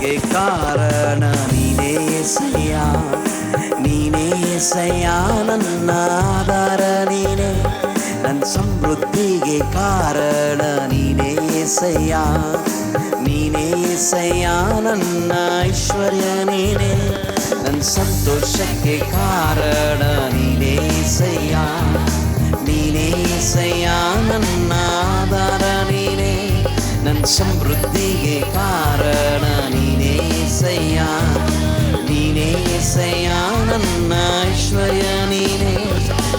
ಸಂತೋಷಕ್ಕೆ ಕಾರಣ ನೀನೇ యేసయ్య, ನೀನೇ యేసయ్య, ನನ್ನ ಆಧಾರ ನೀನೇ, ನನ್ನ ಸಮೃದ್ಧಿಗೆ ಕಾರಣ ನೀನೇ యేసయ్య, ನೀನೇ యేసయ్య, ನನ್ನ ಐಶ್ವರ್ಯ ನೀನೇ, ನನ್ನ ಸಂತೋಷಕ್ಕೆ ಕಾರಣ ನೀನೇ యేసయ్య, ನೀನೇ యేసయ్య, ನನ್ನ ಆಧಾರ ನೀನೇ, ನನ್ನ ಸಮೃದ್ಧಿಗೆ ಕಾರಣ ನೀನೇ యేసయ్య, ನೀನೇ యేసయ్య, ನನ್ನ ಐಶ್ವರ್ಯ ನೀನೇ,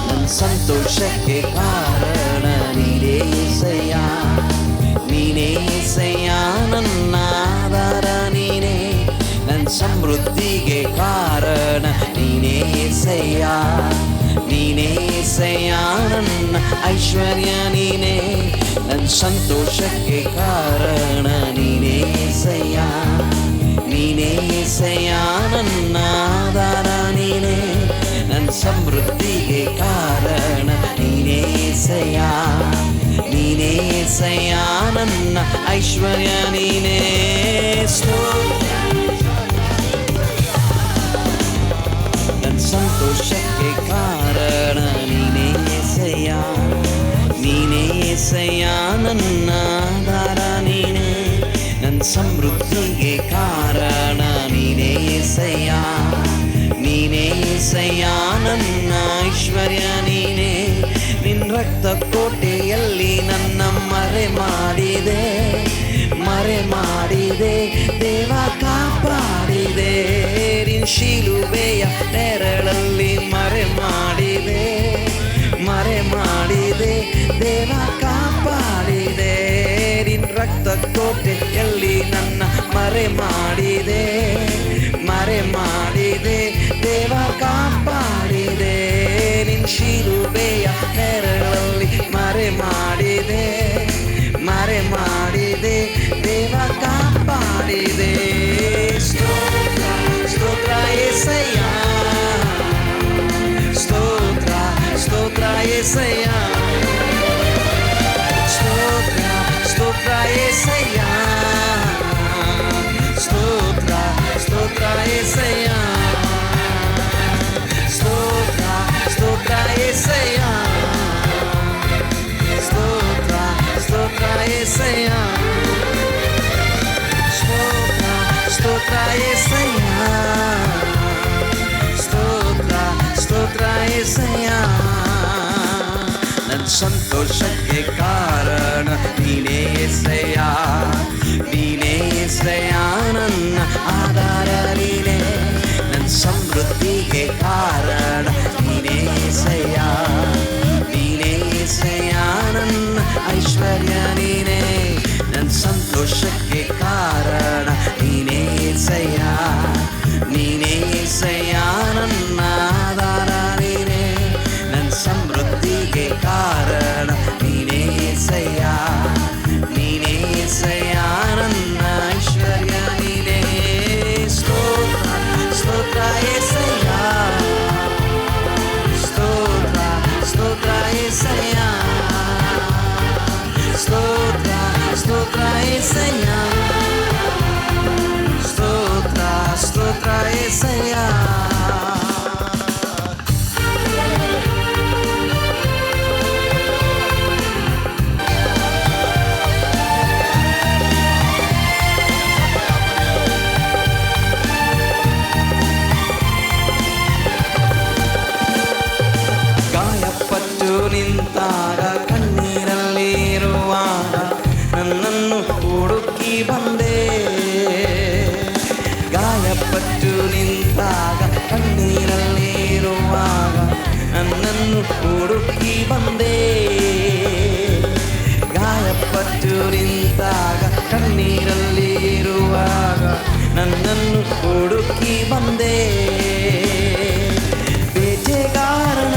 ನನ್ನ ಸಂತೋಷಕ್ಕೆ ಕಾರಣ ನೀನೇ యేసయ్య, ನೀನೇ యేసయ్య, ನನ್ನ ಆಧಾರ ನೀನೇ, ನನ್ನ ಸಮೃದ್ಧಿಗೆ ಕಾರಣ ನೀನೇ యేసయ్య, ನೀನೇ యేసయ్య, ನನ್ನ ಐಶ್ವರ್ಯ ನೀನೇ, ನನ್ನ ಸಂತೋಷಕ್ಕೆ ಕಾರಣ ನೀನೇ యేసయ్య, ನೀನೇ యేసయ్ಯ, ನನ್ನ ಆಧಾರ ನೀನೇ, ನನ್ನ ಸಮೃದ್ಧಿಗೆ ಕಾರಣ ನೀನೇ యేసయ్య, ನೀನೇ యేసయ్య, ನನ್ನ ಐಶ್ವರ್ಯ ನೀನೇ. ನನ್ನ ಸಂತೋಷಕ್ಕೆ ಕಾರಣ ನೀನೇ యేసయ్య, ನೀನೇ యేసయ్య, ನನ್ನ ಆಧಾರ ನೀನೇ, ನನ್ನ ಸಮೃದ್ಧಿಗೆ ಕಾರಣ ನೀನೇ యేసయ్య, ನೀನೇ యేసయ్య, ನನ್ನ ಐಶ್ವರ್ಯ ನೀನೇ, ನಿನ್ನ ರಕ್ತ ಕೋಟೆಯಲ್ಲಿ ನನ್ನ ಮರೆ ಮಾಡಿದೆ, ಮರೆ ಮಾಡಿದೆ ದೇವ, ಕಾಪಾಡಿದೆ, ನಿನ್ನ ಶಿಲುಬೆಯ ನೆರಳಲ್ಲಿ ಮರೆ ಮಾಡಿದೆ, ಮರೆ ಮಾಡಿದೆ ದೇವ, ಕಾಪಾಡಿದೆ, ನಿನ್ನ ರಕ್ತ ಕೋಟೆಯಲ್ಲಿ ನನ್ನ ಮರೆ ಮಾಡಿದೆ, ಮರೆ ಮಾಡಿದೆ ದೇವ, ಕಾಪಾಡಿದೆ, ನಿನ್ನ ಶಿಲುಬೆಯ ನೆರಳಲ್ಲಿ ಮರೆ ಮಾಡಿದೆ, ಮರೆ ಮಾಡಿದೆ ದೇವ, ಕಾಪಾಡಿದೆ. ಸ್ತೋತ್ರ ಸ್ತೋತ್ರ యేసయ్య, ಸ್ತೋತ್ರ ಸ್ತೋತ್ರ యేసయ్య, ಸ್ತೋತ್ರ ಸ್ತೋತ್ರ యేసయ్య, ಸ್ತೋತ್ರ ಸ್ತೋತ್ರ యేసయ్య, ಸ್ತೋತ್ರ ಸ್ತೋತ್ರ యేసయ్య, ಸ್ತೋತ್ರ ಸ್ತೋತ್ರ యేసయ్య, ಸ್ತೋತ್ರ ಸ್ತೋತ್ರ యేసయ్య, ಸ್ತೋತ್ರ ಸ್ತೋತ್ರ యేసయ్ಯ, ನನ್ನ ಸಂತೋಷಕ್ಕೆ ಕಾರಣ ನೀನೇ యేసయ్య, ನೀನೇ యేసయ్య, ನನ್ನ ಆಧಾರ ನೀನೇ, ನನ್ನ ಸಮೃದ್ಧಿಗೆ ಕಾರಣ ನೀನೇ యేసయ్య, ನೀನೇ యేసయ్ಯ, ನನ್ನ ಐಶ್ವರ್ಯ ನೀನೇ, ನನ್ನ ಸಂತೋಷಕ್ಕೆ ಕಾರಣ ನೀನೇ యేసయ్య, ನೀನೇ యేసయ్య, ನನ್ನ ಆಧಾರ ನೀನೇ, ನನ್ನ ಸಮೃದ್ಧಿಗೆ ಕಾರಣ ನೀನೇ యేసయ్య, ನೀನೇ యేసయ్య, ನನ್ನ ಐಶ್ವರ್ಯ ನೀನೇ. ಸ್ತೋತ್ರ ಸ್ತೋತ್ರ యేసయ్య, ಸ್ತೋತ್ರ ಸ್ತೋತ್ರ యేసయ్య, ಸ್ತೋತ್ರ ಸ್ತೋತ್ರ యేసయ్య, ಸ್ತೋತ್ರ ಸ್ತೋತ್ರ యేసయ్య. ಗಾಯಪಟ್ಟು ನಿಂತಾಗ ಕಣ್ಣೀರಲ್ಲಿರುವಾಗ ನನ್ನನ್ನು ಹುಡುಕಿ ಬಂದೆ, ಗಾಯಪಟ್ಟು ನಿಂತಾಗ ಕಣ್ಣೀರಲ್ಲಿರುವಾಗ ನನ್ನನ್ನು ಹುಡುಕಿ ಬಂದೆ, ಗಾಯಪಟ್ಟು ನಿಂತಾಗ ಕಣ್ಣೀರಲ್ಲಿರುವಾಗ ನನ್ನನ್ನು ಹುಡುಕಿ ಬಂದೆ, ಬೇಟೆಗಾರನ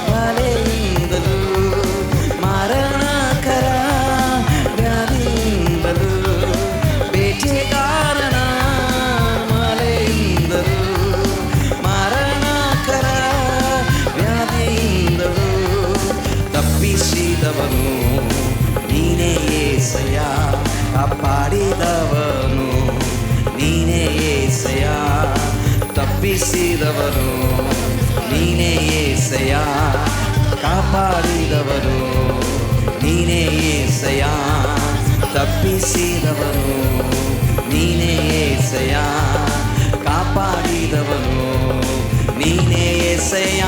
ಬಲೆಯಿಂದಲೂ ಮರಣಕರ ವ್ಯಾಧಿಯಿಂದಲೂ, ಬೇಟೆಗಾರನ ಮಲೆಯಿಂದಲೂ ಮರಣಕರ ವ್ಯಾಧಿಯಿಂದಲೂ ತಪ್ಪಿಸಿದವನು ನೀನೇ యేసయ్య, ಕಾಪಾಡಿದವನು ತಪ್ಪಿಸಿದವರು ನೀನೇ ಏಸಯ್ಯ, ಕಾಪಾಡಿದವರು ನೀನೇ ಏಸಯ್ಯ, ತಪ್ಪಿಸಿದವರು ನೀನೇ ಏಸಯ್ಯ, ಕಾಪಾಡಿದವರು ನೀನೇ ಏಸಯ್ಯ.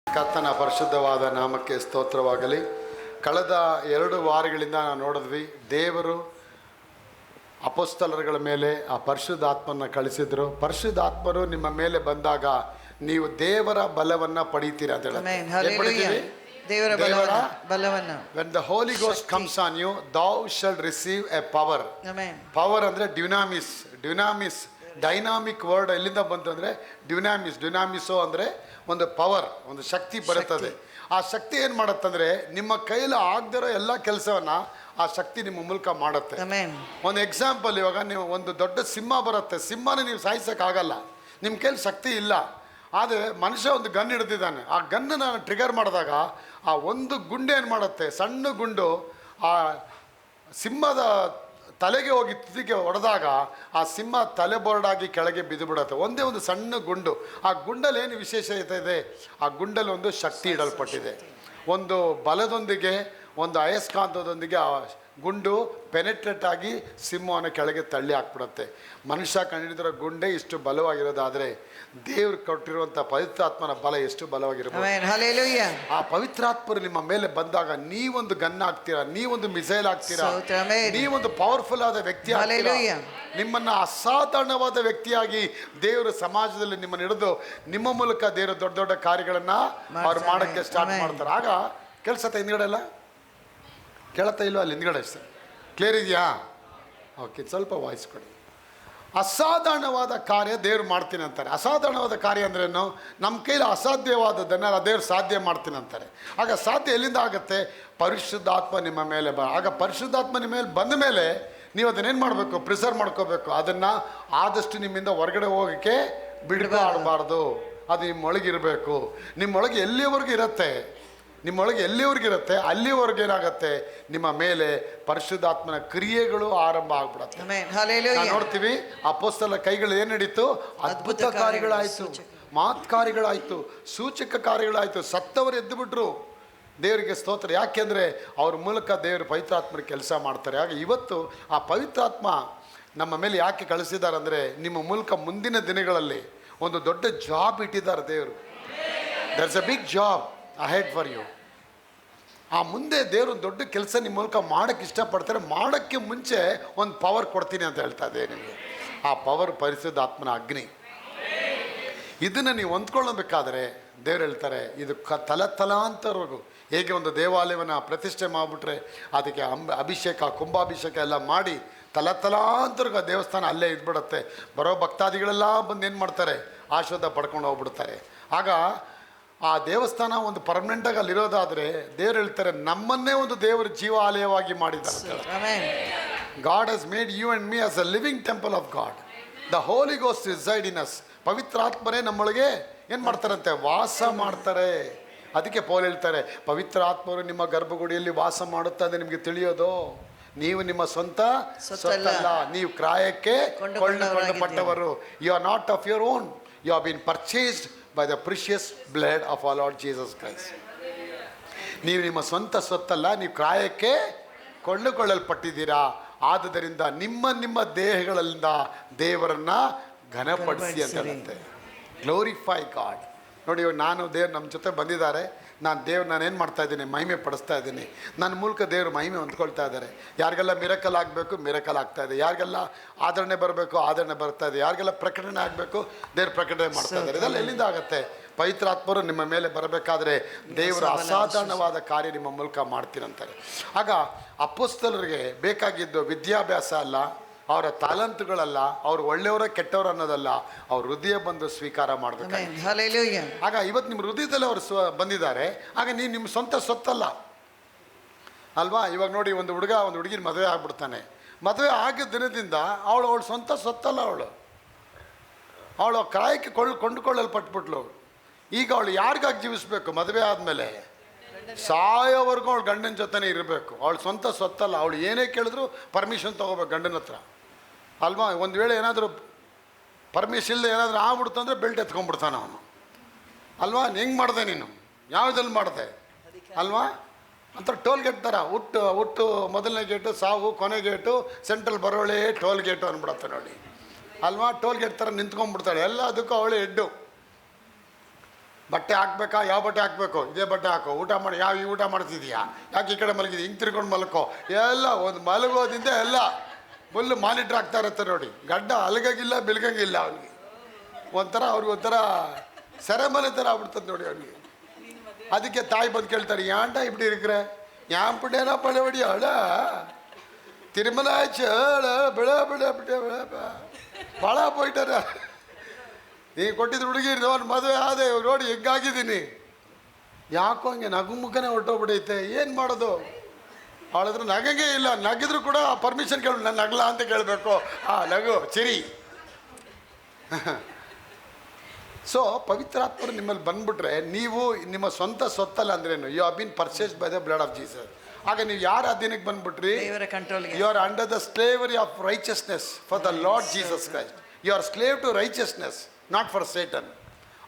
ಕರ್ತನ ಪರಿಶುದ್ಧವಾದ ನಾಮಕ್ಕೆ ಸ್ತೋತ್ರವಾಗಲಿ. ಕಳೆದ 2 ವಾರಗಳಿಂದ ನಾವು ನೋಡಿದ್ವಿ, ದೇವರು ಅಪೊಸ್ತಲರುಗಳ ಮೇಲೆ ಆ ಪರಿಶುದ್ಧಾತ್ಮನ ಕಳಿಸಿದ್ರು. ಪರಿಶುದ್ಧಾತ್ಮರು ನಿಮ್ಮ ಮೇಲೆ ಬಂದಾಗ ನೀವು ದೇವರ ಬಲವನ್ನು ಪಡೀತೀರಾ ಅಂತ ಹೇಳಿ. ದೇವರ ಬಲವನ್ನು. When the Holy Ghost comes on you, thou shall receive a power. Power ಅಂದರೆ ಡ್ಯುನಾಮಿಸ್ ಡೈನಾಮಿಕ್ ವರ್ಡ್ ಎಲ್ಲಿಂದ ಬಂತು ಅಂದರೆ ಡ್ಯುನಾಮಿಸೋ ಅಂದರೆ ಒಂದು ಪವರ್, ಒಂದು ಶಕ್ತಿ ಬರುತ್ತದೆ. ಆ ಶಕ್ತಿ ಏನು ಮಾಡುತ್ತಂದ್ರೆ ನಿಮ್ಮ ಕೈಯಲ್ಲಿ ಆಗದಿರೋ ಎಲ್ಲ ಕೆಲಸವನ್ನ ಆ ಶಕ್ತಿ ನಿಮ್ಮ ಮೂಲಕ ಮಾಡುತ್ತೆ. ಒಂದು ಎಕ್ಸಾಂಪಲ್, ಇವಾಗ ನೀವು ಒಂದು ದೊಡ್ಡ ಸಿಂಹ ಬರುತ್ತೆ, ಸಿಂಹನ ನೀವು ಸಾಯಿಸೋಕ್ಕಾಗಲ್ಲ, ನಿಮ್ಮ ಕೈಲಿ ಶಕ್ತಿ ಇಲ್ಲ. ಆದರೆ ಮನುಷ್ಯ ಒಂದು ಗನ್ ಹಿಡಿದಿದ್ದಾನೆ, ಆ ಗನ್ನನ್ನು ಟ್ರಿಗರ್ ಮಾಡಿದಾಗ ಆ ಒಂದು ಗುಂಡು ಏನು ಮಾಡುತ್ತೆ, ಸಣ್ಣ ಗುಂಡು ಆ ಸಿಂಹದ ತಲೆಗೆ ಹೋಗಿ ತುದಿಗೆ ಹೊಡೆದಾಗ ಆ ಸಿಂಹ ತಲೆಬೋರ್ಡಾಗಿ ಕೆಳಗೆ ಬಿದ್ದು ಬಿಡುತ್ತೆ. ಒಂದೇ ಒಂದು ಸಣ್ಣ ಗುಂಡು. ಆ ಗುಂಡಲ್ಲಿ ಏನು ವಿಶೇಷತೆ ಇದೆ, ಆ ಗುಂಡಲ್ಲಿ ಒಂದು ಶಕ್ತಿ ಇಡಲ್ಪಟ್ಟಿದೆ. ಒಂದು ಬಲದೊಂದಿಗೆ ಒಂದು ಅಯಸ್ಕಾಂತದೊಂದಿಗೆ ಆ ಗುಂಡು ಪೆನೆಟ್ರೇಟ್ ಆಗಿ ಸಿಂಹವನ್ನು ಕೆಳಗೆ ತಳ್ಳಿ ಹಾಕ್ಬಿಡುತ್ತೆ. ಮನುಷ್ಯ ಕಂಡಿಡಿದಿರೋ ಗುಂಡೆ ಇಷ್ಟು ಬಲವಾಗಿರೋದಾದರೆ ದೇವ್ರು ಕೊಟ್ಟಿರುವಂಥ ಪವಿತ್ರಾತ್ಮನ ಬಲ ಎಷ್ಟು ಬಲವಾಗಿರ್ಬೋದು. ಆ ಪವಿತ್ರಾತ್ಮರು ನಿಮ್ಮ ಮೇಲೆ ಬಂದಾಗ ನೀವೊಂದು ಗನ್ ಆಗ್ತೀರಾ, ನೀವೊಂದು ಮಿಸೈಲ್ ಆಗ್ತೀರಾ, ನೀವೊಂದು ಪವರ್ಫುಲ್ ಆದ ವ್ಯಕ್ತಿ ಆಗ್ತೀರಾ. ನಿಮ್ಮನ್ನ ಅಸಾಧಾರಣವಾದ ವ್ಯಕ್ತಿಯಾಗಿ ದೇವರು ಸಮಾಜದಲ್ಲಿ ನಿಮ್ಮನ್ನು ಹಿಡಿದು ನಿಮ್ಮ ಮೂಲಕ ದೇವರು ದೊಡ್ಡ ದೊಡ್ಡ ಕಾರ್ಯಗಳನ್ನ ಅವ್ರು ಮಾಡೋಕ್ಕೆ ಸ್ಟಾರ್ಟ್ ಮಾಡ್ತಾರೆ. ಆಗ ಕೆಲಸ ಹಿಂದ್ಗಡೆ ಎಲ್ಲ ಕೇಳತ್ತಾ ಇಲ್ವ? ಅಲ್ಲಿ ಹಿಂದ್ಗಡೆ ಸರ್ ಕ್ಲಿಯರ್ ಇದೆಯಾ? ಓಕೆ, ಸ್ವಲ್ಪ ವಾಯ್ಸ್ ಕೊಡಿ. ಅಸಾಧಾರಣವಾದ ಕಾರ್ಯ ದೇವ್ರು ಮಾಡ್ತೀನಿ ಅಂತಾರೆ. ಅಸಾಧಾರಣವಾದ ಕಾರ್ಯ ಅಂದ್ರೇನು? ನಮ್ಮ ಕೈಲಿ ಅಸಾಧ್ಯವಾದದ್ದನ್ನು ದೇವ್ರು ಸಾಧ್ಯ ಮಾಡ್ತೀನಿ ಅಂತಾರೆ. ಆಗ ಸಾಧ್ಯ ಎಲ್ಲಿಂದ ಆಗುತ್ತೆ? ಪರಿಶುದ್ಧಾತ್ಮ ನಿಮ್ಮ ಮೇಲೆ ಆಗ ಪರಿಶುದ್ಧಾತ್ಮ ನಿಮ್ಮ ಮೇಲೆ ಬಂದ ಮೇಲೆ ನೀವು ಅದನ್ನೇನು ಮಾಡಬೇಕು? ಪ್ರಿಸರ್ವ್ ಮಾಡ್ಕೋಬೇಕು. ಅದನ್ನು ಆದಷ್ಟು ನಿಮ್ಮಿಂದ ಹೊರಗಡೆ ಹೋಗೋಕ್ಕೆ ಬಿಡಬಾರ್ದು. ಅದು ನಿಮ್ಮೊಳಗಿರಬೇಕು. ನಿಮ್ಮೊಳಗೆ ಎಲ್ಲಿವರೆಗೂ ಇರುತ್ತೆ, ನಿಮ್ಮೊಳಗೆ ಎಲ್ಲಿವರೆಗಿರುತ್ತೆ ಅಲ್ಲಿವರೆಗೆ ಏನಾಗುತ್ತೆ, ನಿಮ್ಮ ಮೇಲೆ ಪರಿಶುದ್ಧಾತ್ಮನ ಕ್ರಿಯೆಗಳು ಆರಂಭ ಆಗ್ಬಿಡತ್ತೆ. ನೋಡ್ತೀವಿ ಅಪೊಸ್ತಲರ ಕೈಗಳು ಏನು ನಡೀತು? ಅದ್ಭುತ ಕಾರ್ಯಗಳಾಯಿತು, ಮಾತ್ಕಾರ್ಯಗಳಾಯಿತು, ಸೂಚಕ ಕಾರ್ಯಗಳಾಯಿತು, ಸತ್ತವರು ಎದ್ದು ಬಿಟ್ರು. ದೇವರಿಗೆ ಸ್ತೋತ್ರ. ಯಾಕೆಂದರೆ ಅವ್ರ ಮೂಲಕ ದೇವರು ಪವಿತ್ರಾತ್ಮರ ಕೆಲಸ ಮಾಡ್ತಾರೆ. ಹಾಗೆ ಇವತ್ತು ಆ ಪವಿತ್ರಾತ್ಮ ನಮ್ಮ ಮೇಲೆ ಯಾಕೆ ಕಳಿಸಿದ್ದಾರೆ ಅಂದರೆ, ನಿಮ್ಮ ಮೂಲಕ ಮುಂದಿನ ದಿನಗಳಲ್ಲಿ ಒಂದು ದೊಡ್ಡ ಜಾಬ್ ಇಟ್ಟಿದ್ದಾರೆ ದೇವರು. There's a big job ahead for you. ಆ ಮುಂದೆ ದೇವರು ದೊಡ್ಡ ಕೆಲಸ ನಿಮ್ಮ ಮೂಲಕ ಮಾಡೋಕ್ಕೆ ಇಷ್ಟಪಡ್ತಾರೆ. ಮಾಡೋಕ್ಕೆ ಮುಂಚೆ ಒಂದು ಪವರ್ ಕೊಡ್ತೀನಿ ಅಂತ ಹೇಳ್ತಾ ಇದೆ ನಿಮಗೆ. ಆ ಪವರ್ ಪರಿಶುದ್ಧಾತ್ಮನ ಅಗ್ನಿ. ಇದನ್ನು ನೀವು ಹೊಂದ್ಕೊಳ್ಳಬೇಕಾದ್ರೆ ದೇವ್ರು ಹೇಳ್ತಾರೆ ಇದು ತಲಾಂತರವರೆಗೂ. ಹೇಗೆ ಒಂದು ದೇವಾಲಯವನ್ನು ಪ್ರತಿಷ್ಠೆ ಮಾಡಿಬಿಟ್ರೆ ಅದಕ್ಕೆ ಅಭಿಷೇಕ ಕುಂಭಾಭಿಷೇಕ ಎಲ್ಲ ಮಾಡಿ ತಲಾಂತರಗೂ ಆ ದೇವಸ್ಥಾನ ಅಲ್ಲೇ ಇದ್ಬಿಡುತ್ತೆ. ಬರೋ ಭಕ್ತಾದಿಗಳೆಲ್ಲ ಬಂದು ಏನು ಮಾಡ್ತಾರೆ, ಆಶೀರ್ವಾದ ಪಡ್ಕೊಂಡು ಹೋಗ್ಬಿಡ್ತಾರೆ. ಆಗ ಆ ದೇವಸ್ಥಾನ ಒಂದು ಪರ್ಮನೆಂಟಾಗಿ ಅಲ್ಲಿರೋದಾದರೆ ದೇವ್ರು ಹೇಳ್ತಾರೆ ನಮ್ಮನ್ನೇ ಒಂದು ದೇವರ ಜೀವಾಲಯವಾಗಿ ಮಾಡಿದ್ದಾರೆ. God has made you and me as a living temple of God. The Holy Ghost reside in us. ಪವಿತ್ರಾತ್ಮರೇ ನಮ್ಮೊಳಗೆ ಏನು ಮಾಡ್ತಾರಂತೆ, ವಾಸ ಮಾಡ್ತಾರೆ. ಅದಕ್ಕೆ ಪೌಲ್ ಹೇಳ್ತಾರೆ ಪವಿತ್ರ ಆತ್ಮರು ನಿಮ್ಮ ಗರ್ಭಗುಡಿಯಲ್ಲಿ ವಾಸ ಮಾಡುತ್ತದೆ ನಿಮಗೆ ತಿಳಿಯೋದು. ನೀವು ನಿಮ್ಮ ಸ್ವಂತ ಸೊತ್ತಲ್ಲ, ನೀವು ಕ್ರಾಯಕ್ಕೆ ಕೊಳ್ಳಲ್ಪಟ್ಟವರು. You are not of your own, you are been purchased by the precious blood of our Lord Jesus Christ. ನೀವು ನಿಮ್ಮ ಸ್ವಂತ ಸ್ವತ್ತಲ್ಲ, ನೀವು ಕ್ರಾಯಕ್ಕೆ ಕೊಳ್ಳಲ್ಪಟ್ಟಿದ್ದೀರಾ. ಆದುದರಿಂದ ನಿಮ್ಮ ದೇಹಗಳಿಂದ ದೇವರನ್ನ ಘನಪಡಿಸಿ ಅಂತ ಹೇಳುತ್ತೆ. Glorify god. ನೋಡಿ ನಾನು ದೇವ್ರು ನಮ್ಮ ಜೊತೆ ಬಂದಿದ್ದಾರೆ, ನಾನೇನು ಮಾಡ್ತಾ ಇದ್ದೀನಿ, ಮಹಿಮೆ ಪಡಿಸ್ತಾ ಇದ್ದೀನಿ. ನನ್ನ ಮೂಲಕ ದೇವರು ಮಹಿಮೆ ಹೊಂದ್ಕೊಳ್ತಾ ಇದ್ದಾರೆ. ಯಾರಿಗೆಲ್ಲ ಮಿರಕಲ್ ಆಗಬೇಕು ಮಿರಕಲ್ ಆಗ್ತಾ ಇದೆ, ಯಾರಿಗೆಲ್ಲ ಆದರಣೆ ಬರಬೇಕು ಆದರಣೆ ಬರ್ತಾ ಇದೆ, ಯಾರಿಗೆಲ್ಲ ಪ್ರಕಟಣೆ ಆಗಬೇಕು ದೇವ್ರ ಪ್ರಕಟಣೆ ಮಾಡ್ತಾ ಇದ್ದಾರೆ. ಇದೆಲ್ಲ ಎಲ್ಲಿಂದ ಆಗುತ್ತೆ? ಪವಿತ್ರಾತ್ಮರು ನಿಮ್ಮ ಮೇಲೆ ಬರಬೇಕಾದ್ರೆ ದೇವರ ಅಸಾಧಾರಣವಾದ ಕಾರ್ಯ ನಿಮ್ಮ ಮೂಲಕ ಮಾಡ್ತೀರಂತಾರೆ. ಆಗ ಅಪೊಸ್ತಲರಿಗೆ ಬೇಕಾಗಿದ್ದು ವಿದ್ಯಾಭ್ಯಾಸ ಅಲ್ಲ, ಅವರ ತಾಲಂತುಗಳಲ್ಲ, ಅವ್ರು ಒಳ್ಳೆಯವರ ಕೆಟ್ಟವರು ಅನ್ನೋದಲ್ಲ, ಅವ್ರ ಹೃದಯ ಬಂದು ಸ್ವೀಕಾರ ಮಾಡಬೇಕು. ಆಗ ಇವತ್ತು ನಿಮ್ಮ ಹೃದಯದಲ್ಲಿ ಅವರು ಬಂದಿದ್ದಾರೆ. ಆಗ ನೀವು ನಿಮ್ಮ ಸ್ವಂತ ಸೊತ್ತಲ್ಲ ಅಲ್ವಾ? ಇವಾಗ ನೋಡಿ ಒಂದು ಹುಡುಗಿನ ಮದುವೆ ಆಗ್ಬಿಡ್ತಾನೆ. ಮದುವೆ ಆಗಿದ್ದ ದಿನದಿಂದ ಅವಳು ಸ್ವಂತ ಸೊತ್ತಲ್ಲ, ಅವಳು ಕ್ರಾಯಕ್ಕೆ ಕೊಂಡುಕೊಳ್ಳಲ್ಪಟ್ಬಿಟ್ಲು. ಈಗ ಅವಳು ಯಾರಿಗಾಗಿ ಜೀವಿಸ್ಬೇಕು? ಮದುವೆ ಆದಮೇಲೆ ಸಾಯೋವರೆಗೂ ಅವಳು ಗಂಡನ ಜೊತೆನೇ ಇರಬೇಕು. ಅವಳು ಸ್ವಂತ ಸೊತ್ತಲ್ಲ. ಅವಳು ಏನೇ ಕೇಳಿದ್ರು ಪರ್ಮಿಷನ್ ತೊಗೋಬೇಕು ಗಂಡನ ಹತ್ರ ಅಲ್ವಾ? ಒಂದು ವೇಳೆ ಏನಾದರೂ ಪರ್ಮಿಷನ್ ಇಲ್ಲದೆ ಏನಾದರೂ ಆಗ್ಬಿಡ್ತು ಅಂದರೆ ಬೆಲ್ಟ್ ಎತ್ಕೊಂಡ್ಬಿಡ್ತಾನೆ ಅವನು ಅಲ್ವಾ? ಹೆಂಗೆ ಮಾಡಿದೆ ನೀನು, ಯಾವುದಲ್ಲಿ ಮಾಡಿದೆ ಅಲ್ವಾ ಅಂತ. ಟೋಲ್ ಗೇಟ್ ಥರ ಹುಟ್ಟು ಮೊದಲನೇ ಗೇಟು, ಸಾವು ಕೊನೆ ಗೇಟು, ಸೆಂಟ್ರಲ್ ಬರೋಳೆ ಟೋಲ್ ಗೇಟು ಅಂದ್ಬಿಡತ್ತೆ ನೋಡಿ ಅಲ್ವಾ? ಟೋಲ್ ಗೇಟ್ ಥರ ನಿಂತ್ಕೊಂಡ್ಬಿಡ್ತಾಳೆ. ಎಲ್ಲದಕ್ಕೂ ಅವಳೇ ಹೆಡ್ಡು. ಬಟ್ಟೆ ಹಾಕ್ಬೇಕಾ, ಯಾವ ಬಟ್ಟೆ ಹಾಕಬೇಕು, ಇದೇ ಬಟ್ಟೆ ಹಾಕೋ. ಊಟ ಮಾಡಿ, ಈ ಊಟ ಮಾಡ್ತಿದೀಯಾ, ಯಾಕೆ ಈ ಕಡೆ ಮಲಗಿದ್ಯಾ, ಹಿಂಗೆ ತಿರ್ಕೊಂಡು ಮಲ್ಕೋ, ಎಲ್ಲ ಒಂದು ಮಲಗೋದಿಂದ ಎಲ್ಲ ಫುಲ್ಲು ಮಾನಿಟ್ರ್ ಆಗ್ತಾ ಇರುತ್ತೆ ನೋಡಿ. ಗಡ್ಡ ಅಲಗಂಗಿಲ್ಲ ಬೆಳಗಂಗಿಲ್ಲ ಅವನಿಗೆ. ಅವ್ರಿಗೊಂಥರ ಸೆರೆಮನೆ ಥರ ಆಗ್ಬಿಡ್ತದೆ ನೋಡಿ ಅವನಿಗೆ. ಅದಕ್ಕೆ ತಾಯಿ ಬಂದು ಕೇಳ್ತಾರೆ, ಯಾಂಟ ಇಪ್ಪಡಿ ಇರಿಕ್ರೆ ಯಾಂಪಡೇನ ಪಳವಡಿ ಅಳ ತಿರುಮಲ ಬೆಳೆ ಭಾಳ ಪೋಯ್ಟಾರ. ನೀವು ಕೊಟ್ಟಿದ್ದು ಹುಡುಗಿ ಅವ್ನು ಮದುವೆ ಆದೆ ನೋಡಿ ಹೆಂಗಾಗಿದ್ದೀನಿ. ಯಾಕೋ ಹಂಗೆ ನಗುಮುಖನೇ ಹೊರಟೋಗ್ಬಿಡೈತೆ, ಏನು ಮಾಡೋದು? ಅವಳತ್ರ ನಗಂಗೆ ಇಲ್ಲ. ನಗಿದ್ರು ಕೂಡ ಪರ್ಮಿಷನ್ ಕೇಳಿ ನಾನು ನಗಲ ಅಂತ ಕೇಳಬೇಕು. ನಗು ಚಿರಿ. ಸೊ ಪವಿತ್ರಾತ್ಮರು ನಿಮ್ಮಲ್ಲಿ ಬಂದ್ಬಿಟ್ರೆ ನೀವು ನಿಮ್ಮ ಸ್ವಂತ ಸೊತ್ತಲ್ಲ ಅಂದ್ರೇನು? You have been purchased by the blood of Jesus. ಆಗ ನೀವು ಯಾರ ಅಧೀನಕ್ಕೆ ಬಂದ್ಬಿಟ್ರಿ? You are under the slavery of righteousness for the Lord Jesus Christ. You are slave to righteousness, not for Satan.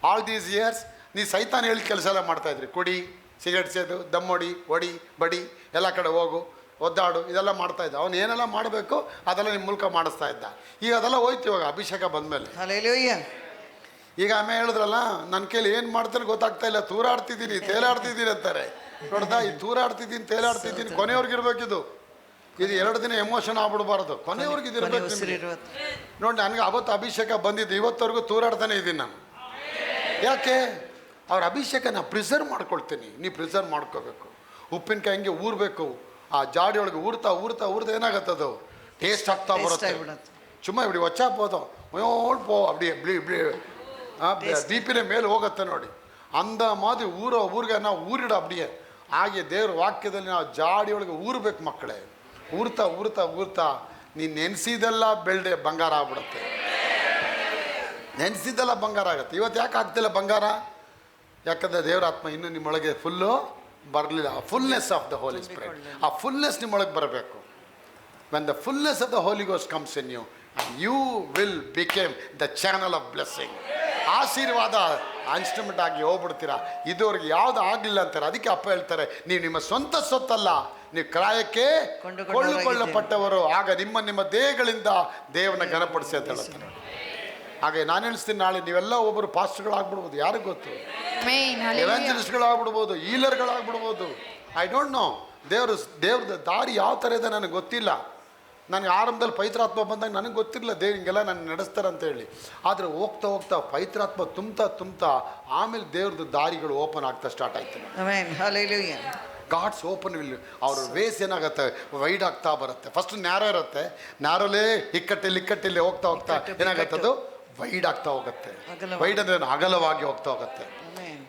All these years ನೀವು ಸೈತಾನ್ ಹೇಳಿದ ಕೆಲಸ ಎಲ್ಲ ಮಾಡ್ತಾಯಿದ್ರಿ. ಕುಡಿ, ಸಿಗರೇಟ್ ಸೇದು, ದಮ್ಮೊಡಿ, ಹೊಡಿ, ಬಡಿ, ಎಲ್ಲ ಕಡೆ ಹೋಗು, ಒದ್ದಾಡು, ಇದೆಲ್ಲ ಮಾಡ್ತಾಯಿದ್ದ. ಅವನು ಏನೆಲ್ಲ ಮಾಡಬೇಕು ಅದೆಲ್ಲ ನಿಮ್ಮ ಮೂಲಕ ಮಾಡಿಸ್ತಾ ಇದ್ದ. ಈಗ ಅದೆಲ್ಲ ಹೋಯ್ತು ಇವಾಗ ಅಭಿಷೇಕ ಬಂದಮೇಲೆ. ಈಗ ಆಮೇಲೆ ಹೇಳಿದ್ರಲ್ಲ, ನನ್ನ ಕೈಲಿ ಏನು ಮಾಡ್ತಾನೆ ಗೊತ್ತಾಗ್ತಾ ಇಲ್ಲ, ತೂರಾಡ್ತಿದ್ದೀನಿ ತೇಲಾಡ್ತಿದ್ದೀನಿ ಅಂತಾರೆ. ನೋಡ್ದಾ, ಈ ತೂರಾಡ್ತಿದ್ದೀನಿ ತೇಲಾಡ್ತಿದ್ದೀನಿ ಕೊನೆಯವ್ರಿಗಿರ್ಬೇಕಿದು. ಇದು 2 ದಿನ ಎಮೋಷನ್ ಆಗ್ಬಿಡ್ಬಾರ್ದು, ಕೊನೆಯವ್ರಿಗೆ ಇದಿರ್ಬೇಕು. ನೋಡಿ ನನಗೆ ಅವತ್ತು ಅಭಿಷೇಕ ಬಂದಿದ್ದು, ಇವತ್ತವರೆಗೂ ತೂರಾಡ್ತಾನೆ ಇದ್ದೀನಿ ನಾನು. ಯಾಕೆ? ಅವ್ರ ಅಭಿಷೇಕನ ಪ್ರಿಸರ್ವ್ ಮಾಡ್ಕೊಳ್ತೀನಿ. ನೀವು ಪ್ರಿಸರ್ವ್ ಮಾಡ್ಕೋಬೇಕು. ಉಪ್ಪಿನಕಾಯಿ ಹಂಗೆ ಊರಬೇಕು. ಆ ಜಾಡಿಯೊಳಗೆ ಊರ್ತಾ ಏನಾಗತ್ತದು ಟೇಸ್ಟ್ ಆಗ್ತಾ ಬರುತ್ತೆ. ಸುಮ್ಮ ಇಪ್ಪಡಿ ವಚ್ಚಾಪೋದು ಪೋ ಅಪ್ಪಡಿ ಬಿ ಪಿನೇ ಮೇಲೆ ಹೋಗುತ್ತೆ ನೋಡಿ. ಅಂದ ಮಾದಿ ಊರಿಗೆ ನಾವು ಊರಿಡ ಅಪ್ಪಡಿಯೇ ಹಾಗೆ ದೇವ್ರ ವಾಕ್ಯದಲ್ಲಿ ನಾವು ಜಾಡಿಯೊಳಗೆ ಊರಬೇಕು ಮಕ್ಕಳೇ. ಊರ್ತಾ ನೀನು ನೆನೆಸಿದೆಲ್ಲ ಬೆಳ್ಡೆ ಬಂಗಾರ ಆಗ್ಬಿಡುತ್ತೆ. ನೆನೆಸಿದ್ದೆಲ್ಲ ಬಂಗಾರ ಆಗುತ್ತೆ. ಇವತ್ತು ಯಾಕೆ ಆಗ್ತಿಲ್ಲ ಬಂಗಾರ? ಯಾಕಂದರೆ ದೇವರ ಆತ್ಮ ಇನ್ನೂ ನಿಮ್ಮೊಳಗೆ ಫುಲ್ಲು ಬರಲಿಲ್ಲ. Fullness of the Holy Spirit, ಆ ಫುಲ್ನೆಸ್ ನಿಮ್ಮೊಳಗೆ ಬರಬೇಕು. When the fullness of the Holy Ghost comes in you, you will became the channel of blessing. ಆಶೀರ್ವಾದ ಇನ್ಸ್ಟ್ರೂಮೆಂಟ್ ಆಗಿ ಹೋಗ್ಬಿಡ್ತೀರಾ. ಇದುವರೆಗೆ ಯಾವುದು ಆಗಲಿಲ್ಲ ಅಂತಾರೆ. ಅದಕ್ಕೆ ಅಪ್ಪ ಹೇಳ್ತಾರೆ, ನೀವು ನಿಮ್ಮ ಸ್ವಂತ ಸೊತ್ತಲ್ಲ, ನೀವು ಕ್ರಾಯಕ್ಕೆ ಕೊಳ್ಳಲ್ಪಟ್ಟವರು. ಆಗ ನಿಮ್ಮ ದೇಹಗಳಿಂದ ದೇವನ ಘನಪಡಿಸಿ ಅಂತ ಹೇಳ್ತಾರೆ. ಹಾಗೆ ನಾನು ಹೇಳ್ತೀನಿ, ನಾಳೆ ನೀವೆಲ್ಲ ಒಬ್ಬರು ಪಾಸ್ಟರ್ಗಳಾಗ್ಬಿಡ್ಬೋದು, ಯಾರಿಗೂ ಗೊತ್ತು, ಎವಾಂಜಲಿಸ್ಟ್ಗಳಾಗ್ಬಿಡ್ಬೋದು, ಈಲರ್ಗಳಾಗ್ಬಿಡ್ಬೋದು. ಐ ಡೋಂಟ್ ನೋ ದೇವ್ರದ್ದು ದಾರಿ ಯಾವ ಥರ ಇದೆ ನನಗೆ ಗೊತ್ತಿಲ್ಲ. ನನಗೆ ಆರಂಭದಲ್ಲಿ ಪವಿತ್ರಾತ್ಮ ಬಂದಾಗ ನನಗೆ ಗೊತ್ತಿರಲಿಲ್ಲ ದೇವ್ರು ಹಿಂಗೆಲ್ಲ ನಾನು ನಡೆಸ್ತಾರೆ ಅಂತೇಳಿ. ಆದರೆ ಹೋಗ್ತಾ ಹೋಗ್ತಾ ಪವಿತ್ರಾತ್ಮ ತುಂಬ್ತಾ ಆಮೇಲೆ ದೇವ್ರದ್ದು ದಾರಿಗಳು ಓಪನ್ ಆಗ್ತಾ ಸ್ಟಾರ್ಟ್ ಆಯ್ತು. ಗಾಡ್ಸ್ ಓಪನ್ ವಿಲ್, ಅವ್ರ ವೇಸ್ ಏನಾಗುತ್ತೆ, ವೈಡ್ ಆಗ್ತಾ ಬರುತ್ತೆ. ಫಸ್ಟ್ ನ್ಯಾರೋ ಇರುತ್ತೆ, ನ್ಯಾರೋಲೇ ಇಕ್ಕಟ್ಟಲ್ಲಿ ಹೋಗ್ತಾ ಏನಾಗುತ್ತೆ, ಅದು ವೈಡ್ ಆಗ್ತಾ ಹೋಗುತ್ತೆ. ವೈಡ್ ಅಂದರೆ ಅಗಲವಾಗಿ ಹೋಗ್ತಾ ಹೋಗುತ್ತೆ.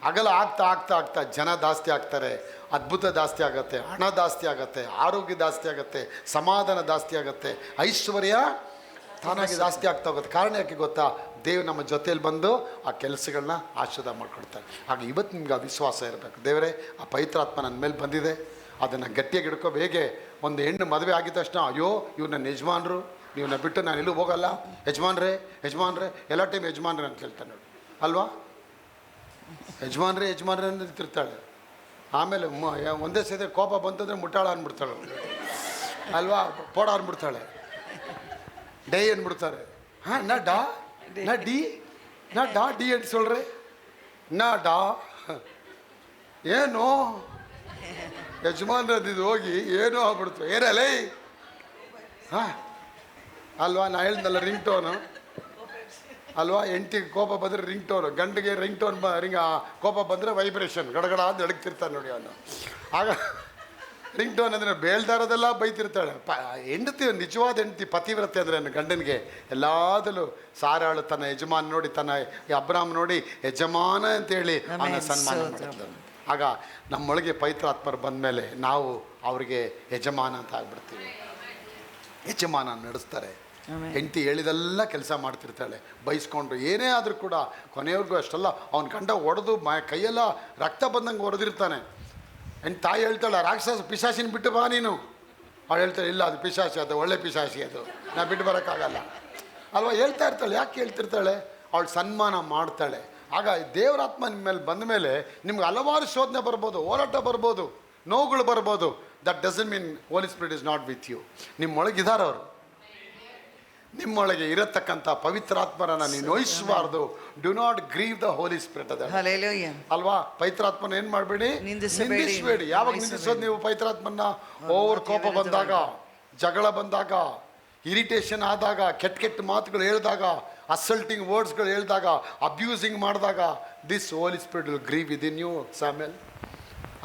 ಅಗಲ ಆಗ್ತಾ ಜನ ಜಾಸ್ತಿ ಆಗ್ತಾರೆ, ಅದ್ಭುತ ಜಾಸ್ತಿ ಆಗುತ್ತೆ, ಹಣ ಜಾಸ್ತಿ ಆಗುತ್ತೆ, ಆರೋಗ್ಯ ಜಾಸ್ತಿ ಆಗುತ್ತೆ, ಸಮಾಧಾನ ಜಾಸ್ತಿ ಆಗುತ್ತೆ, ಐಶ್ವರ್ಯ ತಾನಾಗಿ ಜಾಸ್ತಿ ಆಗ್ತಾ ಹೋಗುತ್ತೆ. ಕಾರಣ ಯಾಕೆ ಗೊತ್ತಾ? ದೇವ್ರು ನಮ್ಮ ಜೊತೇಲಿ ಬಂದು ಆ ಕೆಲಸಗಳನ್ನ ಆಶೀರ್ವಾದ ಮಾಡ್ಕೊಳ್ತಾರೆ. ಆಗ ಇವತ್ತು ನಿಮ್ಗೆ ಆ ವಿಶ್ವಾಸ ಇರಬೇಕು, ದೇವರೇ ಆ ಪವಿತ್ರಾತ್ಮ ನನ್ನ ಮೇಲೆ ಬಂದಿದೆ, ಅದನ್ನು ಗಟ್ಟಿಯಾಗಿ ಹಿಡ್ಕೋ. ಹೇಗೆ ಒಂದು ಹೆಣ್ಣು ಮದುವೆ ಆಗಿದ ತಕ್ಷಣ ಅಯ್ಯೋ ಇವ್ರು ನನ್ನ ಯಜಮಾನ್ರು, ನೀವನ್ನ ಬಿಟ್ಟು ನಾನು ಎಲ್ಲೂ ಹೋಗಲ್ಲ, ಯಜಮಾನ್ರೇ ಎಲ್ಲ ಟೈಮ್ ಯಜಮಾನ್ರೆ ಅಂತ ಹೇಳ್ತಾನೆ ನೋಡಿ ಅಲ್ವಾ? ಯಜಮಾನ್ರೆ ಅಂತ ತಿರ್ತಾಳೆ. ಆಮೇಲೆ ಒಂದೇ ಸತಿ ಕೋಪ ಬಂತಂದರೆ ಮುಟ್ಟಾಳ ಅಂದ್ಬಿಡ್ತಾಳೆ ಅಲ್ವಾ? ಪೋಡ ಅಂದ್ಬಿಡ್ತಾಳೆ, ಡೇ ಅಂದ್ಬಿಡ್ತಾರೆ. ಹಾಂ ನಾ ಡಿ ಅಂತ ಸೊಲ್ರೆ ಏನು ಯಜಮಾನ್ರದ್ದು ಹೋಗಿ ಏನೋ ಆಗ್ಬಿಡ್ತು, ಏನಲ್ಲೇ ಹಾಂ ಅಲ್ವಾ? ನಾ ಹೇಳ್ದಲ್ಲ ರಿಂಗ್ ಟೋನು ಅಲ್ವಾ? ಹೆಂಡತಿಗೆ ಕೋಪ ಬಂದರೆ ರಿಂಗ್ ಟೋನು, ಗಂಡಿಗೆ ರಿಂಗ್ ಟೋನ್ ಕೋಪ ಬಂದರೆ ವೈಬ್ರೇಷನ್ ಗಡಗಡ ಅಂತ ಎಡಗ್ತಿರ್ತಾನೆ ನೋಡಿ ಅವನು. ಆಗ ರಿಂಗ್ ಟೋನ್ ಅಂದರೆ ಬೇಳ್ದಾರದೆಲ್ಲ ಬೈತಿರ್ತಾಳೆ. ಹೆಂಡತಿ ನಿಜವಾದ ಹೆಂಡತಿ ಪತಿವ್ರತೆ ಅಂದರೆ ಗಂಡನಿಗೆ ಎಲ್ಲದಲ್ಲೂ ಸಾರಾಳು ತನ್ನ ಯಜಮಾನ ನೋಡಿ, ತನ್ನ ಅಬ್ರಾಮ್ ನೋಡಿ ಯಜಮಾನ ಅಂತೇಳಿ ಅವನ ಸನ್ಮಾನ ಮಾಡ್ತಾನೆ. ಆಗ ನಮ್ಮೊಳಗೆ ಪವಿತ್ರಾತ್ಮರು ಬಂದ ಮೇಲೆ ನಾವು ಅವರಿಗೆ ಯಜಮಾನ ಅಂತ ಆಗ್ಬಿಡ್ತೀವಿ. ಯಜಮಾನ ನಡೆಸ್ತಾರೆ. ಹೆಂಡತಿ ಹೇಳಿದೆಲ್ಲ ಕೆಲಸ ಮಾಡ್ತಿರ್ತಾಳೆ, ಬೈಸ್ಕೊಂಡು ಏನೇ ಆದರೂ ಕೂಡ ಕೊನೆಯವ್ರಿಗೂ ಅಷ್ಟಲ್ಲ. ಅವ್ನ ಗಂಡ ಹೊಡೆದು ಕೈಯೆಲ್ಲ ರಕ್ತ ಬಂದಂಗೆ ಹೊಡೆದಿರ್ತಾನೆ. ತಾಯಿ ಹೇಳ್ತಾಳೆ, ರಾಕ್ಷಸ ಪಿಶಾಚಿನ ಬಿಟ್ಟು ಬಾ ನೀನು. ಅವಳು ಹೇಳ್ತಾಳೆ, ಇಲ್ಲ ಅದು ಪಿಶಾಚಿ, ಅದು ಒಳ್ಳೆ ಪಿಶಾಚಿ, ಅದು ನಾ ಬಿಟ್ಟು ಬರೋಕ್ಕಾಗಲ್ಲ ಅಲ್ವಾ? ಹೇಳ್ತಾ ಇರ್ತಾಳೆ. ಯಾಕೆ ಹೇಳ್ತಿರ್ತಾಳೆ? ಅವಳು ಸನ್ಮಾನ ಮಾಡ್ತಾಳೆ. ಆಗ ದೇವರಾತ್ಮ ನಿಮ್ಮ ಮೇಲೆ ಬಂದ ಮೇಲೆ ನಿಮ್ಗೆ ಹಲವಾರು ಶೋಧನೆ ಬರ್ಬೋದು, ಹೋರಾಟ ಬರ್ಬೋದು, ನೋವುಗಳು ಬರ್ಬೋದು. That doesn't mean Holy Spirit is not with you. ನಿಮ್ಮೊಳಗಿದ್ದಾರೆ ಅವರು. ನಿಮ್ಮೊಳಗೆ ಇರತಕ್ಕಂಥ ಪವಿತ್ರಾತ್ಮರನ್ನ ನೀವು ನೋಯಿಸಬಾರ್ದು. Do not grieve the Holy Spirit ಅದ ಅಲ್ವಾ? ಪವಿತ್ರಾತ್ಮನ ಏನ್ ಮಾಡಬೇಡಿ, ನಿಂದಿಸಬೇಡಿ. ಯಾವಾಗ ನಿಂದಿಸೋದು ನೀವು ಪವಿತ್ರಾತ್ಮನ? ಓವರ್ ಕೋಪ ಬಂದಾಗ, ಜಗಳ ಬಂದಾಗ, ಇರಿಟೇಷನ್ ಆದಾಗ, ಕೆಟ್ಟ ಮಾತುಗಳು ಹೇಳಿದಾಗ, ಅಸಲ್ಟಿಂಗ್ ವರ್ಡ್ಸ್ಗಳು ಹೇಳಿದಾಗ, ಅಬ್ಯೂಸಿಂಗ್ ಮಾಡಿದಾಗ, this Holy Spirit will grieve with in you. ಸಾಮೇಲ್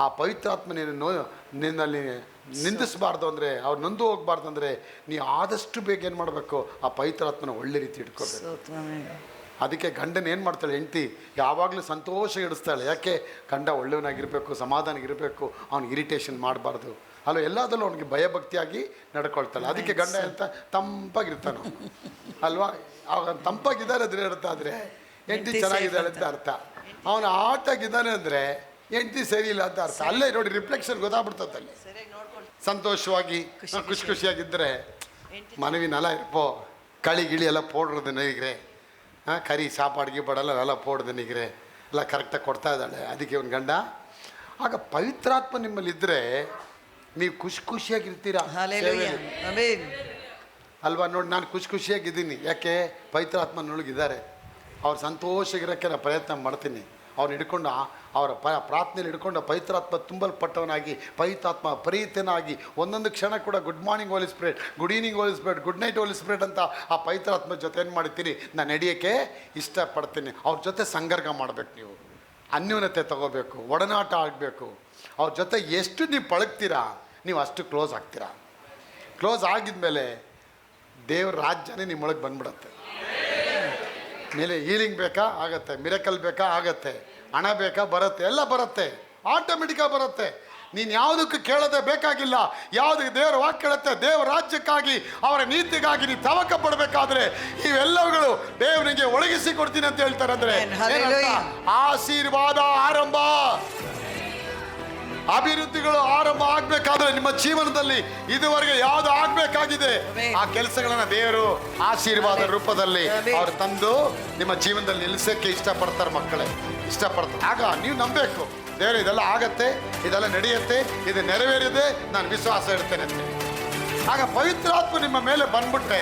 ಆ ಪವಿತ್ರಾತ್ಮ ನಿನ್ನಲ್ಲಿ ನಿಂದಿಸಬಾರ್ದು ಅಂದರೆ, ಅವ್ರು ನೊಂದು ಹೋಗ್ಬಾರ್ದು ಅಂದರೆ, ನೀವು ಆದಷ್ಟು ಬೇಗ ಏನು ಮಾಡಬೇಕು, ಆ ಪವಿತ್ರಾತ್ಮನ ಒಳ್ಳೆ ರೀತಿ ಇಟ್ಕೋಬೇಕು. ಅದಕ್ಕೆ ಗಂಡನ ಏನು ಮಾಡ್ತಾಳೆ ಹೆಂಡತಿ, ಯಾವಾಗಲೂ ಸಂತೋಷ ಇಡಿಸ್ತಾಳೆ. ಯಾಕೆ? ಗಂಡ ಒಳ್ಳೆಯವನಾಗಿರಬೇಕು, ಸಮಾಧಾನ-ಇರಬೇಕು, ಅವ್ನಿಗೆ ಇರಿಟೇಷನ್ ಮಾಡಬಾರ್ದು ಅಲ್ಲೋ. ಎಲ್ಲದಲ್ಲೂ ಅವ್ನಿಗೆ ಭಯಭಕ್ತಿಯಾಗಿ ನಡ್ಕೊಳ್ತಾಳೆ. ಅದಕ್ಕೆ ಗಂಡ ಅಂತ ತಂಪಾಗಿರ್ತಾನೆ ಅಲ್ವಾ? ಅವಾಗ ತಂಪಾಗಿದ್ದಾನೆ ಅಂದರೆ ಅರ್ಥ, ಆದರೆ ಹೆಂಡತಿ ಚೆನ್ನಾಗಿದ್ದಾಳೆ ಅಂತ ಅರ್ಥ. ಅವನು ಆಟಾಗಿದ್ದಾನೆ ಅಂದರೆ ಹೆಂಡತಿ ಸರಿ ಇಲ್ಲ ಅಂತ ಅರ್ಥ. ಅಲ್ಲೇ ನೋಡಿ ರಿಫ್ಲೆಕ್ಷನ್ ಗೊತ್ತಾಗ್ಬಿಡ್ತದಲ್ಲಿ. ಸಂತೋಷವಾಗಿ ಖುಷಿಯಾಗಿದ್ದರೆ ಮನವಿನೆಲ್ಲ ಇರ್ಪೋ, களி ಎಲ್ಲ போடுறது நினைக்கிறே, ಕರಿ ಸಾಪಾಡಿಗೆ ಬಡಲ್ಲ ಎಲ್ಲ போடுறது நினைக்கிறே, ಎಲ್ಲ ಕರೆಕ್ಟಾಗಿ ಕೊಡ್ತಾ ಇದ್ದಾಳೆ. ಅದಕ್ಕೆ ಒಂದು ಗಂಡ. ಆಗ ಪವಿತ್ರಾತ್ಮ ನಿಮ್ಮಲ್ಲಿದ್ದರೆ ನೀವು ಖುಷಿಯಾಗಿರ್ತೀರಾ ಅಲ್ವಾ? ನೋಡಿ, ನಾನು ಖುಷಿಯಾಗಿದ್ದೀನಿ. ಯಾಕೆ? ಪವಿತ್ರಾತ್ಮನೊಳಗಿದ್ದಾರೆ. ಅವ್ರು ಸಂತೋಷವಾಗಿರೋಕ್ಕೆ ನಾನು ಪ್ರಯತ್ನ ಮಾಡ್ತೀನಿ. ಅವ್ರು ಹಿಡ್ಕೊಂಡು ಅವರ ಪ್ರಾರ್ಥನೆಯಲ್ಲಿ ಹಿಡ್ಕೊಂಡು ಪವಿತ್ರಾತ್ಮ ತುಂಬಲ್ಪಟ್ಟವನಾಗಿ, ಪವಿತ್ರಾತ್ಮ ಪ್ರೀತನಾಗಿ ಒಂದೊಂದು ಕ್ಷಣ ಕೂಡ ಗುಡ್ ಮಾರ್ನಿಂಗ್ ಹೋಲಿ ಸ್ಪಿರಿಟ್, ಗುಡ್ ಈವ್ನಿಂಗ್ ಹೋಲಿ ಸ್ಪಿರಿಟ್, ಗುಡ್ ನೈಟ್ ಹೋಲಿ ಸ್ಪಿರಿಟ್ ಅಂತ ಆ ಪವಿತ್ರಾತ್ಮ ಜೊತೆ ಏನು ಮಾಡ್ತೀನಿ, ನಾನು ನಡೆಯೋಕ್ಕೆ ಇಷ್ಟಪಡ್ತೀನಿ. ಅವ್ರ ಜೊತೆ ಸಂಗರ್ಗ ಮಾಡಬೇಕು. ನೀವು ಅನ್ಯೂನತೆ ತಗೋಬೇಕು, ಒಡನಾಟ ಆಗಬೇಕು. ಅವ್ರ ಜೊತೆ ಎಷ್ಟು ನೀವು ಪಳಗ್ತೀರಾ, ನೀವು ಅಷ್ಟು ಕ್ಲೋಸ್ ಆಗ್ತೀರಾ. ಕ್ಲೋಸ್ ಆಗಿದ್ಮೇಲೆ ದೇವ್ರ ರಾಜ್ಯನೇ ನಿಮ್ಮೊಳಗೆ ಬಂದ್ಬಿಡತ್ತೆ. ಮೇಲೆ ಹೀಲಿಂಗ್ ಬೇಕಾ ಆಗತ್ತೆ, ಮಿರಕಲ್ ಬೇಕಾ ಆಗತ್ತೆ, ಹಣ ಬೇಕಾ ಬರುತ್ತೆ, ಎಲ್ಲ ಬರುತ್ತೆ, ಆಟೋಮೆಟಿಕ್ಕಾಗಿ ಬರುತ್ತೆ. ನೀನು ಯಾವುದಕ್ಕೂ ಕೇಳೋದೇ ಬೇಕಾಗಿಲ್ಲ. ಯಾವುದಕ್ಕೆ ದೇವರ ವಾಕ್ಯ ಕೇಳುತ್ತೆ, ದೇವರ ರಾಜ್ಯಕ್ಕಾಗಿ, ಅವರ ನೀತಿಗಾಗಿ ನೀನು ತವಕ ಪಡಬೇಕಾದ್ರೆ ಇವೆಲ್ಲವುಗಳು ದೇವನಿಗೆ ಒಳಗಿಸಿ ಕೊಡ್ತೀನಿ ಅಂತ ಹೇಳ್ತಾರೆ. ಅಂದರೆ ಆಶೀರ್ವಾದ ಆರಂಭ, ಅಭಿವೃದ್ಧಿಗಳು ಆರಂಭ ಆಗ್ಬೇಕಾದ್ರೆ ನಿಮ್ಮ ಜೀವನದಲ್ಲಿ ಇದುವರೆಗೆ ಯಾವುದು ಆಗ್ಬೇಕಾಗಿದೆ ಆ ಕೆಲಸಗಳನ್ನ ದೇವರು ಆಶೀರ್ವಾದ ರೂಪದಲ್ಲಿ ಅವ್ರು ತಂದು ನಿಮ್ಮ ಜೀವನದಲ್ಲಿ ನಿಲ್ಲಿಸಕ್ಕೆ ಇಷ್ಟಪಡ್ತಾರೆ. ಮಕ್ಕಳೇ ಇಷ್ಟಪಡ್ತಾರೆ. ಆಗ ನೀವು ನಂಬಬೇಕು, ದೇವರು ಇದೆಲ್ಲ ಆಗತ್ತೆ, ಇದೆಲ್ಲ ನಡೆಯುತ್ತೆ, ಇದು ನೆರವೇರಿದೆ, ನಾನು ವಿಶ್ವಾಸ ಇಡ್ತೇನೆ ಅಂತ. ಆಗ ಪವಿತ್ರಾತ್ಮ ನಿಮ್ಮ ಮೇಲೆ ಬಂದ್ಬಿಟ್ಟೆ.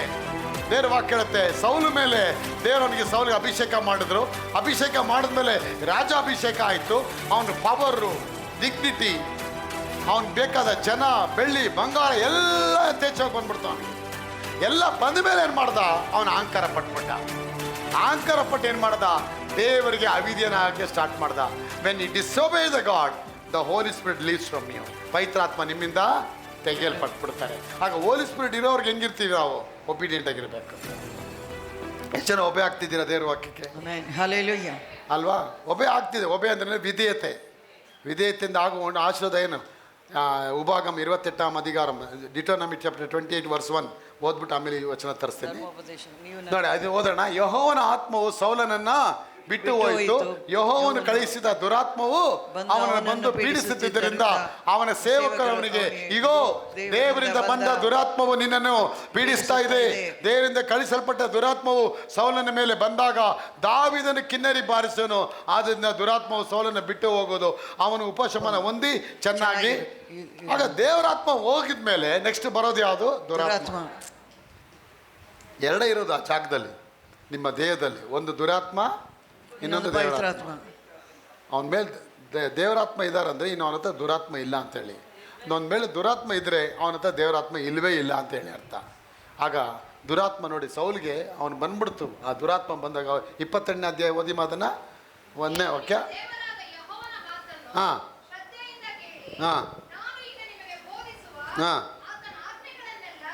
ದೇವ್ರ ವಾಕ್ಯ ಹೇಳುತ್ತೆ, ಸೌಲು ಮೇಲೆ ದೇವರವನಿಗೆ ಸೌಲಿಗೆ ಅಭಿಷೇಕ ಮಾಡಿದ್ರು. ಅಭಿಷೇಕ ಮಾಡಿದ್ಮೇಲೆ ರಾಜಾಭಿಷೇಕ ಆಯಿತು. ಅವನ ಪವರು, ಡಿಗ್ನಿಟಿ, ಅವನ್ ಬೇಕಾದ ಜನ, ಬೆಳ್ಳಿ, ಬಂಗಾರ ಎಲ್ಲ ಯಥೇಚ್ಛವಾಗಿ ಬಂದ್ಬಿಡ್ತಾವ. ಎಲ್ಲ ಬಂದ ಮೇಲೆ ಏನು ಮಾಡ್ದ, ಅವನ ಅಹಂಕಾರ ಪಟ್ಬಿಟ್ಟ. ಅಹಂಕಾರ ಪಟ್ಟು ಏನು ಮಾಡ್ದ, ದೇವರಿಗೆ ಅವಿಧೇಯನ ಆಗಕ್ಕೆ ಸ್ಟಾರ್ಟ್ ಮಾಡ್ದ. When you disobey the God, the Holy Spirit leaves from you. ಪವಿತ್ರಾತ್ಮ ನಿಮ್ಮಿಂದ ತೆಗೆಯಲ್ಪಟ್ಬಿಡ್ತಾರೆ. ಆಗ ಹೋಲಿ ಸ್ಪಿರಿಟ್ ಇರೋರ್ಗೆ ಹೆಂಗಿರ್ತೀವಿ ನಾವು, ಒಬಿಡಿಯಂಟ್ ಆಗಿರ್ಬೇಕು. ಎಷ್ಟು ಜನ ಒಬೆ ಆಗ್ತಿದ್ದೀರಾ ದೇವ್ರ ವಾಕ್ಯಕ್ಕೆ? ಅಲ್ವಾ? ಒಬೆ ಆಗ್ತಿದೆ. ಒಬೆ ಅಂದ್ರೆ ವಿಧೇಯತೆ. ವಿಧೇಯತೆಯಿಂದ ಆಗುವ ಆಶೀರ್ವಾದ ಏನು? ಉಭಾಗಮ್ 28 ಅಧಿಕಾರಂ, ಡಿಟೋನಮಿ ಚಾಪ್ಟರ್ 28 verse 1 ಓದ್ಬಿಟ್ಟು ಆಮೇಲೆ ಈ ವಚನ ತರಿಸ್ತೀನಿ ನೋಡಿ. ಅದು ಓದೋಣ. ಯೆಹೋವನ ಆತ್ಮವು ಸೌಲನನ್ನ ಬಿಟ್ಟು ಹೋಯಿತು. ಯೆಹೋವನು ಕಳುಹಿಸಿದ ದುರಾತ್ಮವು ಅವನನ್ನು ಬಂದು ಪೀಡಿಸುತ್ತಿದ್ದರಿಂದ ಅವನ ಸೇವಕರು ಅವನಿಗೆ, ಇಗೋ ದೇವರಿಂದ ಬಂದ ದುರಾತ್ಮವು ನಿನ್ನನ್ನು ಪೀಡಿಸ್ತಾ ಇದೆ. ದೇವರಿಂದ ಕಳಿಸಲ್ಪಟ್ಟ ದುರಾತ್ಮವು ಸೌಲನ ಮೇಲೆ ಬಂದಾಗ ದಾವೀದನು ಕಿನ್ನರಿ ಬಾರಿಸೋನು. ಆದ್ದರಿಂದ ದುರಾತ್ಮವು ಸೌಲನ ಬಿಟ್ಟು ಹೋಗೋದು, ಅವನು ಉಪಶಮನ ಹೊಂದಿ ಚೆನ್ನಾಗಿ. ಆಗ ದೇವರಾತ್ಮ ಹೋಗಿದ ಮೇಲೆ ನೆಕ್ಸ್ಟ್ ಬರೋದು ಯಾವುದು? ದುರಾತ್ಮ. ಎರಡೇ ಇರೋದು ಆ ಜಾಗದಲ್ಲಿ, ನಿಮ್ಮ ದೇಹದಲ್ಲಿ. ಒಂದು ದುರಾತ್ಮ, ಇನ್ನೊಂದು ದೇವರಾತ್ಮ. ಅವನ ಮೇಲೆ ದೇವರಾತ್ಮ ಇದ್ದಾರಂದ್ರೆ ಇನ್ನು ಅವನ ಹತ್ರ ದುರಾತ್ಮ ಇಲ್ಲ ಅಂತೇಳಿ. ಅವನ ಮೇಲೆ ದುರಾತ್ಮ ಇದ್ದರೆ ಅವನ ಹತ್ರ ದೇವರಾತ್ಮ ಇಲ್ಲವೇ ಇಲ್ಲ ಅಂತೇಳಿ ಅರ್ಥ. ಆಗ ದುರಾತ್ಮ ನೋಡಿ ಸೌಲಿಗೆ ಅವನು ಬಂದ್ಬಿಡ್ತು. ಆ ದುರಾತ್ಮ ಬಂದಾಗ 28ನೇ ಅಧ್ಯಾಯ ಓದಿ ಮಾತನ್ನ 1ನೇ ವಾಕ್ಯ. ಹಾಂ ಹಾಂ ಹಾಂ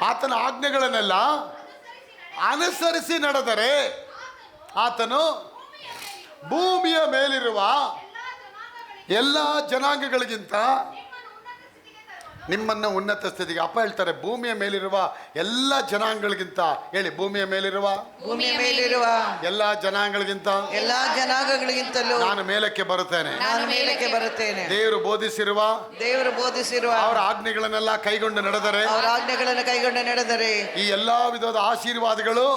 ಆತನ ಆಜ್ಞೆಗಳನ್ನೆಲ್ಲ ಅನುಸರಿಸಿ ನಡೆದರೆ ಆತನು ಭೂಮಿಯ ಮೇಲಿರುವ ಎಲ್ಲ ಜನಾಂಗಗಳಿಗಿಂತ ನಿಮ್ಮನ್ನು ಉನ್ನತ ಸ್ಥಿತಿಗೆ. ಅಪ್ಪ ಹೇಳ್ತಾರೆ ಭೂಮಿಯ ಮೇಲಿರುವ ಎಲ್ಲ ಜನಾಂಗಗಳಿಗಿಂತ. ಹೇಳಿ, ಭೂಮಿಯ ಮೇಲಿರುವ ಎಲ್ಲ ಜನಾಂಗಗಳಿಗಿಂತ ನಾನು ಮೇಲಕ್ಕೆ ಬರುತ್ತೇನೆ. ದೇವರು ಬೋಧಿಸಿರುವ ಅವರ ಆಜ್ಞೆಗಳನ್ನೆಲ್ಲ ಕೈಗೊಂಡು ನಡೆದರೆ ಈ ಎಲ್ಲಾ ವಿಧದ ಆಶೀರ್ವಾದಗಳು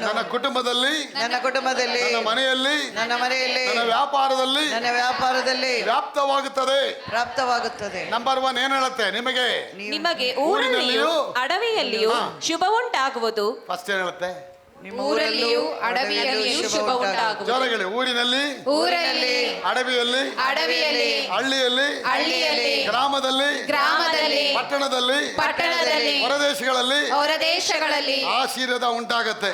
ನನ್ನ ಕುಟುಂಬದಲ್ಲಿ, ನನ್ನ ಮನೆಯಲ್ಲಿ, ನನ್ನ ವ್ಯಾಪಾರದಲ್ಲಿ ವ್ಯಾಪ್ತವಾಗುತ್ತದೆ. ನಂಬರ್ 1 ಏನ್ ಹೇಳುತ್ತೆ? ನಿಮಗೆ ಊರಲ್ಲಿಯೂ ಅಡವಿಯಲ್ಲಿಯೂ ಶುಭ ಉಂಟಾಗುವುದು. ಫಸ್ಟ್ ಏನ್ ಹೇಳುತ್ತೆ? ಊರಲ್ಲಿಯೂ ಅಡವಿಯಲ್ಲಿಯೂ ಶುಭ ಉಂಟಾಗುವುದು. ಜೋರಾಗಿ, ಊರಿನಲ್ಲಿ, ಅಡವಿಯಲ್ಲಿ, ಹಳ್ಳಿಯಲ್ಲಿ, ಗ್ರಾಮದಲ್ಲಿ, ಪಟ್ಟಣದಲ್ಲಿ, ಹೊರದೇಶಗಳಲ್ಲಿ ಆಶೀರ್ವಾದ ಉಂಟಾಗತ್ತೆ.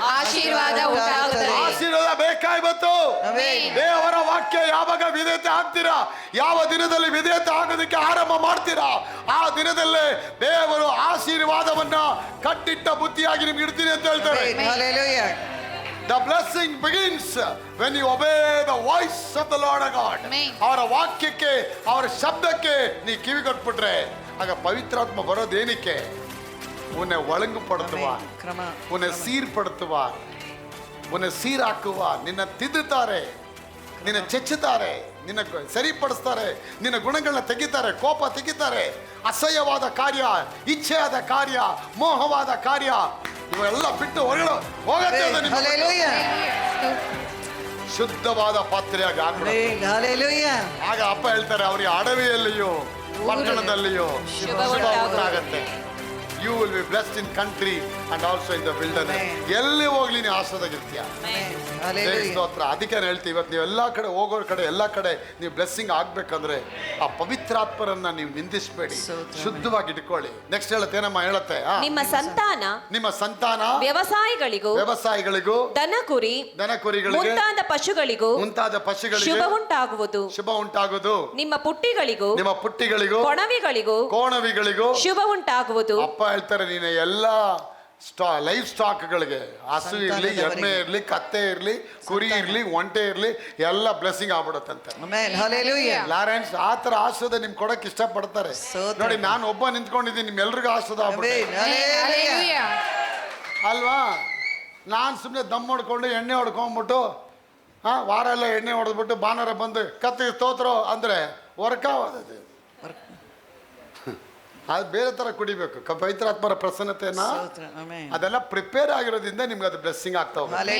ಆಶೀರ್ವಾದ ಬೇಕಾಯ್ತು. ದೇವರ ವಾಕ್ಯ ಯಾವಾಗ ವಿಧೇಯತೆ ಆಗ್ತೀರಾ, ಯಾವ ದಿನದಲ್ಲಿ ವಿಧೇಯತೆ ಆಗೋದಕ್ಕೆ ಆರಂಭ ಮಾಡ್ತೀರಾ, ಆ ದಿನದಲ್ಲೇ ದೇವರು ಆಶೀರ್ವಾದವನ್ನ ಕಟ್ಟಿಟ್ಟ ಬುದ್ಧಿಯಾಗಿ ನಿಮ್ಗೆ ಇಡ್ತೀನಿ ಅಂತ ಹೇಳ್ತಾರೆ. The blessing begins when you obey the voice of the Lord God. ಅವರ ವಾಕ್ಯಕ್ಕೆ, ಅವರ ಶಬ್ದಕ್ಕೆ ನೀ ಕಿವಿ ಕೊಟ್ಬಿಟ್ರೆ ಆಗ ಪವಿತ್ರಾತ್ಮ ಬರೋದೇನಕ್ಕೆ? ಉನ್ನೆ ಒಳಂಗು ಪಡುತ್ತುವ, ಉನ್ನೆ ಸೀರ್ ಪಡುತ್ತುವ, ಉನ್ನೆ ಸೀರಾಕುವ. ನಿನ್ನ ತಿದ್ದುತ್ತಾರೆ, ನಿನ್ನ ಚೆಚ್ಚುತ್ತಾರೆ, ನಿನ್ನ ಸರಿಪಡಿಸ್ತಾರೆ, ನಿನ್ನ ಗುಣಗಳನ್ನ ತೆಗಿತಾರೆ, ಕೋಪ ತೆಗಿತಾರೆ. ಅಸಹ್ಯವಾದ ಕಾರ್ಯ, ಇಚ್ಛೆಯಾದ ಕಾರ್ಯ, ಮೋಹವಾದ ಕಾರ್ಯ ಇವೆಲ್ಲ ಬಿಟ್ಟು ಹೋಗತ್ತೆ. ಶುದ್ಧವಾದ ಪಾತ್ರೆಯಾಗಿ ಆಗ್ಬಿಡುತ್ತೆ. ಆಗ ಅಪ್ಪ ಹೇಳ್ತಾರೆ ಅವರಿಗೆ ಅಡವಿಯಲ್ಲಿಯೋ ಪಟ್ಟಣದಲ್ಲಿಯೋ ಶುಭ ಉಂಟಾಗತ್ತೆ. You will be blessed in country and also in the wilderness. ಎಲ್ಲಿ ಹೋಗ್ಲಿ ನೀವು ಆಶೀರ್ವಾದವಾಗಿರ್ತೀಯ. ಸ್ತೋತ್ರ. ಅದಕ್ಕೆ ನಾನು ಹೇಳ್ತೀವಿ, ಇವತ್ತು ನೀವು ಎಲ್ಲ ಕಡೆ ಹೋಗೋರ ಕಡೆ, ಎಲ್ಲ ಕಡೆ ನೀವು ಬ್ಲೆಸ್ಸಿಂಗ್ ಆಗ್ಬೇಕಂದ್ರೆ ಆ ಪವಿತ್ರಾತ್ಮರನ್ನ ನೀವು ನಿಂದಿಸಬೇಡಿ, ಶುದ್ಧವಾಗಿ ಇಟ್ಕೊಳ್ಳಿ. ನೆಕ್ಸ್ಟ್ ಹೇಳುತ್ತೇನಮ್ಮ? ಹೇಳುತ್ತೆ ನಿಮ್ಮ ಸಂತಾನ ವ್ಯವಸಾಯಿಗಳಿಗೂ ದನಕುರಿಗಳಿಗೂ ಮುಂತಾದ ಪಶುಗಳಿಗೂ ಶುಭ ಉಂಟಾಗುವುದು. ನಿಮ್ಮ ಪುಟ್ಟಿಗಳಿಗೂ ಕೋಣವಿಗಳಿಗೂ ಶುಭ ಉಂಟಾಗುವುದು. ಅಪ್ಪ ಹೇಳ್ತಾರೆ, ನೀನು ಎಲ್ಲ ಲೈಫ್ ಸ್ಟಾಕ್ಗಳಿಗೆ, ಹಸು ಇರ್ಲಿ, ಎಮ್ಮೆ ಇರ್ಲಿ, ಕತ್ತೆ ಇರ್ಲಿ, ಕುರಿ ಇರ್ಲಿ, ಒಂಟೆ ಇರ್ಲಿ, ಎಲ್ಲ ಬ್ಲೆಸ್ಸಿಂಗ್ ಆಗ್ಬಿಡತ್ತಂತೆ. ಲಾರೆನ್ಸ್ ಆ ತರ ಆಶೀರ್ವಾದ ನಿಮ್ ಕೊಡಕ್ ಇಷ್ಟಪಡ್ತಾರೆ ನೋಡಿ. ನಾನು ಒಬ್ಬ ನಿಂತ್ಕೊಂಡಿದ್ದೀನಿ, ನಿಮ್ಮೆಲ್ರಿಗೂ ಆಶೀರ್ವಾದ ಅಲ್ವಾ? ನಾನು ಸುಮ್ಮನೆ ದಮ್ ಹೊಡ್ಕೊಂಡು ಎಣ್ಣೆ ಹೊಡ್ಕೊಂಡ್ಬಿಟ್ಟು ವಾರ ಎಲ್ಲ ಎಣ್ಣೆ ಹೊಡೆದ್ಬಿಟ್ಟು ಭಾನುವಾರ ಬಂದು ಕತ್ತಿಗೆ ಸ್ತೋತ್ರ ಅಂದ್ರೆ ವರ್ಕಾವದು. ಅದು ಬೇರೆ ತರ ಕುಡಿಬೇಕು. ಪವಿತ್ರಾತ್ಮರ ಪ್ರಸನ್ನತೆಯನ್ನ ಅದೆಲ್ಲ ಪ್ರಿಪೇರ್ ಆಗಿರೋದ್ರಿಂದ ನಿಮ್ಗೆ ಅದು ಬ್ಲೆಸ್ಸಿಂಗ್ ಆಗ್ತಾ ಹೋಗುತ್ತೆ.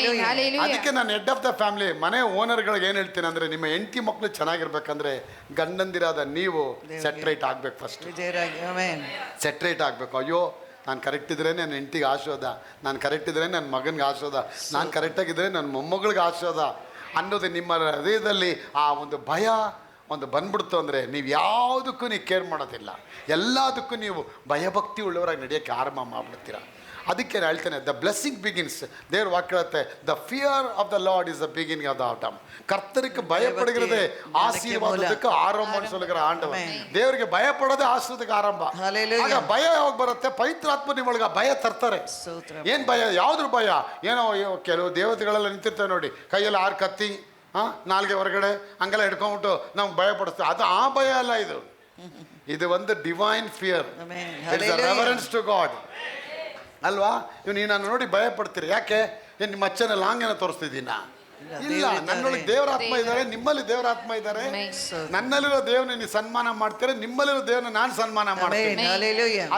ಅದಕ್ಕೆ ನಾನು ಹೆಡ್ ಆಫ್ ದ ಫ್ಯಾಮಿಲಿ, ಮನೆ ಓನರ್ಗಳಿಗೆ ಏನ್ ಹೇಳ್ತೀನಿ ಅಂದ್ರೆ, ನಿಮ್ಮ ಹೆಂಡತಿ ಮಕ್ಕಳು ಚೆನ್ನಾಗಿರ್ಬೇಕಂದ್ರೆ ಗಂಡಂದಿರಾದ ನೀವು ಸೆಟ್ರೇಟ್ ಆಗ್ಬೇಕು. ಫಸ್ಟ್ ಸೆಟ್ರೇಟ್ ಆಗ್ಬೇಕು. ಅಯ್ಯೋ ನಾನು ಕರೆಕ್ಟ್ ಇದ್ರೆ ನನ್ನ ಹೆಂಡತಿಗೆ ಆಶೀರ್ವಾದ, ನಾನು ಕರೆಕ್ಟ್ ಇದ್ರೆ ನನ್ನ ಮಗನಿಗೆ ಆಶೀರ್ವಾದ, ನಾನು ಕರೆಕ್ಟಾಗಿದ್ರೆ ನನ್ನ ಮೊಮ್ಮಗಳಿಗೆ ಆಶೀರ್ವಾದ ಅನ್ನೋದು ನಿಮ್ಮ ಹೃದಯದಲ್ಲಿ ಆ ಒಂದು ಭಯ, ಒಂದು ಬಂದ್ಬಿಡ್ತು ಅಂದರೆ ನೀವು ಯಾವುದಕ್ಕೂ ನೀವು ಕೇರ್ ಮಾಡೋದಿಲ್ಲ, ಎಲ್ಲದಕ್ಕೂ ನೀವು ಭಯಭಕ್ತಿ ಉಳ್ಳವರಾಗಿ ನಡೆಯೋಕ್ಕೆ ಆರಂಭ ಮಾಡಿಬಿಡ್ತೀರ. ಅದಕ್ಕೆ ನಾನು ಹೇಳ್ತೇನೆ, ದ ಬ್ಲೆಸ್ಸಿಂಗ್ ಬಿಗಿನ್ಸ್. ದೇವ್ರ ವಾಕ್ಯ ಹೇಳುತ್ತೆ, the fear of the Lord is the beginning of the atom. ಕರ್ತರಿಗೆ ಭಯಪಡಗಿರದೆ ಆಶೀರ್ವಾದಕ್ಕೆ ಆರಂಭ ಅನಿಸೋಲಿಗರ ಆಂಡವ. ದೇವರಿಗೆ ಭಯ ಪಡೋದೇ ಆಶೀರ್ವಾದಕ್ಕೆ ಆರಂಭ. ಆಗ ಭಯ ಯಾವಾಗ ಬರುತ್ತೆ? ಪವಿತ್ರಾತ್ಮ ನಿಮ್ಮೊಳಗೆ ಭಯ ತರ್ತಾರೆ. ಏನು ಭಯ? ಯಾವ್ದ್ರ ಭಯ? ಏನೋ ಕೆಲವು ದೇವತೆಗಳೆಲ್ಲ ನಿಂತಿರ್ತಾರೆ ನೋಡಿ, ಕೈಯಲ್ಲಿ 6 ಕತ್ತಿ, ನಾಲ್ಗೆ ಹೊರಗಡೆ ಹಂಗೆಲ್ಲ ಹಿಡ್ಕೊಂಡ್ಬಿಟ್ಟು ನಮ್ಗೆ ಭಯ ಪಡಿಸ್ತಾರೆ. ಅದು ಆ ಭಯ ಅಲ್ಲ, ಇದು ಒಂದು divine fear, reverence to God ಅಲ್ವಾ? ಇವ್ ನೀವು ನಾನು ನೋಡಿ ಭಯ ಪಡ್ತೀರಿ. ಯಾಕೆ? ಏನು ನಿಮ್ಮ ಅಚ್ಚನ ಲಾಂಗೇನ ತೋರಿಸ್ತಿದ್ದೀನ? ಇಲ್ಲ, ನನ್ನೊಳಗೆ ದೇವರ ಆತ್ಮ ಇದ್ದಾರೆ, ನಿಮ್ಮಲ್ಲಿ ದೇವರ ಆತ್ಮ ಇದ್ದಾರೆ. ನನ್ನಲ್ಲಿರೋ ದೇವ್ರನ್ನ ನೀವು ಸನ್ಮಾನ ಮಾಡ್ತೀರಾ, ನಿಮ್ಮಲ್ಲಿರೋ ದೇವ್ರನ್ನ ನಾನು ಸನ್ಮಾನ ಮಾಡ್ತೀನಿ.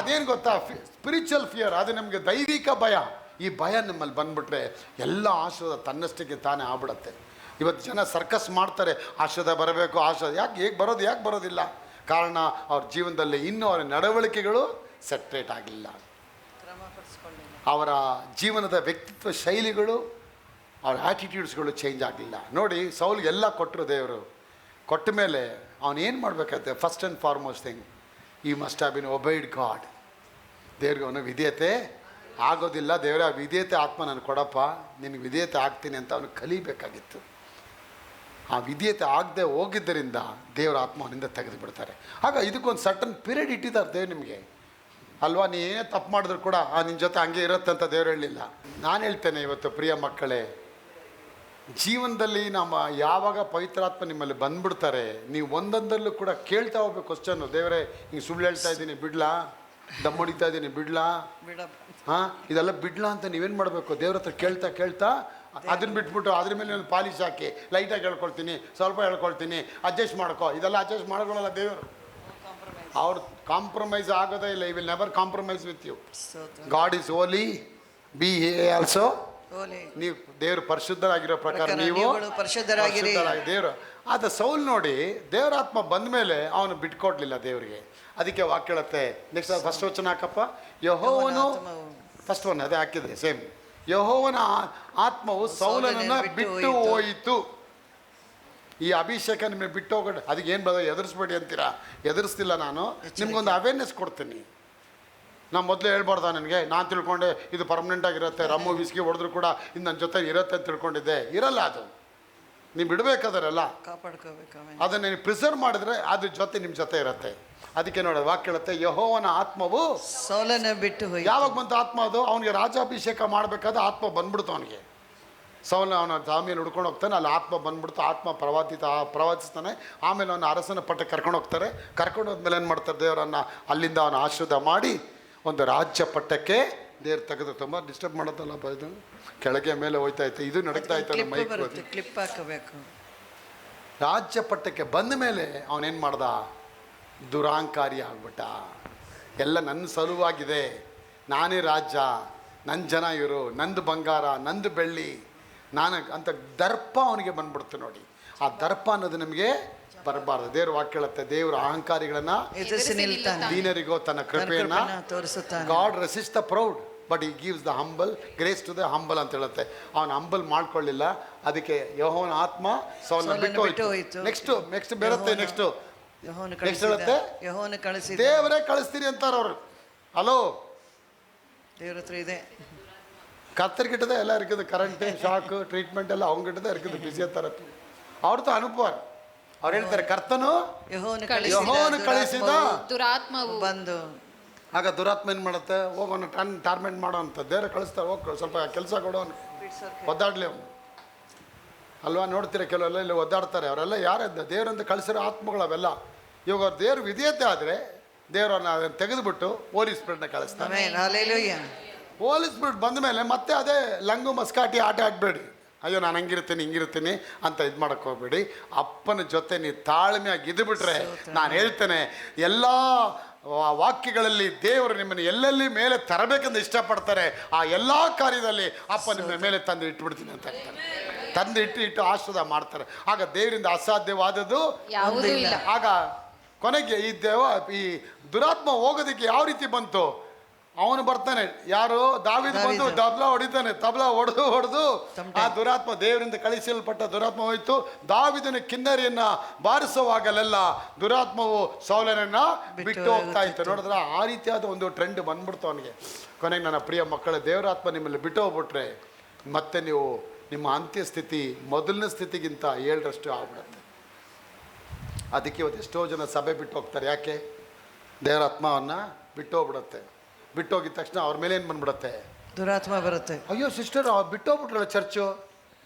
ಅದೇನು ಗೊತ್ತಾ? Spiritual fear. ಅದು ನಮಗೆ ದೈವಿಕ ಭಯ. ಈ ಭಯ ನಿಮ್ಮಲ್ಲಿ ಬಂದ್ಬಿಟ್ರೆ ಎಲ್ಲ ಆಶೀರ್ವಾದ ತನ್ನಷ್ಟಕ್ಕೆ ತಾನೇ ಆಗ್ಬಿಡತ್ತೆ. ಇವತ್ತು ಜನ ಸರ್ಕಸ್ ಮಾಡ್ತಾರೆ, ಆಶೀರ್ವಾದ ಬರಬೇಕು, ಆಶೀರ್ವಾದ ಯಾಕೆ ಬರೋದಿಲ್ಲ? ಕಾರಣ ಅವ್ರ ಜೀವನದಲ್ಲಿ ಇನ್ನೂ ಅವರ ನಡವಳಿಕೆಗಳು ಸೆಟ್ರೇಟ್ ಆಗಿಲ್ಲ. ಅವರ ಜೀವನದ ವ್ಯಕ್ತಿತ್ವ ಶೈಲಿಗಳು, ಅವ್ರ ಆ್ಯಟಿಟ್ಯೂಡ್ಸ್ಗಳು ಚೇಂಜ್ ಆಗಲಿಲ್ಲ. ನೋಡಿ, ಸೌಲ್ಗೆ ಎಲ್ಲ ಕೊಟ್ಟರು ದೇವರು. ಕೊಟ್ಟ ಮೇಲೆ ಅವನೇನು ಮಾಡಬೇಕಾಗುತ್ತೆ? ಫಸ್ಟ್ ಆ್ಯಂಡ್ ಫಾರ್ಮೋಸ್ಟ್ ಥಿಂಗ್, ಈ ಮಸ್ಟ್ ಹ್ಯಾವ್ ಬಿನ್ ಒಬೈಡ್ ಗಾಡ್. ದೇವ್ರಿಗೆ ಅವನು ವಿಧೇಯತೆ ಆಗೋದಿಲ್ಲ. ದೇವರೇ, ಆ ವಿಧೇಯತೆ ಆತ್ಮ ನಾನು ಕೊಡಪ್ಪ, ನಿನಗೆ ವಿಧೇಯತೆ ಆಗ್ತೀನಿ ಅಂತ ಅವನು ಕಲಿಬೇಕಾಗಿತ್ತು. ಆ ವಿಧೇಯತೆ ಆಗದೆ ಹೋಗಿದ್ದರಿಂದ ದೇವರ ಆತ್ಮ ಅವನಿಂದ ತೆಗೆದು ಬಿಡ್ತಾರೆ. ಆಗ ಇದಕ್ಕೊಂದು ಸರ್ಟನ್ ಪೀರಿಯಡ್ ಇಟ್ಟಿದ್ದಾರೆ ದೇವ್ರು ನಿಮಗೆ, ಅಲ್ವಾ? ನೀ ಏನೇ ತಪ್ಪು ಮಾಡಿದ್ರು ಕೂಡ ನಿನ್ನ ಜೊತೆ ಹಂಗೆ ಇರುತ್ತೆ ಅಂತ ದೇವ್ರು ಹೇಳಲಿಲ್ಲ. ನಾನು ಹೇಳ್ತೇನೆ ಇವತ್ತು, ಪ್ರಿಯ ಮಕ್ಕಳೇ, ಜೀವನದಲ್ಲಿ ನಮ್ಮ ಯಾವಾಗ ಪವಿತ್ರಾತ್ಮ ನಿಮ್ಮಲ್ಲಿ ಬಂದ್ಬಿಡ್ತಾರೆ, ನೀವು ಒಂದೊಂದರಲ್ಲೂ ಕೂಡ ಕೇಳ್ತಾ ಹೋಗ್ಬೇಕು ಕ್ವಶನ್ನು. ದೇವರೇ, ಹಿಂಗೆ ಸುಳ್ಳು ಹೇಳ್ತಾ ಇದ್ದೀನಿ ಬಿಡ್ಲಾ? ದಮ್ ಹೊಡಿತಾ ಇದ್ದೀನಿ ಬಿಡ್ಲಾ? ಇದೆಲ್ಲ ಬಿಡ್ಲಾ ಅಂತ ನೀವೇನು ಮಾಡಬೇಕು? ದೇವ್ರ ಹತ್ರ ಕೇಳ್ತಾ ಅದನ್ನ ಬಿಟ್ಬಿಟ್ಟು ಅದ್ರ ಮೇಲೆ ಒಂದು ಪಾಲಿಶ್ ಹಾಕಿ ಲೈಟಾಗಿ ಹೇಳ್ಕೊಳ್ತೀನಿ, ಸ್ವಲ್ಪ ಹೇಳ್ಕೊಳ್ತೀನಿ, ಅಡ್ಜಸ್ಟ್ ಮಾಡ್ಕೋ, ಇದೆಲ್ಲ ಅಡ್ಜಸ್ಟ್ ಮಾಡ್ಕೊಳ್ಳಲ್ಲ ದೇವರು. ಅವ್ರು ಕಾಂಪ್ರಮೈಸ್ ಆಗೋದೇ ಇಲ್ಲ. He will never compromise with you. God is holy, be also. ನೀವು ದೇವರು ಪರಿಶುದ್ಧರಾಗಿರೋ ಪ್ರಕಾರ ನೀವು ಪರಿಶುದ್ಧರಾಗಿರಿ. ದೇವರು ಆದ ಸೌಲ್ ನೋಡಿ, ದೇವರಾತ್ಮ ಬಂದ ಮೇಲೆ ಅವನು ಬಿಟ್ಕೊಡ್ಲಿಲ್ಲ ದೇವರಿಗೆ. ಅದಕ್ಕೆ ವಾಕ್ಯ ಹೇಳುತ್ತೆ, ನೆಕ್ಸ್ಟ್ ಫಸ್ಟ್ ವಚನ ಹಾಕಪ್ಪ. ಯೆಹೋವನು, ಫಸ್ಟ್ ಒನ್ ಅದೇ ಹಾಕಿದ್ರೆ ಸೇಮ್. ಯೆಹೋವನ ಆತ್ಮವು ಸೌಲನನ್ನು ಬಿಟ್ಟು ಹೋಯಿತು. ಈ ಅಭಿಷೇಕ ನಿಮಗೆ ಬಿಟ್ಟು ಹೋಗೋಣ. ಅದಕ್ಕೆ ಏನು ಬರೋದು? ಎದುರಿಸ್ಬೇಡಿ ಅಂತೀರಾ? ಎದುರಿಸ್ತಿಲ್ಲ. ನಾನು ನಿಮ್ಗೊಂದು ಅವೇರ್ನೆಸ್ ಕೊಡ್ತೀನಿ. ನಾನು ಮೊದಲೇ ಹೇಳ್ಬಾರ್ದ ನನಗೆ? ನಾನು ತಿಳ್ಕೊಂಡೆ ಇದು ಪರ್ಮನೆಂಟ್ ಆಗಿರುತ್ತೆ, ರಮ್ಮು ವಿಸ್ಕಿ ಹೊಡೆದ್ರು ಕೂಡ ಇದು ನನ್ನ ಜೊತೆ ಇರುತ್ತೆ ಅಂತ ತಿಳ್ಕೊಂಡಿದ್ದೆ. ಇರಲ್ಲ. ಅದು ನೀವು ಬಿಡಬೇಕಾದ್ರೆಲ್ಲ ಕಾಪಾಡ್ಕೋಬೇಕು. ಅದನ್ನು ನೀವು ಪ್ರಿಸರ್ವ್ ಮಾಡಿದ್ರೆ ಅದ್ರ ಜೊತೆ ನಿಮ್ಮ ಜೊತೆ ಇರುತ್ತೆ. ಅದಕ್ಕೆ ನೋಡಿ ವಾಕ್ಯ ಹೇಳುತ್ತೆ, ಯೆಹೋವನ ಆತ್ಮವು ಸೌಲನ ಬಿಟ್ಟು ಹೋಯಿತು. ಯಾವಾಗ ಬಂತು ಆತ್ಮ? ಅದು ಅವನಿಗೆ ರಾಜಾಭಿಷೇಕ ಮಾಡಬೇಕಾದ ಆತ್ಮ ಬಂದ್ಬಿಡ್ತು ಅವನಿಗೆ. ಸೌಲನ ಅವನ ಜಾಮೀನು ಹುಡ್ಕೊಂಡು ಹೋಗ್ತಾನೆ, ಅಲ್ಲಿ ಆತ್ಮ ಬಂದ್ಬಿಡ್ತು. ಆತ್ಮ ಪ್ರವಾದಿಸ್ತಾನೆ. ಆಮೇಲೆ ಅವನ ಅರಸನ ಪಟ್ಟಕ್ಕೆ ಕರ್ಕೊಂಡು ಹೋಗ್ತಾರೆ. ಕರ್ಕೊಂಡು ಹೋದ್ಮೇಲೆ ಏನು ಮಾಡ್ತಾರೆ? ದೇವರನ್ನು ಅಲ್ಲಿಂದ ಅವನ ಆಶೀರ್ವಾದ ಮಾಡಿ ಒಂದು ರಾಜ್ಯ ಪಟ್ಟಕ್ಕೆ ದೇವ್ರು ತೆಗೆದು. ತುಂಬ ಡಿಸ್ಟರ್ಬ್ ಮಾಡೋದಲ್ಲಪ್ಪ, ಇದು ಕೆಳಗೆ ಮೇಲೆ ಹೋಯ್ತಾ ಇತ್ತು, ಇದು ನಡೀತಾ ಇತ್ತು. ಮೈಕ್ ಕ್ಲಿಪ್ ಹಾಕಬೇಕು. ರಾಜ್ಯ ಪಟ್ಟಕ್ಕೆ ಬಂದ ಮೇಲೆ ಅವನೇನು ಮಾಡ್ದ? ದುರಾಂಕಾರಿ ಆಗ್ಬಿಟ್ಟ. ಎಲ್ಲ ನನ್ನ ಸಲುವಾಗಿದೆ, ನಾನೇ ರಾಜ್ಯ, ನನ್ನ ಜನ ಇವರು, ನಂದು ಬಂಗಾರ, ನಂದು ಬೆಳ್ಳಿ, ನಾನು ಅಂತ ದರ್ಪ ಅವನಿಗೆ ಬಂದ್ಬಿಡ್ತು. ನೋಡಿ, ಆ ದರ್ಪ ಅನ್ನೋದು ನಮಗೆ ಬರಬಾರ್ದು. ದೇವ್ರ ವಾಕ್ಯ ಹೇಳುತ್ತೆ, ದೇವರು ಅಹಂಕಾರಿಗಳನ್ನ ದೀನರಿಗೋ ತನ್ನ ಕೃಪೆಯನ್ನ ತೋರಿಸುತ್ತಾನೆ. God resist the proud but he gives the humble grace to the humble ಅಂತ ಹೇಳುತ್ತೆ. ಅವನು ಹಂಬಲ್ ಮಾಡ್ಕೊಳ್ಳಿಲ್ಲ. ಅದಕ್ಕೆ ಯೆಹೋವನ ಆತ್ಮ ಸೌಲನ ಬಿಟ್ಟು ಹೋಯಿತು. ನೆಕ್ಸ್ಟ್ ಬರುತ್ತೆ. ನೆಕ್ಸ್ಟ್ ಹೇಳುತ್ತೆ, ದೇವರೇ ಕಳಿಸ್ತೀರಿ ಅಂತಾರ ಅವರು. ಹಲೋ, ದೇವ್ರ ಹತ್ರ ಇದೆ, ಕತ್ತರಿಗಿಟ್ಟದೆ ಎಲ್ಲ ಇರ್ಕಿದೆ. ಕರೆಂಟ್ ಶಾಕ್ ಟ್ರೀಟ್ಮೆಂಟ್ ಎಲ್ಲ ಅವಂಗಿಟ್ಟದೆ ಇರ್ಕಿದೆ. ಫಿಸಿಯೋಥೆರಪಿ ಅವ್ರದ್ದು ಅನುಭವ. ಅವ್ರು ಹೇಳ್ತಾರೆ, ಕರ್ತನು ಯೆಹೋವನು ಕಳಿಸಿದ ದುರಾತ್ಮವು ಬಂದು. ಆಗ ದುರಾತ್ಮ ಏನು ಮಾಡುತ್ತೆ? ಹೋಗೋನು ಟಾರ್ಮೆಂಟ್ ಮಾಡೋ ಅಂತ ದೇವ್ರ ಕಳಿಸ್ತಾರೆ. ಹೋಗಿ ಸ್ವಲ್ಪ ಕೆಲಸ ಕೊಡೋನು, ಒದ್ದಾಡ್ಲಿ ಅವನು ಅಲ್ವಾ? ನೋಡ್ತೀರ ಕೆಲವೆಲ್ಲ ಇಲ್ಲಿ ಒದ್ದಾಡ್ತಾರೆ. ಅವರೆಲ್ಲ ಯಾರಿಂದ? ದೇವರಿಂದ ಕಳಿಸಿರೋ ಆತ್ಮಗಳು ಅವೆಲ್ಲ. ಇವಾಗ ಅವ್ರ ದೇವ್ರ ವಿಧೇಯತೆ ಆದರೆ ದೇವರನ್ನ ಅದನ್ನು ತೆಗೆದುಬಿಟ್ಟು ಹೋಲಿ ಸ್ಪಿರಿಟ್ನ ಕಳಿಸ್ತಾರೆ. ಹೋಲಿ ಸ್ಪಿರಿಟ್ ಬಂದ ಮೇಲೆ ಮತ್ತೆ ಅದೇ ಲಂಗು ಮಸ್ಕಾಟಿ ಆಟ ಆಡಬೇಡಿ. ಅಯ್ಯೋ ನಾನು ಹಿಂಗಿರ್ತೀನಿ ಅಂತ ಇದು ಮಾಡೋಕ್ಕೆ ಹೋಗ್ಬೇಡಿ. ಅಪ್ಪನ ಜೊತೆ ನೀವು ತಾಳ್ಮೆಯಾಗಿ ಇದ್ದುಬಿಟ್ರೆ, ನಾನು ಹೇಳ್ತೇನೆ, ಎಲ್ಲ ವಾಕ್ಯಗಳಲ್ಲಿ ದೇವರು ನಿಮ್ಮನ್ನು ಎಲ್ಲೆಲ್ಲಿ ಮೇಲೆ ತರಬೇಕೆಂದು ಇಷ್ಟಪಡ್ತಾರೆ. ಆ ಎಲ್ಲ ಕಾರ್ಯದಲ್ಲಿ ಅಪ್ಪ ನಿಮ್ಮ ಮೇಲೆ ತಂದು ಇಟ್ಬಿಡ್ತೀನಿ ಅಂತ ಹೇಳ್ತಾರೆ. ತಂದು ಇಟ್ಟು ಆಶೀರ್ವಾದ ಮಾಡ್ತಾರೆ. ಆಗ ದೇವರಿಂದ ಅಸಾಧ್ಯವಾದದ್ದು ಯಾವುದೂ ಇಲ್ಲ. ಆಗ ಕೊನೆಗೆ ಈ ದುರಾತ್ಮ ಹೋಗೋದಕ್ಕೆ ಯಾವ ರೀತಿ ಬಂತು? ಅವನು ಬರ್ತಾನೆ. ಯಾರು? ದಾವೀದ ಬಂದು ತಬ್ಲಾ ಹೊಡಿತಾನೆ. ತಬ್ಲಾ ಹೊಡೆದು ಆ ದುರಾತ್ಮ, ದೇವರಿಂದ ಕಳಿಸಲ್ಪಟ್ಟ ದುರಾತ್ಮ ಹೋಯ್ತು. ದಾವೀದನ ಕಿನ್ನರಿಯನ್ನ ಬಾರಿಸುವಾಗಲೆಲ್ಲ ದುರಾತ್ಮವು ಸೌಲನನ್ನ ಬಿಟ್ಟು ಹೋಗ್ತಾ ಇತ್ತು. ನೋಡಿದ್ರ ಆ ರೀತಿಯಾದ ಒಂದು ಟ್ರೆಂಡ್ ಬಂದ್ಬಿಡ್ತು ಅವನಿಗೆ. ಕೊನೆಗೆ ನನ್ನ ಪ್ರಿಯ ಮಕ್ಕಳ, ದೇವರಾತ್ಮ ನಿಮ್ಮಲ್ಲಿ ಬಿಟ್ಟು ಹೋಗ್ಬಿಟ್ರೆ ಮತ್ತೆ ನೀವು ನಿಮ್ಮ ಅಂತ್ಯ ಸ್ಥಿತಿ ಮೊದಲನೇ ಸ್ಥಿತಿಗಿಂತ 7ರಷ್ಟು ಆಗ್ಬಿಡುತ್ತೆ. ಅದಕ್ಕೆ ಇವತ್ತು ಎಷ್ಟೋ ಜನ ಸಭೆ ಬಿಟ್ಟು ಹೋಗ್ತಾರೆ. ಯಾಕೆ? ದೇವರಾತ್ಮವನ್ನು ಬಿಟ್ಟು ಹೋಗ್ಬಿಡುತ್ತೆ. ಬಿಟ್ಟು ಹೋಗಿದ ತಕ್ಷಣ ಅವ್ರ ಮೇಲೆ ಏನು ಬಂದ್ಬಿಡುತ್ತೆ? ದುರಾತ್ಮ ಬರುತ್ತೆ. ಅಯ್ಯೋ ಸಿಸ್ಟರ್, ಅವ್ರು ಬಿಟ್ಟು ಹೋಗ್ಬಿಟ್ರಲ್ಲ ಚರ್ಚು.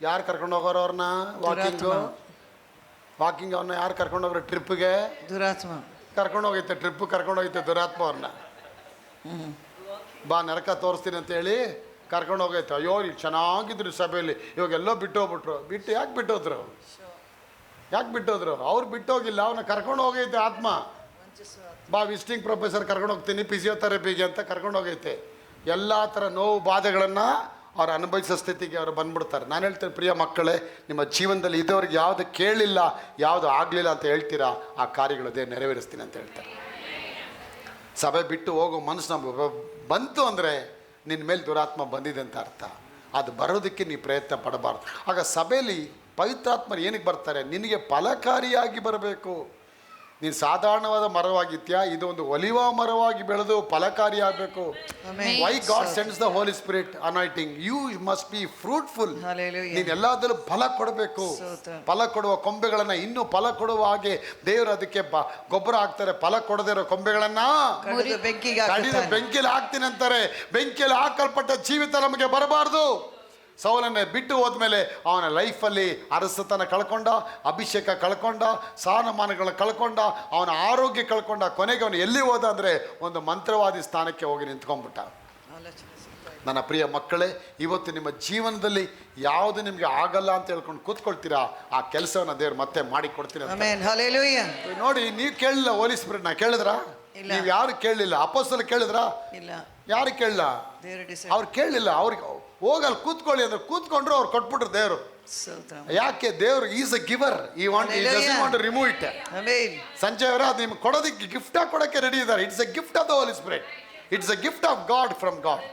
ಯಾರು ಕರ್ಕೊಂಡು ಹೋಗೋರು ಅವ್ರನ್ನ? ವಾಕಿಂಗ್ ಅವ್ರನ್ನ ಯಾರು ಕರ್ಕೊಂಡು ಹೋಗ್ರೆ? ಟ್ರಿಪ್ಗೆ ದುರಾತ್ಮ ಕರ್ಕೊಂಡು ಹೋಗೈತೆ. ಟ್ರಿಪ್ ಕರ್ಕೊಂಡು ಹೋಗೈತೆ ದುರಾತ್ಮ ಅವ್ರನ್ನ. ಬಾ ನರಕ ತೋರಿಸ್ತೀನಿ ಅಂತೇಳಿ ಕರ್ಕೊಂಡು ಹೋಗೈತೆ. ಅಯ್ಯೋ ಈಗ ಚೆನ್ನಾಗಿದ್ರು ಸಭೆಯಲ್ಲಿ, ಇವಾಗೆಲ್ಲೋ ಬಿಟ್ಟು ಹೋಗ್ಬಿಟ್ರು. ಬಿಟ್ಟು ಯಾಕೆ ಬಿಟ್ಟೋದ್ರು? ಅವ್ರು ಬಿಟ್ಟು ಹೋಗಿಲ್ಲ, ಅವನ್ನ ಕರ್ಕೊಂಡು ಹೋಗೈತೆ ಆತ್ಮ. ಬಾ ವಿಸಿಟಿಂಗ್ ಪ್ರೊಫೆಸರ್ ಕರ್ಕೊಂಡು ಹೋಗ್ತೀನಿ ಫಿಸಿಯೋಥೆರಪಿಗೆ ಅಂತ ಕರ್ಕೊಂಡು ಹೋಗೈತೆ. ಎಲ್ಲ ಥರ ನೋವು ಬಾಧೆಗಳನ್ನು ಅವ್ರು ಅನುಭವಿಸೋ ಸ್ಥಿತಿಗೆ ಅವ್ರು ಬಂದ್ಬಿಡ್ತಾರೆ. ನಾನು ಹೇಳ್ತೇನೆ ಪ್ರಿಯ ಮಕ್ಕಳೇ, ನಿಮ್ಮ ಜೀವನದಲ್ಲಿ ಇದುವರೆಗೆ ಯಾವುದು ಕೇಳಿಲ್ಲ, ಯಾವುದು ಆಗಲಿಲ್ಲ ಅಂತ ಹೇಳ್ತೀರಾ, ಆ ಕಾರ್ಯಗಳದೇ ನೆರವೇರಿಸ್ತೀನಿ ಅಂತ ಹೇಳ್ತಾರೆ. ಸಭೆ ಬಿಟ್ಟು ಹೋಗೋ ಮನಸ್ಸು ನಮ್ಗೆ ಬಂತು ಅಂದರೆ ನಿನ್ನ ಮೇಲೆ ದುರಾತ್ಮ ಬಂದಿದೆ ಅಂತ ಅರ್ಥ. ಅದು ಬರೋದಕ್ಕೆ ನೀವು ಪ್ರಯತ್ನ ಪಡಬಾರ್ದು. ಆಗ ಸಭೆಯಲ್ಲಿ ಪವಿತ್ರಾತ್ಮರು ಏನಕ್ಕೆ ಬರ್ತಾರೆ? ನಿನಗೆ ಫಲಕಾರಿಯಾಗಿ ಬರಬೇಕು. ನೀನು ಸಾಧಾರಣವಾದ ಮರವಾಗಿತ್ಯಾ, ಇದು ಒಂದು ಒಲಿವ ಮರವಾಗಿ ಬೆಳೆದು ಫಲಕಾರಿಯಾಗಬೇಕು. Why God sends the Holy Spirit anointing? You must be fruitful. ನೀನು ಎಲ್ಲದರಲ್ಲೂ ಫಲ ಕೊಡಬೇಕು. ಫಲ ಕೊಡುವ ಕೊಂಬೆಗಳನ್ನು ಇನ್ನೂ ಫಲ ಕೊಡುವ ಹಾಗೆ ದೇವರು ಅದಕ್ಕೆ ಗೊಬ್ಬರ ಹಾಕ್ತಾರೆ. ಫಲ ಕೊಡದೇ ಇರೋ ಕೊಂಬೆಗಳನ್ನ ಬೆಂಕಿಯಲ್ಲಿ ಹಾಕ್ತೀನಿ ಅಂತಾರೆ. ಬೆಂಕಿಯಲ್ಲಿ ಹಾಕಲ್ಪಟ್ಟ ಜೀವಿತ ನಮಗೆ ಬರಬಾರ್ದು. ಸೌಲನ್ನೇ ಬಿಟ್ಟು ಹೋದ್ಮೇಲೆ ಅವನ ಲೈಫಲ್ಲಿ ಅರಸತನ ಕಳ್ಕೊಂಡ, ಅಭಿಷೇಕ ಕಳ್ಕೊಂಡ, ಸ್ಥಾನಮಾನಗಳನ್ನ ಕಳ್ಕೊಂಡ, ಅವನ ಆರೋಗ್ಯ ಕಳ್ಕೊಂಡ. ಕೊನೆಗೆ ಅವನು ಎಲ್ಲಿ ಹೋದ ಅಂದರೆ ಒಂದು ಮಂತ್ರವಾದಿ ಸ್ಥಾನಕ್ಕೆ ಹೋಗಿ ನಿಂತ್ಕೊಂಡ್ಬಿಟ್ಟ. ನನ್ನ ಪ್ರಿಯ ಮಕ್ಕಳೇ, ಇವತ್ತು ನಿಮ್ಮ ಜೀವನದಲ್ಲಿ ಯಾವುದು ನಿಮಗೆ ಆಗಲ್ಲ ಅಂತ ಹೇಳ್ಕೊಂಡು ಕೂತ್ಕೊಳ್ತೀರಾ, ಆ ಕೆಲಸವನ್ನು ದೇವ್ರು ಮತ್ತೆ ಮಾಡಿ ಕೊಡ್ತೀನಿ. ನೋಡಿ, ನೀವು ಕೇಳಿಲ್ಲ ಹೋಲಿ ಸ್ಪಿರಿಟ್ನ, ಕೇಳಿದ್ರಾ? ನೀವು ಯಾರು ಕೇಳಲಿಲ್ಲ. ಅಪೊಸ್ತಲರು ಕೇಳಿದ್ರಾ? ಯಾರು ಕೇಳಲ್ಲ. ಅವ್ರು ಕೇಳಲಿಲ್ಲ. ಅವ್ರಿಗೆ ಹೋಗಲ್ಲ ಕೂತ್ಕೊಳ್ಳಿ ಅಂದ್ರೆ ಕೂತ್ಕೊಂಡ್ರು ಅವ್ರು ಕೊಟ್ಬಿಟ್ರು ದೇವರು. ಯಾಕೆ? ದೇವರು ಈಸ್ ಅ ಗಿವರ್. ಈ want to remove it. Sanjay ಅವರ ಅದು ನಿಮ್ಗೆ ಕೊಡೋದಕ್ಕೆ ಗಿಫ್ಟ್ ಆಗಿ ಕೊಡೋಕ್ಕೆ ರೆಡಿ ಇದ್ದಾರೆ. It's a gift of the Holy Spirit. It's a gift of God from God.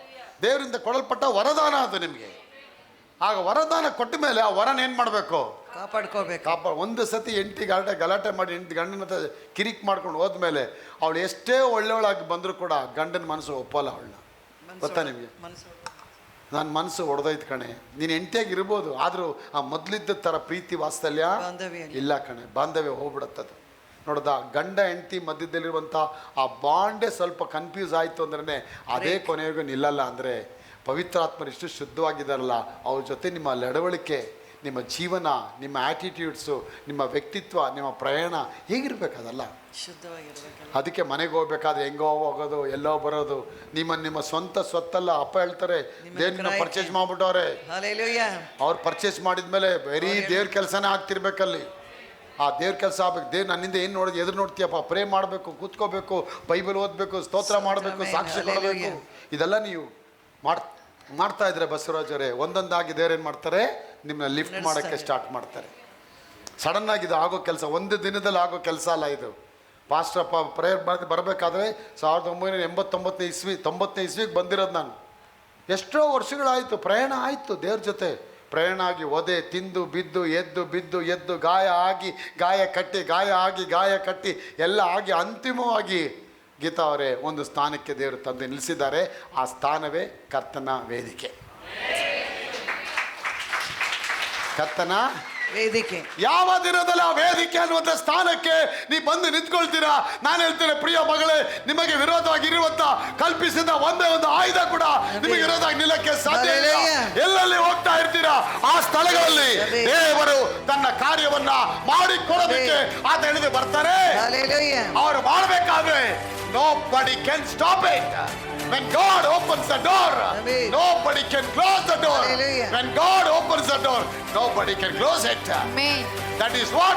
ದೇವರಿಂದ ಕೊಡಲ್ಪಟ್ಟ ವರದಾನ ಅದು ನಿಮಗೆ. ಆಗ ವರದಾನ ಕೊಟ್ಟ ಮೇಲೆ ಆ ವರನ ಏನು ಮಾಡಬೇಕು? ಕಾಪಾಡ್ಕೋಬೇಕು. ಒಂದು ಸತಿ 8 ಗಲಾಟೆ ಮಾಡಿ 8 ಗಂಡನ ಹತ್ರ ಕಿರಿಕ್ ಮಾಡ್ಕೊಂಡು ಹೋದ್ಮೇಲೆ ಅವಳು ಎಷ್ಟೇ ಒಳ್ಳೆಯವಳಾಗಿ ಬಂದರೂ ಕೂಡ ಗಂಡನ ಮನಸ್ಸು ಒಪ್ಪಲ್ಲ ಅವಳನ್ನ. ಗೊತ್ತಾ ನಿಮಗೆ? ನನ್ನ ಮನಸ್ಸು ಹೊಡೆದೋಯ್ತು ಕಣೆ. ನೀನು ಹೆಂಡತಿಯಾಗಿ ಇರ್ಬೋದು, ಆದರೂ ಆ ಮೊದಲಿದ್ದ ಥರ ಪ್ರೀತಿ ವಾತ್ಸಲ್ಯ ಇಲ್ಲ ಕಣೆ. ಬಾಂಧವ್ಯ ಹೋಗ್ಬಿಡತ್ತದು. ನೋಡ್ದ, ಗಂಡ ಹೆಂಡತಿ ಮಧ್ಯದಲ್ಲಿರುವಂಥ ಆ ಬಾಂಡೇ ಸ್ವಲ್ಪ ಕನ್ಫ್ಯೂಸ್ ಆಯಿತು ಅಂದ್ರೆ ಅದೇ ಕೊನೆಗೂ ನಿಲ್ಲಲ್ಲ. ಅಂದರೆ ಪವಿತ್ರಾತ್ಮರು ಇಷ್ಟು ಶುದ್ಧವಾಗಿದ್ದಾರಲ್ಲ, ಅವ್ರ ಜೊತೆ ನಿಮ್ಮ ನಡವಳಿಕೆ, ನಿಮ್ಮ ಜೀವನ, ನಿಮ್ಮ ಆ್ಯಟಿಟ್ಯೂಡ್ಸು, ನಿಮ್ಮ ವ್ಯಕ್ತಿತ್ವ, ನಿಮ್ಮ ಪ್ರಯಾಣ ಹೇಗಿರ್ಬೇಕದಲ್ಲ ಶುದ್ಧವಾಗಿರ್ಬೇಕಲ್ಲ. ಅದಕ್ಕೆ ಮನೆಗೆ ಹೋಗ್ಬೇಕಾದ್ರೆ ಹೆಂಗೋ ಹೋಗೋದು, ಎಲ್ಲೋ ಬರೋದು. ನಿಮ್ಮ ಸ್ವಂತ ಸ್ವತ್ತಲ್ಲ. ಅಪ್ಪ ಹೇಳ್ತಾರೆ ದೇವ್ರನ್ನ ಪರ್ಚೇಸ್ ಮಾಡ್ಬಿಟ್ಟವ್ರೆ. ಅವ್ರು ಪರ್ಚೇಸ್ ಮಾಡಿದ್ಮೇಲೆ ಬರೀ ದೇವ್ರ ಕೆಲಸನೇ ಆಗ್ತಿರ್ಬೇಕಲ್ಲಿ. ಆ ದೇವ್ರ ಕೆಲಸ ಆಗ್ಬೇಕು. ದೇವ್ರು ನನ್ನಿಂದ ಏನು ನೋಡೋದು, ಎದುರು ನೋಡ್ತೀಯಪ್ಪ, ಪ್ರೇ ಮಾಡಬೇಕು, ಕೂತ್ಕೋಬೇಕು, ಬೈಬಲ್ ಓದಬೇಕು, ಸ್ತೋತ್ರ ಮಾಡಬೇಕು, ಸಾಕ್ಷಿ ಕೊಡಬೇಕು. ಇದೆಲ್ಲ ನೀವು ಮಾಡ್ತಾ ಇದ್ರೆ ಬಸವರಾಜರೇ, ಒಂದೊಂದಾಗಿ ದೇವ್ರು ಏನು ಮಾಡ್ತಾರೆ? ನಿಮ್ಮನ್ನ ಲಿಫ್ಟ್ ಮಾಡೋಕ್ಕೆ ಸ್ಟಾರ್ಟ್ ಮಾಡ್ತಾರೆ. ಸಡನ್ನಾಗಿ ಇದು ಆಗೋ ಕೆಲಸ, ಒಂದು ದಿನದಲ್ಲಿ ಆಗೋ ಕೆಲಸ ಅಲ್ಲ ಇದು. ಪಾಸ್ಟ್ರಪ್ಪ ಪ್ರೇಯರ್ ಬರಬೇಕಾದ್ರೆ 1989 ಇಸ್ವಿಗೆ ಬಂದಿರೋದು ನಾನು. ಎಷ್ಟೋ ವರ್ಷಗಳಾಯಿತು, ಪ್ರಯಾಣ ಆಯಿತು ದೇವ್ರ ಜೊತೆ. ಪ್ರಯಾಣ ಆಗಿ ಒದೆ ತಿಂದು ಬಿದ್ದು ಎದ್ದು ಗಾಯ ಆಗಿ ಗಾಯ ಕಟ್ಟಿ ಎಲ್ಲ ಆಗಿ ಅಂತಿಮವಾಗಿ ಗೀತಾ ಅವರೇ ಒಂದು ಸ್ಥಾನಕ್ಕೆ ದೇವರು ತಂದು ನಿಲ್ಲಿಸಿದ್ದಾರೆ. ಆ ಸ್ಥಾನವೇ ಕರ್ತನ ವೇದಿಕೆ. ಕರ್ತನ ವೇದಿಕೆ. ಯಾವ ದಿನದಲ್ಲಿ ಆ ವೇದಿಕೆ ಅನ್ನುವಂಥ ಸ್ಥಾನಕ್ಕೆ ನೀವು ಬಂದು ನಿಂತ್ಕೊಳ್ತೀರಾ, ನಾನು ಹೇಳ್ತೇನೆ ಪ್ರಿಯ ಮಗಳೇ, ನಿಮಗೆ ವಿರೋಧವಾಗಿ ಇರುವಂತ ಕಲ್ಪಿಸಿದ ಒಂದೇ ಒಂದು ಆಯುಧ ಕೂಡ ನಿಮಗೆ ವಿರೋಧವಾಗಿ ನಿಲ್ಲಕ್ಕೆ ಸಾಧ್ಯ ಇಲ್ಲ. ಎಲ್ಲೆಲ್ಲಿ ಹೋಗ್ತಾ ಇರ್ತೀರಾ ಆ ಸ್ಥಳಗಳಲ್ಲಿ ದೇವರು ತನ್ನ ಕಾರ್ಯವನ್ನ ಮಾಡಿಕೊಡೋದಕ್ಕೆ ಆತ ಹೇಳಿದು ಬರ್ತಾರೆ. ಅವರು ಮಾಡಬೇಕಾದ್ರೆ nobody can stop it. When God opens the door, nobody can close the door. When God opens the door, nobody can close it. That is what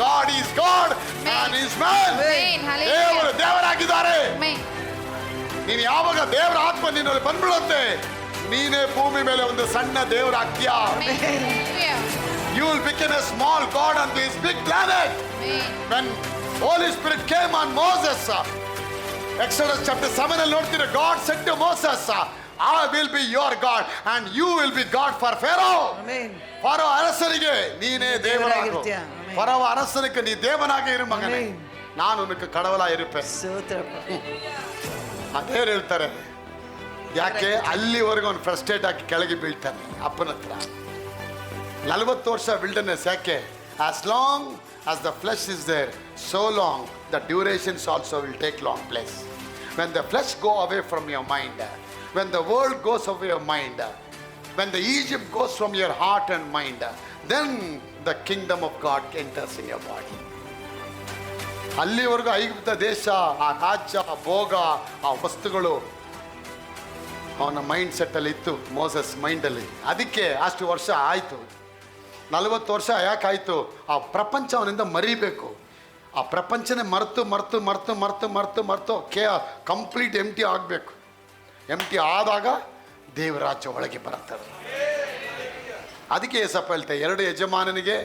God is God, man is man. ದೇವರು ದೇವರಾಗಿದ್ದಾರೆ. ನೀನು ಯಾವಾಗ ದೇವರ ಆತ್ಮ ನಿನ್ನಲ್ಲಿ ಬಂದ್ಬಿಡುತ್ತೆ, ನೀನೇ ಭೂಮಿ ಮೇಲೆ ಒಂದು ಸಣ್ಣ ದೇವರಾಗ್ತೀಯಾ. You will become a small God on this big planet. When Holy Spirit came on Moses, Exodus chapter 7 ಅಲ್ಲಿ ನೋಡ್ತೀರಾ, God said to Moses, I will be your God and you will be God for Pharaoh. Amen. Furrow ಅರಸನಿಗೆ ನೀನೇ ದೇವರಾಗು. ದೇವರಾಗಿರ್ತೀಯ. Amen. Furrow ಅರಸನಿಗೆ ನೀ ದೇವನಾಗಿ ಇರು ಮಗನೇ, Amen. ನಾನು ಉನಕ್ಕೆ ಕಡವಲ ಇರುಪೆ. ಸ್ತೋತ್ರಪ್ಪ. ಅದೇ ಹೇಳ್ತಾರೆ. ಯಾಕೆ ಅಲ್ಲಿವರೆಗೂ ಅವ್ನು ಫ್ರಸ್ಟ್ರೇಟ್ ಆಗಿ ಕೆಳಗೆ ಬೀಳ್ತಾನೆ ಅಪ್ಪನ ಹತ್ರ. 40 ವರ್ಷ ವಿಲ್ಡರ್ನೆಸ್ ಯಾಕೆ? As long as the flesh is there, so long the durations also will take long place. When the flesh go away from your mind, when the world goes away your mind, when the Egypt goes from your heart and mind, then the kingdom of God enters in your body. ಅಲ್ಲಿವರೆಗೂ ಐಗುಪ್ತ ದೇಶ, ಆ ರಾಜ್ಯ, ಆ ಭೋಗ, ಆ ವಸ್ತುಗಳು ಅವನ ಮೈಂಡ್ ಸೆಟ್ಟಲ್ಲಿ ಇತ್ತು, ಮೋಸಸ್ ಮೈಂಡಲ್ಲಿ. ಅದಕ್ಕೆ ಅಷ್ಟು ವರ್ಷ ಆಯಿತು. 40 ವರ್ಷ ಯಾಕಾಯಿತು? ಆ ಪ್ರಪಂಚ ಅವನಿಂದ ಮರಿಬೇಕು. ಆ ಪ್ರಪಂಚನೇ ಮರೆತು ಕಂಪ್ಲೀಟ್ ಎಂಟಿ ಆಗಬೇಕು. ಎಂಟಿ ಆದಾಗ ದೇವರಾಜ್ಯ ಒಳಗೆ ಬರುತ್ತದೆ. ಅದಕ್ಕೆ ಏಸಪ್ಪ ಹೇಳ್ತಾರೆ, 2 ಯಜಮಾನನಿಗೆ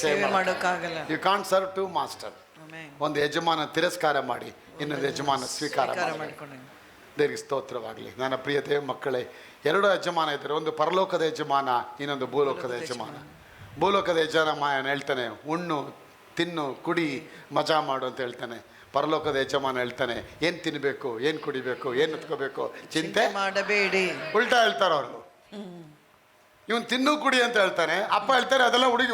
ಸೇವೆ ಮಾಡೋಕ್ಕಾಗಲ್ಲ. You can't serve 2 master. Amen. ಒಂದು ಯಜಮಾನ ತಿರಸ್ಕಾರ ಮಾಡಿ ಇನ್ನೊಂದು ಯಜಮಾನ ಸ್ವೀಕಾರ ಮಾಡಿ. ಮಾಡಿಕೊಂಡು ದೇವರಿಗೆ ಸ್ತೋತ್ರವಾಗಲಿ. ನನ್ನ ಪ್ರಿಯ ದೇವ ಮಕ್ಕಳೇ, 2 ಯಜಮಾನ ಇದ್ದಾರೆ. ಒಂದು ಪರಲೋಕದ ಯಜಮಾನ, ಇನ್ನೊಂದು ಭೂಲೋಕದ ಯಜಮಾನ. ಭೂಲೋಕದ ಯಜಮಾನ ಹೇಳ್ತಾನೆ, ಉಣ್ಣು, ತಿನ್ನು, ಕುಡಿ, ಮಜಾ ಮಾಡು ಅಂತ ಹೇಳ್ತಾನೆ. ಪರಲೋಕದ ಯಜಮಾನ ಹೇಳ್ತಾನೆ, ಏನು ತಿನ್ನಬೇಕು, ಏನು ಕುಡಿಬೇಕು, ಏನು ಎತ್ಕೋಬೇಕು ಚಿಂತೆ ಮಾಡಬೇಡಿ. ಉಲ್ಟಾ ಹೇಳ್ತಾರೆ ಅವರು. ಇವನು ತಿನ್ನು ಕುಡಿ ಅಂತ ಹೇಳ್ತಾನೆ, ಅಪ್ಪ ಹೇಳ್ತಾರೆ ಅದೆಲ್ಲ ಹುಡುಗಿ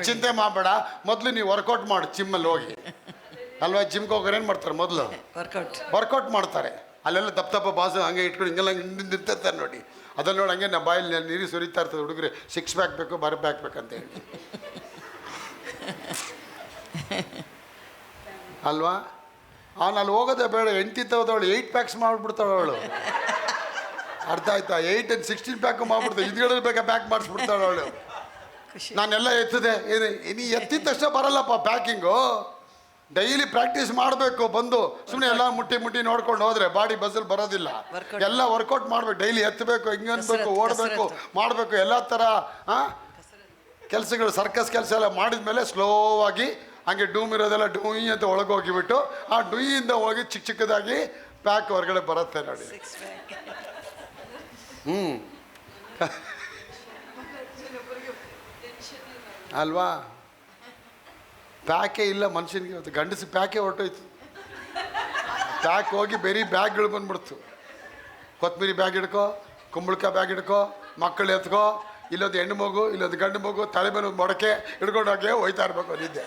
ಚಿಂತೆ ಮಾಡಬೇಡ, ಮೊದಲು ನೀವು ವರ್ಕೌಟ್ ಮಾಡು ಜಿಮ್ಮಲ್ಲಿ ಹೋಗಿ. ಅಲ್ವಾ? ಜಿಮ್ಗೆ ಹೋಗೋರು ಏನು ಮಾಡ್ತಾರೆ? ಮೊದಲು ವರ್ಕೌಟ್ ಮಾಡ್ತಾರೆ. ಅಲ್ಲೆಲ್ಲ ದಪ್ಪ ಬಾಸು ಹಂಗೆ ಇಟ್ಕೊಂಡು ಹಿಂಗೆಲ್ಲ ನಿಂತಿರ್ತಾರೆ ನೋಡಿ. ಅದನ್ನು ನೋಡಿ ಹಂಗೆ ನಮ್ಮ ಬಾಯಲ್ಲಿ ನೀರು ಸುರಿತಾ ಇರ್ತದೆ. ಹುಡುಗರು 6 ಪ್ಯಾಕ್ ಬೇಕು, ಬರ್ ಪ್ಯಾಕ್ ಬೇಕಂತ ಹೇಳಿ ಅಲ್ವಾ? ಅವನು ಅಲ್ಲಿ ಹೋಗೋದೇ ಬೇಡ, ಹೆಂಡತಿ ತಗೋದವಳು 8 ಪ್ಯಾಕ್ಸ್ ಮಾಡಿಬಿಡ್ತಾಳೆ ಅವಳು. ಅರ್ಥ ಆಯ್ತಾ? 8 and 16 ಪ್ಯಾಕ್ ಮಾಡ್ಬಿಡ್ತಾಳೆ. ಹಿಂದ್ಗಡೆ ಬೇಕಾ ಪ್ಯಾಕ್ ಮಾಡಿಸ್ಬಿಡ್ತಾಳೆ ಅವಳು. ನಾನೆಲ್ಲ ಎತ್ತಿದೆ. ನೀ ಎತ್ತಿದ ತಕ್ಷಣ ಬರಲ್ಲಪ್ಪ ಪ್ಯಾಕಿಂಗು. ಡೈಲಿ ಪ್ರಾಕ್ಟೀಸ್ ಮಾಡಬೇಕು. ಬಂದು ಸುಮ್ಮನೆ ಎಲ್ಲ ಮುಟ್ಟಿ ನೋಡ್ಕೊಂಡು ಹೋದ್ರೆ ಬಾಡಿ ಬಸ್ಸಲ್ಲಿ ಬರೋದಿಲ್ಲ. ಎಲ್ಲ ವರ್ಕೌಟ್ ಮಾಡ್ಬೇಕು. ಡೈಲಿ ಎತ್ತಬೇಕು, ಹಿಂಗೆ ಅನ್ಬೇಕು, ಓಡಬೇಕು, ಮಾಡಬೇಕು. ಎಲ್ಲ ಥರ ಕೆಲಸಗಳು, ಸರ್ಕಸ್ ಕೆಲಸ ಎಲ್ಲ ಮಾಡಿದ ಮೇಲೆ ಸ್ಲೋವಾಗಿ ಹಂಗೆ ಡೂಮ್ ಇರೋದೆಲ್ಲ ಡೂಯಿ ಅಂತ ಒಳಗೆ ಹೋಗಿಬಿಟ್ಟು ಆ ಡೂಯಿಯಿಂದ ಹೋಗಿ ಚಿಕ್ಕದಾಗಿ ಪ್ಯಾಕ್ ಹೊರಗಡೆ ಬರುತ್ತೆ ನೋಡಿ. ಅಲ್ವಾ? ಪ್ಯಾಕೇ ಇಲ್ಲ ಮನುಷ್ಯನಿಗೆ. ಇವತ್ತು ಗಂಡಸಿ ಪ್ಯಾಕೇ ಹೊರಟೋಯ್ತು. ಪ್ಯಾಕ್ ಹೋಗಿ ಬೇರೆ ಬ್ಯಾಗ್ಗಳು ಬಂದ್ಬಿಡ್ತು. ಕೊತ್ತಂಬರಿ ಬ್ಯಾಗ್ ಹಿಡ್ಕೋ, ಕುಂಬಳಕಾಯಿ ಬ್ಯಾಗ್ ಹಿಡ್ಕೋ, ಮಕ್ಕಳು ಎತ್ಕೋ, ಇಲ್ಲೊಂದು ಹೆಣ್ಣು ಮಗು, ಇಲ್ಲೊಂದು ಗಂಡು ಮಗು, ತಲೆ ಮೇಲೆ ಒಂದು ಮೊಡಕೆ ಹಿಡ್ಕೊಂಡೋಗಿ ಹೋಯ್ತಾ ಇರ್ಬೇಕು. ನಿದ್ದೆ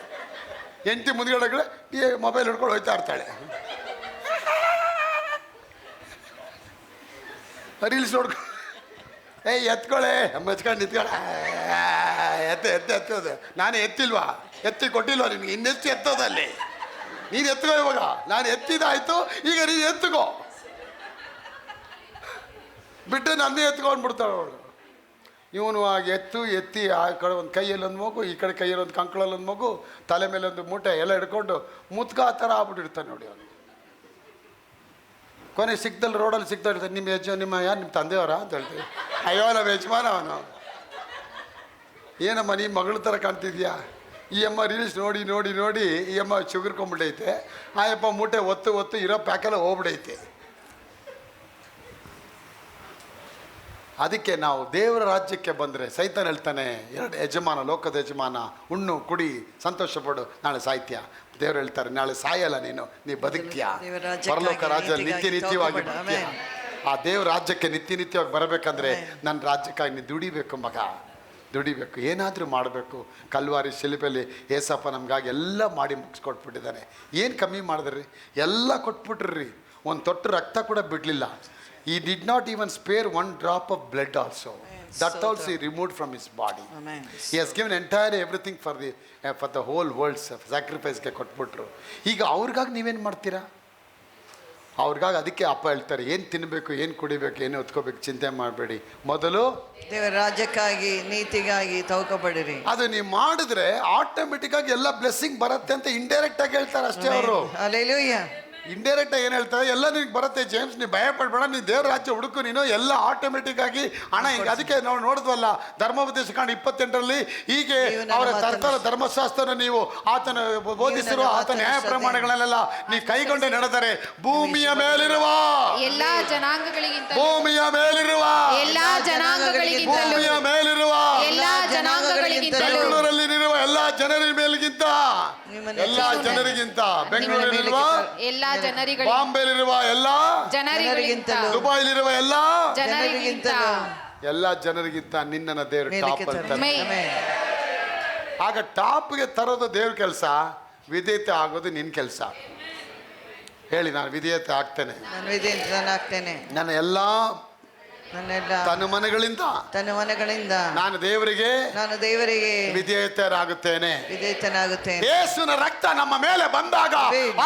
ಹೆಂಡತಿ ಮುಂದ್ಗಡೆಗಳು ಈ ಮೊಬೈಲ್ ಹಿಡ್ಕೊಂಡು ಹೋಯ್ತಾ ಇರ್ತಾಳೆ. ರೀಲ್ಸ್ ನೋಡ್ಕೊ, ಎತ್ಕೊಳ್ಳೆ ಮಚ್ಕೊಂಡು ನಿಂತ್ಕೊಳ್ಳ, ಎತ್ತೋದು. ನಾನು ಎತ್ತಿಲ್ವಾ? ಎತ್ತಿ ಕೊಟ್ಟಿಲ್ವಾ ನಿನಗೆ? ಇನ್ನೆತ್ತಿ ಎತ್ತೋದಲ್ಲಿ ನೀನು ಎತ್ಕೋ. ಇವಾಗ ನಾನು ಎತ್ತಿದಾಯ್ತು, ಈಗ ನೀನು ಎತ್ತುಕೋ. ಬಿಟ್ಟು ನನ್ನೇ ಎತ್ಕೊಂಡ್ಬಿಡ್ತಾಳೆ ಅವಳು. ಇವನು ಆಗ ಎತ್ತಿ ಆ ಕಡೆ ಒಂದು ಕೈಯಲ್ಲಿ ಒಂದು ಮಗು, ಈ ಕಡೆ ಕೈಯಲ್ಲಿ ಒಂದು ಕಂಕಳಲ್ಲಿ ಒಂದು ಮಗು, ತಲೆ ಮೇಲೆ ಒಂದು ಮೂಟೆ ಎಲ್ಲ ಹಿಡ್ಕೊಂಡು ಮುತ್ಕ ಆ ಥರ ಆಗ್ಬಿಟ್ಟಿರ್ತಾನೆ ನೋಡಿ ಅವನು. ಕೊನೆ ಸಿಕ್ದಲ್ಲಿ ರೋಡಲ್ಲಿ ಸಿಗ್ತಾ ಇರ್ತಾನೆ. ನಿಮ್ಮ ತಂದೆಯವರ ಅಂತ ಹೇಳ್ತೀವಿ. ಅಯ್ಯೋ ನಮ್ಮ ಯಜಮಾನ ಅವನು. ಏನಮ್ಮ ನೀ ಮಗಳ ಥರ ಕಾಣ್ತಿದ್ಯಾ? ಈ ಅಮ್ಮ ರೀಲ್ಸ್ ನೋಡಿ ಈ ಅಮ್ಮ ಚುಗುರ್ಕೊಂಡ್ಬಿಟ್ಟೈತೆ. ಆ ಯಪ್ಪ ಮೂಟೆ ಒತ್ತು ಇರೋ ಪ್ಯಾಕೆಲ್ಲ ಹೋಗ್ಬಿಡೈತೆ. ಅದಕ್ಕೆ ನಾವು ದೇವರ ರಾಜ್ಯಕ್ಕೆ ಬಂದರೆ ಸೈತಾನ ಹೇಳ್ತಾನೆ, 2 ಯಜಮಾನ, ಲೋಕದ ಯಜಮಾನ, ಉಣ್ಣು ಕುಡಿ ಸಂತೋಷಪಡು, ನಾಳೆ ಸಾಯ್ತೀಯ. ದೇವರು ಹೇಳ್ತಾರೆ, ನಾಳೆ ಸಾಯಲ್ಲ, ನೀ ಬದುಕ್ತೀಯ. ಪರಲೋಕ ರಾಜ್ಯ ನಿತ್ಯವಾಗಿ ಬದುಕ್ತೀಯ. ಆ ದೇವ್ರ ರಾಜ್ಯಕ್ಕೆ ನಿತ್ಯವಾಗಿ ಬರಬೇಕಂದ್ರೆ ನನ್ನ ರಾಜ್ಯಕ್ಕಾಗಿ ನೀನು ದುಡಿಬೇಕು ಮಗ, ದುಡಿಬೇಕು, ಏನಾದರೂ ಮಾಡಬೇಕು. ಕಲ್ವಾರಿ ಶಿಲ್ಪೆಯಲ್ಲಿ ಏಸಪ್ಪ ನಮಗಾಗಿ ಎಲ್ಲ ಮಾಡಿ ಮುಗಿಸ್ಕೊಟ್ಬಿಟ್ಟಿದ್ದಾನೆ. ಏನು ಕಮ್ಮಿ ಮಾಡಿದ್ರಿ? ಎಲ್ಲ ಕೊಟ್ಬಿಟ್ರಿ. ಒಂದು ತೊಟ್ಟು ರಕ್ತ ಕೂಡ ಬಿಡಲಿಲ್ಲ. He did not even spare 1 drop of blood also. That also he removed from his body. Amen. He has given entire everything for the whole world's sacrifice ಗೆ ಕೊಟ್ಬಿಟ್ರು. ಈಗ ಅವ್ರಿಗಾಗಿ ನೀವೇನು ಮಾಡ್ತೀರಾ? ಅವ್ರಿಗಾಗಿ ಅದಕ್ಕೆ ಅಪ್ಪ ಹೇಳ್ತಾರೆ, ಏನು ತಿನ್ನಬೇಕು, ಏನು ಕುಡಿಬೇಕು, ಏನು ಹೊತ್ಕೋಬೇಕು ಚಿಂತೆ ಮಾಡಬೇಡಿ, ಮೊದಲು ದೇವರ ರಾಜ್ಯಕ್ಕಾಗಿ ನೀತಿಗಾಗಿ ತವಕಪಡಿರಿ. ಅದು ನೀವು ಮಾಡಿದ್ರೆ ಆಟೋಮೆಟಿಕ್ ಆಗಿ ಎಲ್ಲ ಬ್ಲೆಸ್ಸಿಂಗ್ ಬರುತ್ತೆ ಅಂತ ಇಂಡೈರೆಕ್ಟ್ ಆಗಿ ಹೇಳ್ತಾರೆ ಅಷ್ಟೇ ಅವರು. ಹಲ್ಲೆಲೂಯಾ. ಇಂಡೈರೆಕ್ಟ್ ಏನು ಹೇಳ್ತಾರೆ, ಎಲ್ಲ ನಿನಗೆ ಬರುತ್ತೆ ಜೇಮ್ಸ್, ನೀವು ಭಯ ಪಡ್ಬೇಡ, ನೀನು ದೇವ್ರ ರಾಜ್ಯ ಹುಡುಕು, ನೀನು ಎಲ್ಲ ಆಟೋಮೆಟಿಕ್ ಆಗಿ ಹಣ ಹಿಂಗೆ. ಅದಕ್ಕೆ ನಾವು ನೋಡಿದ್ವಲ್ಲ ಧರ್ಮೋಪದೇಶ ಕಾಂಡ 28ರಲ್ಲಿ, ಹೀಗೆ ಅವರ ತರ್ತರ ಧರ್ಮಶಾಸ್ತ್ರ ನೀವು ಆತನ ಬೋಧಿಸಿರುವ ಆತನ ನ್ಯಾಯ ಪ್ರಮಾಣಗಳನ್ನೆಲ್ಲ ನೀವು ಕೈಗೊಂಡು ನಡೆದರೆ ಭೂಮಿಯ ಮೇಲಿರುವ ಎಲ್ಲಾ ಜನಾಂಗಗಳಿಗಿಂತ ಭೂಮಿಯ ಮೇಲಿರುವ ಎಲ್ಲಾ ಜನಾಂಗಗಳಿಗಿಂತಲೂ ಭೂಮಿಯ ಮೇಲಿರುವ ಎಲ್ಲಾ ಜನಾಂಗಗಳಿಗಿಂತಲೂ ಬೆಂಗಳೂರಲ್ಲಿರುವ ಎಲ್ಲಾ ಜನರ ಮೇಲಿಗಿಂತ ಎಲ್ಲಾ ಜನರಿಗಿಂತ ಬೆಂಗಳೂರಲ್ಲಿರುವ ಎಲ್ಲಾ ಜನರಿಗಿಂತ ಬಾಂಬೆಲಿರುವ ಎಲ್ಲಾ ಜನರಿಗಿಂತ ದುಬೈಲಿರುವ ಎಲ್ಲಾ ಜನರಿಗಿಂತ ಎಲ್ಲಾ ಜನರಿಗಿಂತ ನಿನ್ನನ್ನು ದೇವರು ಟಾಪ್ ಅಂತ. ಆಮೆನ್. ಆಗ ಟಾಪ್ಗೆ ತರೋದು ದೇವ್ರ ಕೆಲಸ, ವಿಧೇಯತೆ ಆಗೋದು ನಿನ್ನ ಕೆಲಸ. ಹೇಳಿ, ನಾನು ವಿಧೇಯತೆ ಆಗ್ತೇನೆ, ನಾನು ವಿಧೇಯನಾಗ್ತೇನೆ, ನನ್ನ ಎಲ್ಲಾ ನನ್ನೆಲ್ಲ ತನುಮನಗಳಿಂದ ನಾನು ದೇವರಿಗೆ ವಿಧೇಯತರಾಗುತ್ತೇನೆ. ಯೇಸುವಿನ ರಕ್ತ ನಮ್ಮ ಮೇಲೆ ಬಂದಾಗ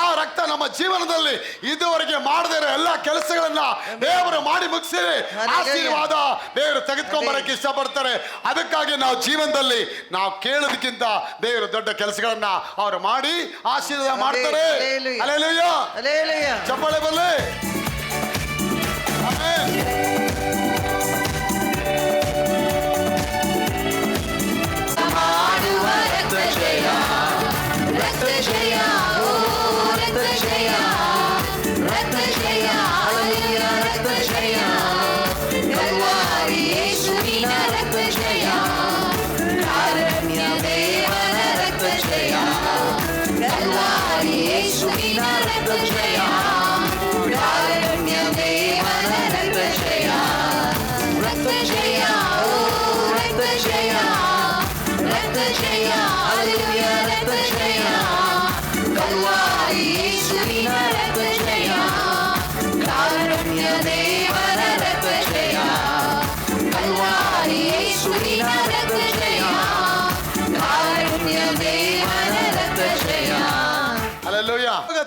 ಆ ರಕ್ತ ನಮ್ಮ ಜೀವನದಲ್ಲಿ ಇದುವರೆಗೆ ಮಾಡದೇ ಇರೋ ಎಲ್ಲ ಕೆಲಸಗಳನ್ನ ದೇವರು ಮಾಡಿ ಮುಗಿಸಿ ಆಶೀರ್ವಾದ ದೇವರು ತೆಗೆದುಕೊಂಡ್ಬರಕ್ಕೆ ಇಷ್ಟಪಡ್ತಾರೆ. ಅದಕ್ಕಾಗಿ ನಾವು ಜೀವನದಲ್ಲಿ ನಾವು ಕೇಳೋದಕ್ಕಿಂತ ದೇವರು ದೊಡ್ಡ ಕೆಲಸಗಳನ್ನ ಅವರು ಮಾಡಿ ಆಶೀರ್ವಾದ ಮಾಡ್ತಾರೆ. ಹಲ್ಲೆಲೂಯಾ, ಚಪ್ಪಾಳೆ ಬರಲಿ. ಆಮೆನ್.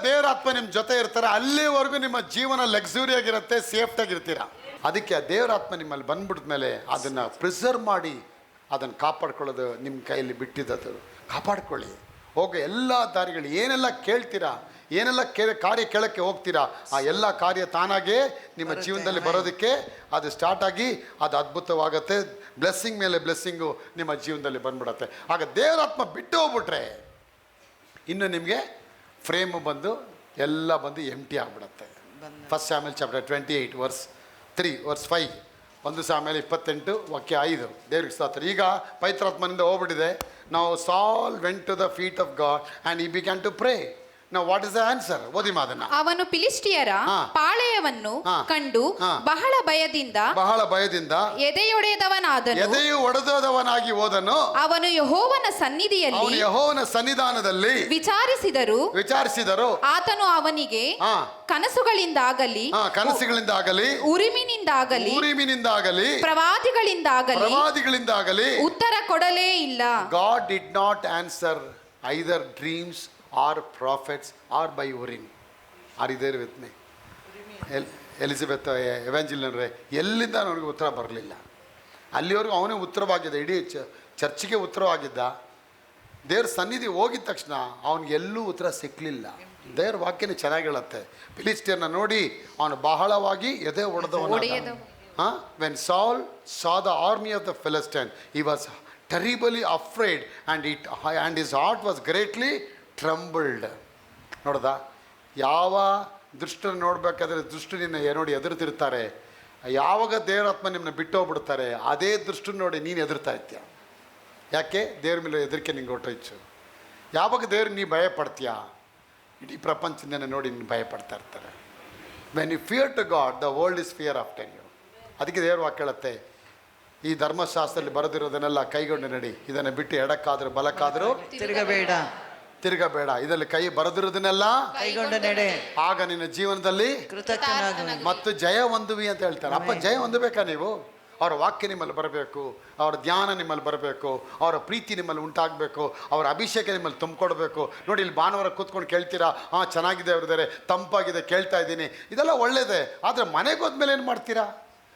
ದೇವರ ಆತ್ಮ ನಿಮ್ಮ ಜೊತೆ ಇರ್ತಾರೆ, ಅಲ್ಲಿವರೆಗೂ ನಿಮ್ಮ ಜೀವನ ಲಕ್ಸುರಿ ಆಗಿರುತ್ತೆ, ಸೇಫ್ಟಿ ಆಗಿರ್ತೀರ. ಅದಕ್ಕೆ ಆ ದೇವರ ಆತ್ಮ ನಿಮ್ಮಲ್ಲಿ ಬಂದ್ಬಿಟ್ಟ ಮೇಲೆ ಅದನ್ನು ಪ್ರಿಸರ್ವ್ ಮಾಡಿ ಅದನ್ನು ಕಾಪಾಡ್ಕೊಳ್ಳೋದು ನಿಮ್ಮ ಕೈಯಲ್ಲಿ ಬಿಟ್ಟಿದ್ದು. ಕಾಪಾಡ್ಕೊಳ್ಳಿ. ಹೋಗಿ ಎಲ್ಲ ದಾರಿಗಳು ಏನೆಲ್ಲ ಕೇಳ್ತೀರಾ, ಏನೆಲ್ಲ ಕಾರ್ಯ ಕೇಳಕ್ಕೆ ಹೋಗ್ತೀರಾ, ಆ ಎಲ್ಲ ಕಾರ್ಯ ತಾನಾಗೇ ನಿಮ್ಮ ಜೀವನದಲ್ಲಿ ಬರೋದಕ್ಕೆ ಅದು ಸ್ಟಾರ್ಟ್ ಆಗಿ ಅದು ಅದ್ಭುತವಾಗುತ್ತೆ. ಬ್ಲೆಸ್ಸಿಂಗ್ ಮೇಲೆ ಬ್ಲೆಸ್ಸಿಂಗು ನಿಮ್ಮ ಜೀವನದಲ್ಲಿ ಬಂದ್ಬಿಡುತ್ತೆ. ಆಗ ದೇವರಾತ್ಮ ಬಿಟ್ಟು ಹೋಗ್ಬಿಟ್ರೆ ಇನ್ನು ನಿಮಗೆ ಫ್ರೇಮು ಬಂದು ಎಲ್ಲ ಬಂದು ಎಂಟಿ ಆಗಿಬಿಡುತ್ತೆ. ಫಸ್ಟ್ ಸಾಮ್ಯುಯೇಲ್ ಚಾಪ್ಟರ್ 28 ವರ್ಸ್ 3 ವರ್ಸ್ 5, 1 ಸಾಮ್ಯುಯೇಲ್ 28 ವಾಕ್ಯ 5. ದೇವ್ರಿಗೆ ಸ್ತೋತ್ರ. ಈಗ ಪವಿತ್ರಾತ್ಮನಿಂದ ಹೋಗ್ಬಿಟ್ಟಿದೆ. ನಾವು Saul went to the feet of God and he began to pray. Now what is the answer? ಓದಿ ಮಾದನ್ನ. ಅವನು ಫಿಲಿಷ್ಟಿಯರ ಪಾಳೆಯವನ್ನು ಕಂಡು ಬಹಳ ಭಯದಿಂದ ಎದೆಯು ಒಡೆದವನಾಗಿ ಹೋದನು. ಅವನು ಯೆಹೋವನ ಸನ್ನಿಧಾನದಲ್ಲಿ ವಿಚಾರಿಸಿದರು. ಆತನು ಅವನಿಗೆ ಕನಸುಗಳಿಂದಾಗಲಿ ಉರಿಮಿನಿಂದಾಗಲಿ ಪ್ರವಾದಿಗಳಿಂದಾಗಲಿ ಉತ್ತರ ಕೊಡಲೇ ಇಲ್ಲ. God did not answer either dreams or prophets or by Urim. Are you there with me? Elizabeth ಎವಾಂಜೆಲಿನರೇ, ಎಲ್ಲಿಂದ ಅವನಿಗೆ ಉತ್ತರ ಬರಲಿಲ್ಲ. ಅಲ್ಲಿವರೆಗೂ ಅವನೇ ಉತ್ತರವಾಗಿದ್ದ, ಇಡೀ ಚರ್ಚಿಗೆ ಉತ್ತರವಾಗಿದ್ದ. ದೇವ್ರ ಸನ್ನಿಧಿ ಹೋಗಿದ ತಕ್ಷಣ ಅವನಿಗೆಲ್ಲೂ ಉತ್ತರ ಸಿಕ್ಕಲಿಲ್ಲ. ದೇವ್ರ ವಾಕ್ಯನೇ ಚೆನ್ನಾಗಿ ಹೇಳುತ್ತೆ. ಫಿಲಿಸ್ಟಿಯರ್ನ ನೋಡಿ ಅವನು ಬಹಳವಾಗಿ ಎದೆ ಒಡೆದವನು. When Saul saw the army of the Philistines, he was terribly afraid and his heart was greatly trembled. ನೋಡ್ದ, ಯಾವ ದುಷ್ಟರನ್ನು ನೋಡ್ಬೇಕಾದ್ರೆ ದುಷ್ಟ ನಿನ್ನ ನೋಡಿ ಎದುರ್ತಿರ್ತಾರೆ. ಯಾವಾಗ ದೇವರಾತ್ಮ ನಿಮ್ಮನ್ನ ಬಿಟ್ಟು ಹೋಗ್ಬಿಡ್ತಾರೆ, ಅದೇ ದೃಷ್ಟನ್ನು ನೋಡಿ ನೀನು ಎದುರ್ತಾ ಇರ್ತೀಯ. ಯಾಕೆ? ದೇವ್ರ ಮೇಲೆ ಹೆದರಿಕೆ ನಿಂಗೆ ಹೊಟ್ಟೋಯ್ತು. ಯಾವಾಗ ದೇವ್ರು ನೀ ಭಯ ಪಡ್ತೀಯ, ಇಡೀ ಪ್ರಪಂಚದಿಂದ ನೋಡಿ ನೀನು ಭಯ ಪಡ್ತಾ ಇರ್ತಾರೆ. When you fear to God, the world is fear after you. ಅದಕ್ಕೆ ದೇವ್ರ ವಾಕ್ಯ ಹೇಳುತ್ತೆ, ಈ ಧರ್ಮಶಾಸ್ತ್ರದಲ್ಲಿ ಬರೆದಿರೋದನ್ನೆಲ್ಲ ಕೈಗೊಂಡು ನಡಿ, ಇದನ್ನು ಬಿಟ್ಟು ಎಡಕ್ಕಾದರೂ ಬಲಕ್ಕಾದರೂ ತಿರುಗಬೇಡ. ಇದರಲ್ಲಿ ಕೈ ಬರೆದಿರೋದನ್ನೆಲ್ಲ ಕೈಗೊಂಡು ನಡೆ, ಆಗ ನಿನ್ನ ಜೀವನದಲ್ಲಿ ಮತ್ತು ಜಯ ಹೊಂದುವಿ ಅಂತ ಹೇಳ್ತಾರೆ. ಅಪ್ಪ, ಜಯ ಹೊಂದಬೇಕಾ ನೀವು? ಅವರ ವಾಕ್ಯ ನಿಮ್ಮಲ್ಲಿ ಬರಬೇಕು, ಅವರ ಧ್ಯಾನ ನಿಮ್ಮಲ್ಲಿ ಬರಬೇಕು, ಅವರ ಪ್ರೀತಿ ನಿಮ್ಮಲ್ಲಿ ಉಂಟಾಗಬೇಕು, ಅವರ ಅಭಿಷೇಕ ನಿಮ್ಮಲ್ಲಿ ತುಂಬಿಕೊಡ್ಬೇಕು. ನೋಡಿ, ಇಲ್ಲಿ ಭಾನುವಾರ ಕೂತ್ಕೊಂಡು ಕೇಳ್ತೀರಾ, ಚೆನ್ನಾಗಿದೆ ಅವ್ರಿದ್ದಾರೆ, ತಂಪಾಗಿದೆ, ಕೇಳ್ತಾ ಇದ್ದೀನಿ, ಇದೆಲ್ಲ ಒಳ್ಳೇದೇ. ಆದರೆ ಮನೆಗೆ ಹೋದ್ಮೇಲೆ ಏನು ಮಾಡ್ತೀರಾ?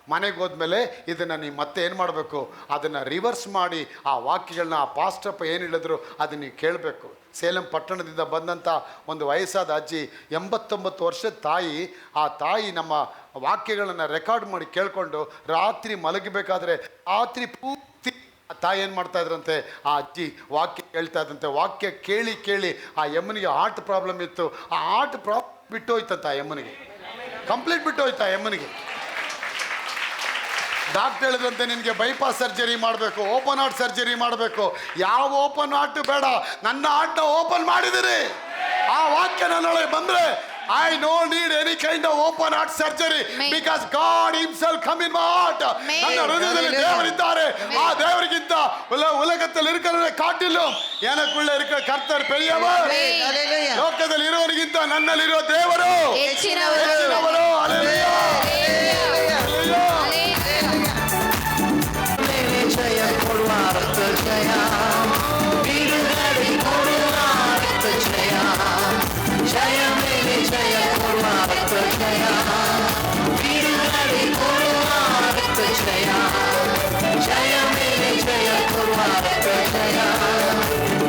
ಮನೆಗೆ ಹೋದ್ಮೇಲೆ ಇದನ್ನು ನೀವು ಮತ್ತೆ ಏನು ಮಾಡಬೇಕು, ಅದನ್ನು ರಿವರ್ಸ್ ಮಾಡಿ ಆ ವಾಕ್ಯಗಳನ್ನ ಆ ಪಾಸ್ಟಪ್ಪ ಏನು ಹೇಳಿದ್ರು ಅದನ್ನು ನೀವು ಕೇಳಬೇಕು. ಸೇಲಂ ಪಟ್ಟಣದಿಂದ ಬಂದಂಥ ಒಂದು ವಯಸ್ಸಾದ ಅಜ್ಜಿ, 89 ವರ್ಷದ ತಾಯಿ. ಆ ತಾಯಿ ನಮ್ಮ ವಾಕ್ಯಗಳನ್ನು ರೆಕಾರ್ಡ್ ಮಾಡಿ ಕೇಳಿಕೊಂಡು ರಾತ್ರಿ ಮಲಗಬೇಕಾದ್ರೆ ರಾತ್ರಿ ಪೂರ್ತಿ ಆ ತಾಯಿ ಏನು ಮಾಡ್ತಾ ಇದ್ರಂತೆ, ಆ ಅಜ್ಜಿ ವಾಕ್ಯ ಕೇಳ್ತಾ ಇದ್ದಂತೆ. ವಾಕ್ಯ ಕೇಳಿ ಕೇಳಿ ಆ ಯಮ್ಮನಿಗೆ ಹಾರ್ಟ್ ಪ್ರಾಬ್ಲಮ್ ಇತ್ತು. ಆ ಹಾರ್ಟ್ ಪ್ರಾಬ್ಲಮ್ ಬಿಟ್ಟು ಹೋಯ್ತಂತ ಆ ಯಮ್ಮನಿಗೆ, ಕಂಪ್ಲೀಟ್ ಬಿಟ್ಟು ಹೋಯ್ತಾ ಆ ಯಮ್ಮನಿಗೆ. ಡಾಕ್ಟರ್ ಹೇಳಿದ್ರಂತೆ ನಿನಗೆ ಬೈಪಾಸ್ ಸರ್ಜರಿ ಮಾಡಬೇಕು, ಓಪನ್ ಹಾರ್ಟ್ ಸರ್ಜರಿ ಮಾಡಬೇಕು. ಯಾವ ಓಪನ್ ಹಾರ್ಟ್ ಬೇಡ, ನನ್ನ ಹಾರ್ಟ್ನ ಓಪನ್ ಮಾಡಿದಿರಿ. ಆ ವಾಕ್ಯ ನನ್ನೊಳಗೆ ಬಂದರೆ I no need any kind of open heart surgery because God himself come in my heart. ನನ್ನ ಹೃದಯದಲ್ಲಿ ದೇವರಿದ್ದಾರೆ. ಆ ದೇವರಿಗಿಂತ ಉಲಗದಲ್ಲಿ ಇರುಕರೆ ಕಾಟಿಲು எனக்குள்ள இருக்கிற கர்த்தர் பெரியவர். ಲೋಕದಲ್ಲಿ ಇರುವವರಿಗಿಂತ ನನ್ನಲ್ಲಿರುವ ದೇವರು ಹೆಚ್ಚಿನವರು. ಹಲ್ಲೆಲೂಯಾ. ಜಯ ಕೊಡುವ ರಕ್ತ ಜಯ, ಬಿಡುಗಡೆ ಕೊಡುವ ರಕ್ತ ಜಯ, ಜಯ ಮೇಲೆ ಜಯ ಕೊಡುವ ರಕ್ತ ಜಯ, ಬಿಡುಗಡೆ ಕೊಡುವ ರಕ್ತ ಜಯ, ಜಯ ಮೇಲೆ ಜಯ ಕೊಡುವ ರಕ್ತ ಜಯ,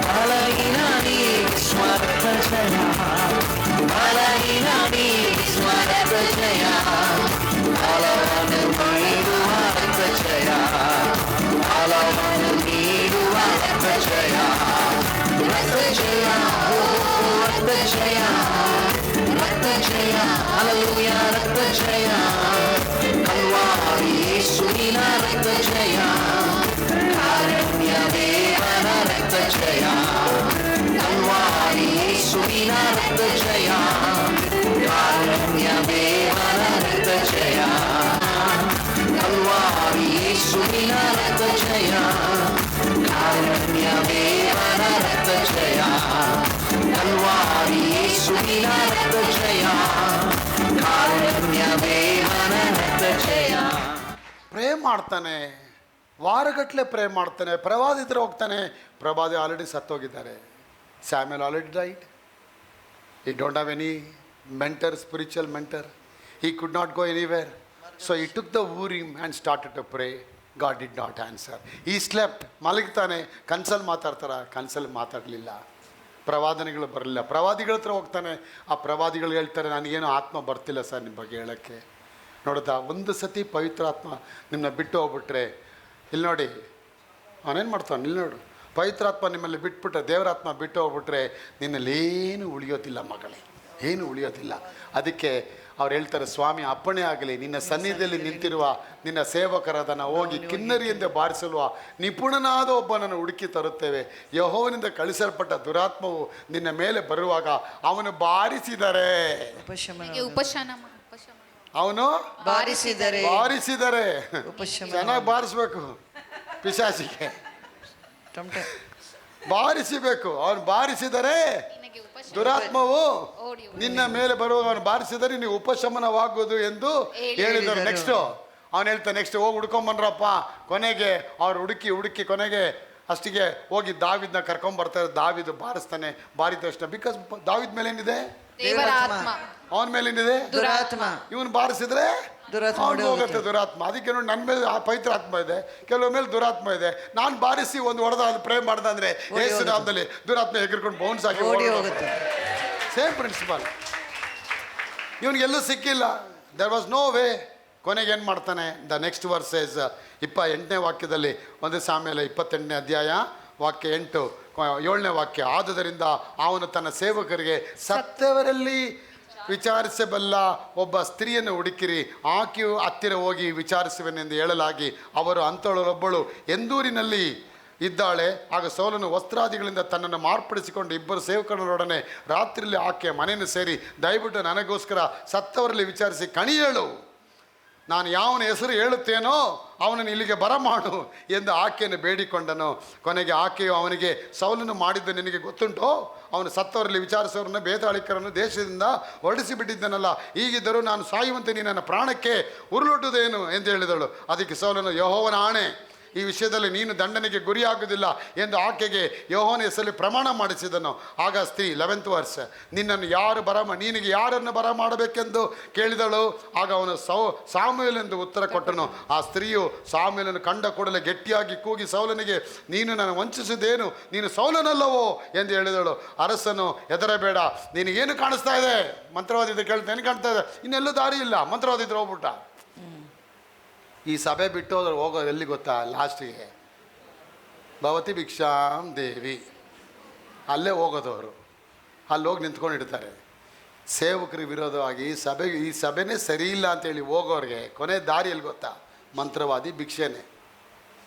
ಬಲಹೀನ ಸ್ಮರತ ಜಯ, ಬಲಹೀನ ಸ್ಮರತ ಜಯ, ಬಲವನ್ನು ನೀಡುವ ರಕ್ತ ಜಯ, ಬಲವನ್ನು ನೀಡುವ ರಕ್ತ ಜಯ, ರಕ್ತ ಜಯ, ರಕ್ತ ಜಯ, ರಕ್ತ ಜಯ, ಹಲ್ಲೆಲೂಯಾ, ರಕ್ತ ಜಯ, ಕಲ್ವಾರಿ ಯೇಸುವಿನ ರಕ್ತ ಜಯ, ಕಾರುಣ್ಯ ದೇವನ ರಕ್ತ ಜಯ, ಕಲ್ವಾರಿ ಯೇಸುವಿನ ರಕ್ತ ಜಯ, ಕಾರುಣ್ಯ ದೇವನ ರಕ್ತ ಜಯ, ಕಲ್ವಾರಿ ಯೇಸುವಿನ ರಕ್ತ ಜಯ, ಕಾರುಣ್ಯ ದೇವನ ರಕ್ತ ಜಯ, ಕಲ್ವಾರಿ ಯೇಸುವಿನ ರಕ್ತ ಜಯ, ಕಾರುಣ್ಯ ದೇವನ ರಕ್ತ ಜಯ. ಪ್ರೇ ಮಾಡ್ತಾನೆ, ವಾರಗಟ್ಟಲೆ ಪ್ರೇ ಮಾಡ್ತಾನೆ. ಪ್ರವಾದಿದ್ರು ಹೋಗ್ತಾನೆ, ಪ್ರವಾದಿ ಆಲ್ರೆಡಿ ಸತ್ತೋಗಿದ್ದಾರೆ. Samuel already died. He don't have any mentor, spiritual mentor. He could not go anywhere. So he took the Urim and started to pray. God did not answer. He slept. ಮಲಗ್ತಾನೆ. ಕನ್ಸಲ್ಲಿ ಮಾತಾಡ್ತಾರ, ಕನ್ಸಲ್ಲಿ ಮಾತಾಡಲಿಲ್ಲ. ಪ್ರವಾದನೆಗಳು ಬರಲಿಲ್ಲ. ಪ್ರವಾದಿಗಳ ಹತ್ರ ಹೋಗ್ತಾನೆ. ಆ ಪ್ರವಾದಿಗಳು ಹೇಳ್ತಾರೆ, ನನಗೇನು ಆತ್ಮ ಬರ್ತಿಲ್ಲ ಸರ್ ನಿಮ್ಮ ಬಗ್ಗೆ ಹೇಳೋಕ್ಕೆ. ನೋಡ್ತಾ, ಒಂದು ಸತಿ ಪವಿತ್ರ ಆತ್ಮ ನಿಮ್ಮನ್ನ ಬಿಟ್ಟು ಹೋಗ್ಬಿಟ್ರೆ, ಇಲ್ಲಿ ನೋಡಿ ಅವನೇನು ಮಾಡ್ತಾನೆ, ಇಲ್ಲಿ ನೋಡು, ಪವಿತ್ರಾತ್ಮ ನಿಮ್ಮಲ್ಲಿ ಬಿಟ್ಬಿಟ್ರೆ, ದೇವರಾತ್ಮ ಬಿಟ್ಟು ಹೋಗ್ಬಿಟ್ರೆ ನಿನ್ನಲ್ಲೇನು ಉಳಿಯೋದಿಲ್ಲ ಮಗಳೇ, ಏನು ಉಳಿಯೋದಿಲ್ಲ. ಅದಕ್ಕೆ ಅವ್ರು ಹೇಳ್ತಾರೆ, ಸ್ವಾಮಿ ಅಪ್ಪಣೆ ಆಗಲಿ, ನಿನ್ನ ಸನ್ನಿಧಿಯಲ್ಲಿ ನಿಂತಿರುವ ನಿನ್ನ ಸೇವಕರಾದನ ಹೋಗಿ ಕಿನ್ನರಿಯಿಂದ ಬಾರಿಸಲ್ವ ನಿಪುಣನಾದ ಒಬ್ಬನನ್ನು ಹುಡುಕಿ ತರುತ್ತೇವೆ. ಯೆಹೋವನಿಂದ ಕಳಿಸಲ್ಪಟ್ಟ ದುರಾತ್ಮವು ನಿನ್ನ ಮೇಲೆ ಬರುವಾಗ ಅವನು ಬಾರಿಸಿದರೆ, ಅವನು ಬಾರಿಸಿದರೆ ಚೆನ್ನಾಗಿ ಬಾರಿಸ್ಬೇಕು. ಪಿಶಾಚಿಗೆ ಬಾರಿಸಬೇಕು. ಅವನು ಬಾರಿಸಿದರೆ ದುರಾತ್ಮವು ನಿನ್ನ ಮೇಲೆ ಬರುವಾಗ ಅವನು ಬಾರಿಸಿದರೆ ನೀವು ಉಪಶಮನವಾಗುವುದು ಎಂದು ಹೇಳಿದರು. ನೆಕ್ಸ್ಟು ಅವನು ಹೇಳ್ತಾನೆ, ನೆಕ್ಸ್ಟ್ ಹೋಗಿ ಹುಡ್ಕೊಂಬನ್ರಪ್ಪ. ಕೊನೆಗೆ ಅವ್ರು ಹುಡುಕಿ ಕೊನೆಗೆ ಅಷ್ಟಿಗೆ ಹೋಗಿ ದಾವಿದ್ನ ಕರ್ಕೊಂಬರ್ತಾರೆ. ದಾವಿದು ಬಾರಿಸ್ತಾನೆ. ಬಾರಿದ ತಕ್ಷಣ, ಬಿಕಾಸ್ ದಾವಿದ್ ಮೇಲೆ ಏನಿದೆ, ಅವನ ಮೇಲೆ ಏನಿದೆ, ದುರಾತ್ಮ. ಇವನು ಬಾರಿಸಿದ್ರೆ ಹೋಗುತ್ತೆ ದುರಾತ್ಮ. ಅದಕ್ಕೆ ನೋಡಿ, ನನ್ನ ಮೇಲೆ ಪವಿತ್ರ ಆತ್ಮ ಇದೆ, ಕೆಲವು ಮೇಲೆ ದುರಾತ್ಮ ಇದೆ. ನಾನು ಬಾರಿಸಿ ಒಂದು ಹೊಡೆದ ಅದು ಪ್ರೇ ಮಾಡ್ದೆ ಅಂದರೆ ಯೇಸು ನಾಮದಲ್ಲಿ ದುರಾತ್ಮ ಎಗರ್ಕೊಂಡು ಬೌನ್ಸ್ ಆಗಿ ಹೋಗುತ್ತೆ. Same principle. ಇವನಿಗೆಲ್ಲೂ ಸಿಕ್ಕಿಲ್ಲ. There was no way. ಕೊನೆಗೆ ಏನು ಮಾಡ್ತಾನೆ, ದ ನೆಕ್ಸ್ಟ್ ವರ್ಸಸ್ 28ನೇ ವಾಕ್ಯದಲ್ಲಿ, 1 ಸಾಮ್ಯಲ 28ನೇ ಅಧ್ಯಾಯ ವಾಕ್ಯ 8, 7ನೇ ವಾಕ್ಯ. ಆದುದರಿಂದ ಅವನು ತನ್ನ ಸೇವಕರಿಗೆ ಸತ್ತವರಲ್ಲಿ ವಿಚಾರಿಸಬಲ್ಲ ಒಬ್ಬ ಸ್ತ್ರೀಯನ್ನು ಹುಡುಕಿರಿ, ಆಕೆಯು ಹತ್ತಿರ ಹೋಗಿ ವಿಚಾರಿಸುವೆನೆಂದು ಹೇಳಲಾಗಿ, ಅವರು ಅಂಥವಳೊಬ್ಬಳು ಎಂದೂರಿನಲ್ಲಿ ಇದ್ದಾಳೆ. ಆಗ ಸೌಲನು ವಸ್ತ್ರಾದಿಗಳಿಂದ ತನ್ನನ್ನು ಮಾರ್ಪಡಿಸಿಕೊಂಡು 2 ಸೇವಕರೊಡನೆ ರಾತ್ರಿಯಲ್ಲಿ ಆಕೆಯ ಮನೆಯನ್ನು ಸೇರಿ, ದಯವಿಟ್ಟು ನನಗೋಸ್ಕರ ಸತ್ತವರಲ್ಲಿ ವಿಚಾರಿಸಿ ಕಣಿಯೇಳು, ನಾನು ಯಾವನ ಹೆಸರು ಹೇಳುತ್ತೇನೋ ಅವನನ್ನು ಇಲ್ಲಿಗೆ ಬರಮಾಡು ಎಂದು ಆಕೆಯನ್ನು ಬೇಡಿಕೊಂಡನು. ಕೊನೆಗೆ ಆಕೆಯು ಅವನಿಗೆ, ಸೌಲನು ಮಾಡಿದ್ದು ನಿನಗೆ ಗೊತ್ತುಂಟೋ? ಅವನು ಸತ್ತವರಲ್ಲಿ ವಿಚಾರಿಸೋರನ್ನು ಬೇತಾಳಿಕರನ್ನು ದೇಶದಿಂದ ಹೊರಡಿಸಿ ಬಿಟ್ಟಿದ್ದನಲ್ಲ. ಹೀಗಿದ್ದರೂ ನಾನು ಸಾಯುವಂತೆ ನೀನು ನನ್ನ ಪ್ರಾಣಕ್ಕೆ ಉರುಳೊಟ್ಟುದೇನು ಎಂದು ಹೇಳಿದಳು. ಅದಕ್ಕೆ ಸೌಲನು, ಯೆಹೋವನ ಆಣೆ, ಈ ವಿಷಯದಲ್ಲಿ ನೀನು ದಂಡನೆಗೆ ಗುರಿಯಾಗುವುದಿಲ್ಲ ಎಂದು ಆಕೆಗೆ ಯೆಹೋವನ ಹೆಸರಲ್ಲಿ ಪ್ರಮಾಣ ಮಾಡಿಸಿದನು. ಆಗ ಸ್ತ್ರೀ 11th ವರ್ಸ್, ನಿನ್ನನ್ನು ಯಾರು ನಿನಗೆ ಯಾರನ್ನು ಬರ ಮಾಡಬೇಕೆಂದು ಕೇಳಿದಳು. ಆಗ ಅವನು ಸಾಮುವೇಲೆಂದು ಉತ್ತರ ಕೊಟ್ಟನು. ಆ ಸ್ತ್ರೀಯು ಸಾಮುವೇಲನ್ನು ಕಂಡ ಕೂಡಲೇ ಗಟ್ಟಿಯಾಗಿ ಕೂಗಿ ಸೌಲನಿಗೆ, ನೀನು ನಾನು ವಂಚಿಸಿದ್ದೇನು, ನೀನು ಸೌಲನಲ್ಲವೋ ಎಂದು ಹೇಳಿದಳು. ಅರಸನು, ಹೆದರಬೇಡ, ನಿನಗೇನು ಕಾಣಿಸ್ತಾ ಇದೆ? ಮಂತ್ರವಾದಿದ್ದು ಕೇಳ್ತೇನೆ, ಕಾಣ್ತಾ ಇದೆ, ಇನ್ನೆಲ್ಲೂ ದಾರಿ ಇಲ್ಲ. ಮಂತ್ರವಾದಿದ್ರು ಹೋಗ್ಬಿಟ್ಟ. ಈ ಸಭೆ ಬಿಟ್ಟು ಹೋಗೋದು ಎಲ್ಲಿ ಗೊತ್ತಾ? ಲಾಸ್ಟಿಗೆ ಭವತಿ ಭಿಕ್ಷಾಂ ದೇವಿ, ಅಲ್ಲೇ ಹೋಗೋದವರು. ಅಲ್ಲಿ ಹೋಗಿ ನಿಂತ್ಕೊಂಡಿರ್ತಾರೆ. ಸೇವಕರಿಗೆ ವಿರೋಧವಾಗಿ ಈ ಸಭೆನೇ ಸರಿ ಇಲ್ಲ ಅಂತೇಳಿ ಹೋಗೋರಿಗೆ ಕೊನೆ ದಾರಿ ಎಲ್ಲಿ ಗೊತ್ತಾ? ಮಂತ್ರವಾದಿ, ಭಿಕ್ಷೆನೇ.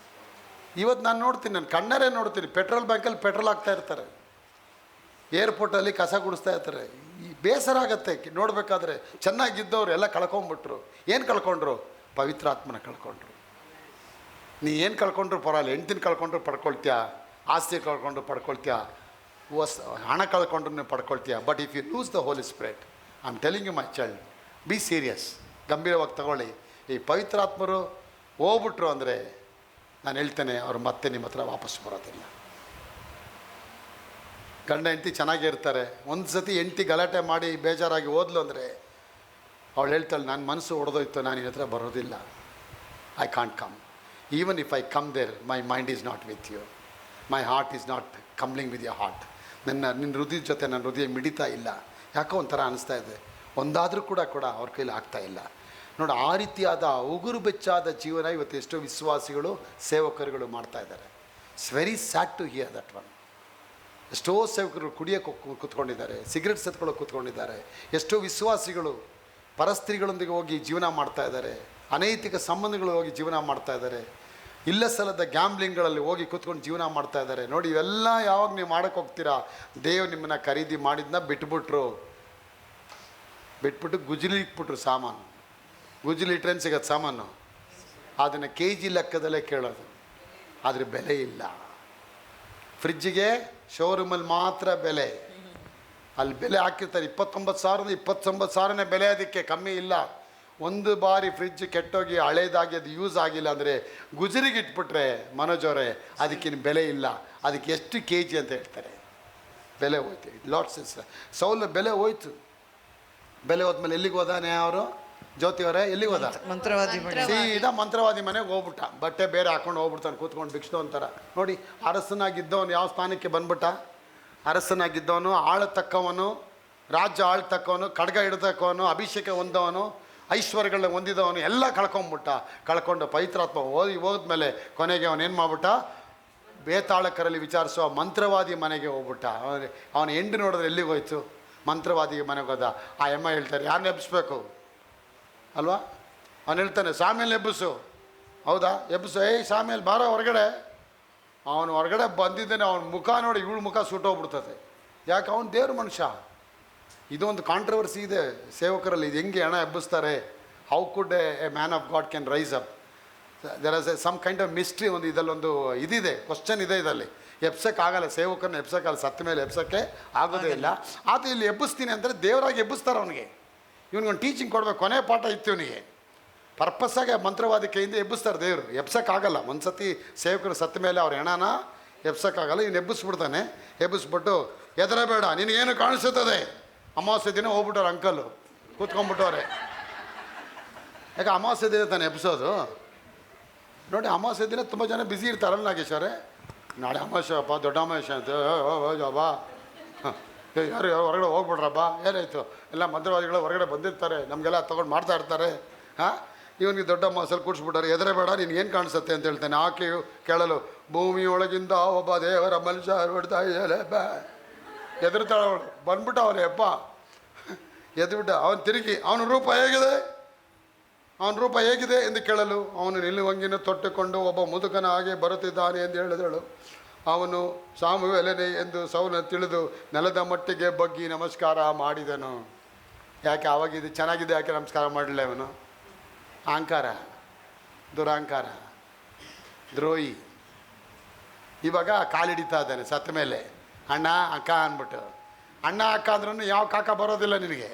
ಇವತ್ತು ನಾನು ನೋಡ್ತೀನಿ, ನಾನು ಕಣ್ಣರೇ ನೋಡ್ತೀನಿ, ಪೆಟ್ರೋಲ್ ಬ್ಯಾಂಕಲ್ಲಿ ಪೆಟ್ರೋಲ್ ಹಾಕ್ತಾ ಇರ್ತಾರೆ, ಏರ್ಪೋರ್ಟಲ್ಲಿ ಕಸ ಗುಡಿಸ್ತಾ ಇರ್ತಾರೆ. ಈ ಬೇಸರ ಆಗತ್ತೆ ನೋಡಬೇಕಾದ್ರೆ. ಚೆನ್ನಾಗಿದ್ದವ್ರು ಎಲ್ಲ ಕಳ್ಕೊಂಬಿಟ್ರು. ಏನು ಕಳ್ಕೊಂಡ್ರು? ಪವಿತ್ರಾತ್ಮನ ಕಳ್ಕೊಂಡ್ರು. ನೀ ಏನು ಕಳ್ಕೊಂಡ್ರು ಪರವಾಗಿಲ್ಲ, ಹೆಂಡ್ತಿನ ಕಳ್ಕೊಂಡ್ರು ಪಡ್ಕೊಳ್ತೀಯಾ, ಆಸ್ತಿ ಕಳ್ಕೊಂಡ್ರು ಪಡ್ಕೊಳ್ತೀಯಾ, ಹಣ ಕಳ್ಕೊಂಡ್ರು ನೀವು ಪಡ್ಕೊಳ್ತೀಯಾ. But if you lose the Holy Spirit, I am telling you my child, be serious, ಗಂಭೀರವಾಗಿ ತಗೊಳ್ಳಿ. ಈ ಪವಿತ್ರಾತ್ಮರು ಹೋಗ್ಬಿಟ್ರು ಅಂದರೆ ನಾನು ಹೇಳ್ತೇನೆ, ಅವ್ರು ಮತ್ತೆ ನಿಮ್ಮ ಹತ್ರ ವಾಪಸ್ ಬರೋದಿಲ್ಲ. ಗಂಡ ಹೆಂಡ್ತಿ ಚೆನ್ನಾಗೇ ಇರ್ತಾರೆ. ಒಂದು ಸತಿ ಹೆಂಡ್ತಿ ಗಲಾಟೆ ಮಾಡಿ ಬೇಜಾರಾಗಿ ಹೋದ್ಲು ಅಂದರೆ ಅವಳು ಹೇಳ್ತಾಳೆ, ನನ್ನ ಮನಸ್ಸು ಹೊಡೆದೋಯ್ತು, ನಾನು ನಿನ್ನ ಹತ್ರ ಬರೋದಿಲ್ಲ. I can't come. Even if I come there, my mind is not with you, my heart is not commingling with your heart. ನಿನ್ನ ಹೃದಯದ ಜೊತೆ ನನ್ನ ಹೃದಯ ಮಿಡಿತಾ ಇಲ್ಲ, ಯಾಕೋ ಒಂಥರ ಅನಿಸ್ತಾ ಇದೆ. ಒಂದಾದರೂ ಕೂಡ ಅವ್ರ ಕೈಲಿ ಆಗ್ತಾ ಇಲ್ಲ. ನೋಡಿ, ಆ ರೀತಿಯಾದ ಉಗುರು ಬೆಚ್ಚಾದ ಜೀವನ ಇವತ್ತು ಎಷ್ಟೋ ವಿಶ್ವಾಸಿಗಳು, ಸೇವಕರುಗಳು ಮಾಡ್ತಾ ಇದ್ದಾರೆ. It's very sad to hear that one. ಎಷ್ಟೋ ಸೇವಕರು ಕುಡಿಯೋಕ್ಕೆ ಕೂತ್ಕೊಂಡಿದ್ದಾರೆ, ಸಿಗರೆಟ್ ಸತ್ಕೊಳ್ಳೋಕೆ ಕೂತ್ಕೊಂಡಿದ್ದಾರೆ. ಎಷ್ಟೋ ವಿಶ್ವಾಸಿಗಳು ಪರಸ್ತ್ರೀಗಳೊಂದಿಗೆ ಹೋಗಿ ಜೀವನ ಮಾಡ್ತಾ ಇದ್ದಾರೆ, ಅನೈತಿಕ ಸಂಬಂಧಗಳು ಹೋಗಿ ಜೀವನ ಮಾಡ್ತಾ ಇದ್ದಾರೆ, ಇಲ್ಲ ಸಲದ ಗ್ಯಾಮ್ಲಿಂಗ್ಗಳಲ್ಲಿ ಹೋಗಿ ಕೂತ್ಕೊಂಡು ಜೀವನ ಮಾಡ್ತಾ ಇದ್ದಾರೆ. ನೋಡಿ, ಇವೆಲ್ಲ ಯಾವಾಗ ನೀವು ಮಾಡೋಕ್ಕೆ ಹೋಗ್ತೀರಾ? ದೇವ್ ನಿಮ್ಮನ್ನು ಖರೀದಿ ಮಾಡಿದ್ನ ಬಿಟ್ಬಿಟ್ರು ಗುಜಲಿ ಇಟ್ಬಿಟ್ರು. ಸಾಮಾನು ಗುಜಲಿ ಇಟ್ರೇನು ಸಿಗತ್ತೆ ಸಾಮಾನು? ಅದನ್ನು KG ಲೆಕ್ಕದಲ್ಲೇ ಕೇಳೋದು, ಆದರೆ ಬೆಲೆ ಇಲ್ಲ. ಫ್ರಿಜ್ಜಿಗೆ ಶೋರೂಮಲ್ಲಿ ಮಾತ್ರ ಬೆಲೆ, ಅಲ್ಲಿ ಬೆಲೆ ಹಾಕಿರ್ತಾರೆ 29,000 ಬೆಲೆ, ಅದಕ್ಕೆ ಕಮ್ಮಿ ಇಲ್ಲ. ಒಂದು ಬಾರಿ ಫ್ರಿಜ್ ಕೆಟ್ಟೋಗಿ ಹಳೇದಾಗಿ ಅದು ಯೂಸ್ ಆಗಿಲ್ಲ ಅಂದರೆ ಗುಜರಿಗೆ ಇಟ್ಬಿಟ್ರೆ ಮನೋಜ್ ಅವರೇ, ಅದಕ್ಕಿನ್ನು ಬೆಲೆ ಇಲ್ಲ. ಅದಕ್ಕೆ ಎಷ್ಟು KG ಅಂತ ಹೇಳ್ತಾರೆ, ಬೆಲೆ ಹೋಯ್ತು. ಲಾಟ್ಸ್ ಸೌಲ ಬೆಲೆ ಹೋಯ್ತು. ಬೆಲೆ ಹೋದ್ಮೇಲೆ ಎಲ್ಲಿಗೆ ಹೋದಾನೆ ಅವರು? ಜ್ಯೋತಿ ಅವರೇ ಎಲ್ಲಿಗೆ ಹೋದ? ಸೀದಾ ಮಂತ್ರವಾದಿ ಮನೆಗೆ ಹೋಗ್ಬಿಟ್ಟ. ಬಟ್ಟೆ ಬೇರೆ ಹಾಕೊಂಡು ಹೋಗ್ಬಿಡ್ತಾನೆ, ಕೂತ್ಕೊಂಡು ಭಿಕ್ಷು ಅಂತಾರೆ. ನೋಡಿ, ಅರಸನಾಗಿದ್ದವನು ಯಾವ ಸ್ಥಾನಕ್ಕೆ ಬಂದ್ಬಿಟ್ಟ? ಅರಸನಾಗಿದ್ದವನು, ಆಳತಕ್ಕವನು, ರಾಜ್ಯ ಆಳ್ತಕ್ಕವನು, ಖಡ್ಗ ಹಿಡ್ತಕ್ಕವನು, ಅಭಿಷೇಕ ಹೊಂದವನು, ಐಶ್ವರ್ಯಗಳನ್ನ ಹೊಂದಿದವನು ಎಲ್ಲ ಕಳ್ಕೊಂಡು ಪವಿತ್ರಾತ್ಮ ಹೋದ್ಮೇಲೆ ಕೊನೆಗೆ ಅವನೇನು ಮಾಡ್ಬಿಟ್ಟ? ಬೇತಾಳಕರಲ್ಲಿ ವಿಚಾರಿಸುವ ಮಂತ್ರವಾದಿ ಮನೆಗೆ ಹೋಗ್ಬಿಟ್ಟ. ಅವನ ಹೆಂಡು ನೋಡಿದ್ರೆ ಎಲ್ಲಿಗೆ ಹೋಯ್ತು? ಮಂತ್ರವಾದಿಗೆ ಮನೆಗೆ ಹೋದ. ಆ ಅಮ್ಮ ಹೇಳ್ತಾರೆ, ಯಾರನ್ನ ಎಬ್ಬಿಸ್ಬೇಕು ಅಲ್ವಾ? ಅವನು ಹೇಳ್ತಾನೆ, ಸಾಮೇಲೆ ಎಬ್ಬಿಸು. ಹೌದಾ, ಎಬ್ಬಿಸು. ಸಾಮೇಲೆ ಬಾರೋ ಹೊರಗಡೆ. ಅವನು ಹೊರಗಡೆ ಬಂದಿದ್ದಾನೆ, ಅವನ ಮುಖ ನೋಡಿ ಇವಳು ಮುಖ ಸುಟ್ಟೋಗ್ಬಿಡ್ತದೆ. ಯಾಕೆ? ಅವನು ದೇವ್ರ ಮನುಷ್ಯ. ಇದೊಂದು ಕಾಂಟ್ರವರ್ಸಿ ಇದೆ ಸೇವಕರಲ್ಲಿ. ಇದು ಹೆಂಗೆ ಹಣ ಎಬ್ಬಿಸ್ತಾರೆ? How could a man of God can raise up? There is some kind of mystery. ಇದಲ್ಲೊಂದು ಇದಿದೆ, ಕ್ವಶನ್ ಇದೆ ಇದರಲ್ಲಿ. ಎಬ್ಸೋಕ್ಕಾಗಲ್ಲ, ಸೇವಕರನ್ನ ಎಬ್ಸೋಕ್ಕಾಗಲ್ಲ, ಸತ್ತ ಮೇಲೆ ಎಬ್ಸೋಕ್ಕೆ ಆಗೋದೇ ಇಲ್ಲ. ಆತ ಇಲ್ಲಿ ಎಬ್ಬಿಸ್ತೀನಿ ಅಂದರೆ ದೇವರಾಗಿ ಎಬ್ಬಿಸ್ತಾರೆ ಅವನಿಗೆ. ಇವನಿಗೊಂದು ಟೀಚಿಂಗ್ ಕೊಡಬೇಕು. ಕೊನೆ ಪಾಠ ಇತ್ತು ಇವನಿಗೆ. ಪರ್ಪಸ್ಸಾಗಿ ಮಂತ್ರವಾದಿ ಕೈಯಿಂದ ಎಬ್ಬಿಸ್ತಾರೆ ದೇವರು. ಎಬ್ಸೋಕ್ಕಾಗಲ್ಲ. ಒಂದು ಸತಿ ಸೇವಕರು ಸತ್ತ ಮೇಲೆ ಅವ್ರ ಹೆಣನ ಎಬ್ಸೋಕ್ಕಾಗಲ್ಲ. ಇವನು ಎಬ್ಬಿಸ್ಬಿಡ್ತಾನೆ. ಎಬ್ಬಿಸ್ಬಿಟ್ಟು, ಹೆದರಬೇಡ, ನಿನಗೇನು ಕಾಣಿಸುತ್ತದೆ? ಅಮಾವಾಸ್ಯೆ ದಿನ ಹೋಗ್ಬಿಟ್ಟವ್ರು ಅಂಕಲ್ಲು ಕೂತ್ಕೊಂಡ್ಬಿಟ್ಟವ್ರೆ. ಯಾಕೆ ಅಮಾವಾಸ್ಯೆ ದಿನ ತಾನೆ ಎಬ್ಸೋದು? ನೋಡಿ, ಅಮಾವಾಸ್ಯೆ ದಿನ ತುಂಬ ಜನ ಬ್ಯುಸಿ ಇರ್ತಾರಲ್ಲ ನಾಗೇಶ್ವರೇ. ನಾಳೆ ಅಮಾವಾಸ್ಯೆ ಅಪ್ಪ, ದೊಡ್ಡ ಅಮಾವಾಸ್ಯೆ ಅಂತ ಬಾ, ಯಾರು ಹೊರಗಡೆ ಹೋಗ್ಬಿಡ್ರಪ್ಪ, ಏನಾಯಿತು? ಎಲ್ಲ ಮಂತ್ರವಾದಿಗಳು ಹೊರಗಡೆ ಬಂದಿರ್ತಾರೆ, ನಮಗೆಲ್ಲ ತೊಗೊಂಡು ಮಾಡ್ತಾ ಇರ್ತಾರೆ. ಇವನಿಗೆ ದೊಡ್ಡ ಅಮಾವಾಸ್ಯಲ್ಲಿ ಕೂಡಿಸ್ಬಿಟ್ಟಾರೆ. ಎದುರಬೇಡ, ನಿನ್ಗೇನು ಕಾಣಿಸುತ್ತೆ ಅಂತ ಹೇಳ್ತಾನೆ. ಆಕೆಯು ಕೇಳಲು, ಭೂಮಿಯೊಳಗಿಂದ ಒಬ್ಬ ದೇವರ ಮನುಷ್ಯ ಹೊಡ್ತಾ ಇದ್ದಾಳೆ. ಎದುರ್ತಾಳೆ ಅವಳು. ಬಂದ್ಬಿಟ್ಟ ಅವನೇ ಅಪ್ಪ, ಎದ್ಬಿಟ್ಟ. ಅವನು ತಿರುಗಿ, ಅವನ ರೂಪ ಹೇಗಿದೆ ಎಂದು ಕೇಳಲು, ಅವನು ನಿಲ್ಲುವಂಗಿನ ತೊಟ್ಟುಕೊಂಡು ಒಬ್ಬ ಮುದುಕನ ಹಾಗೆ ಬರುತ್ತಿದ್ದಾನೆ ಎಂದು ಹೇಳಿದಳು. ಅವನು ಸಾಮುವೇಲನೇ ಎಂದು ಸೌಲನು ತಿಳಿದು ನೆಲದ ಮಟ್ಟಿಗೆ ಬಗ್ಗಿ ನಮಸ್ಕಾರ ಮಾಡಿದನು. ಯಾಕೆ? ಆವಾಗಿದ್ದು ಚೆನ್ನಾಗಿದೆ, ಯಾಕೆ ನಮಸ್ಕಾರ ಮಾಡಲಿಲ್ಲ ಅವನು? ಅಹಂಕಾರ, ದುರಹಂಕಾರ, ದ್ರೋಹಿ. ಇವಾಗ ಕಾಲಿಡಿತಾ ಇದ್ದಾನೆ ಸತ್ತ ಮೇಲೆ. ಅಣ್ಣ ಅಕ್ಕ ಅಂದ್ಬಿಟ್ಟು. ಅಣ್ಣ ಅಕ್ಕ ಅಂದ್ರೂ ಯಾವ ಕಾಕ ಬರೋದಿಲ್ಲ ನಿನಗೆ.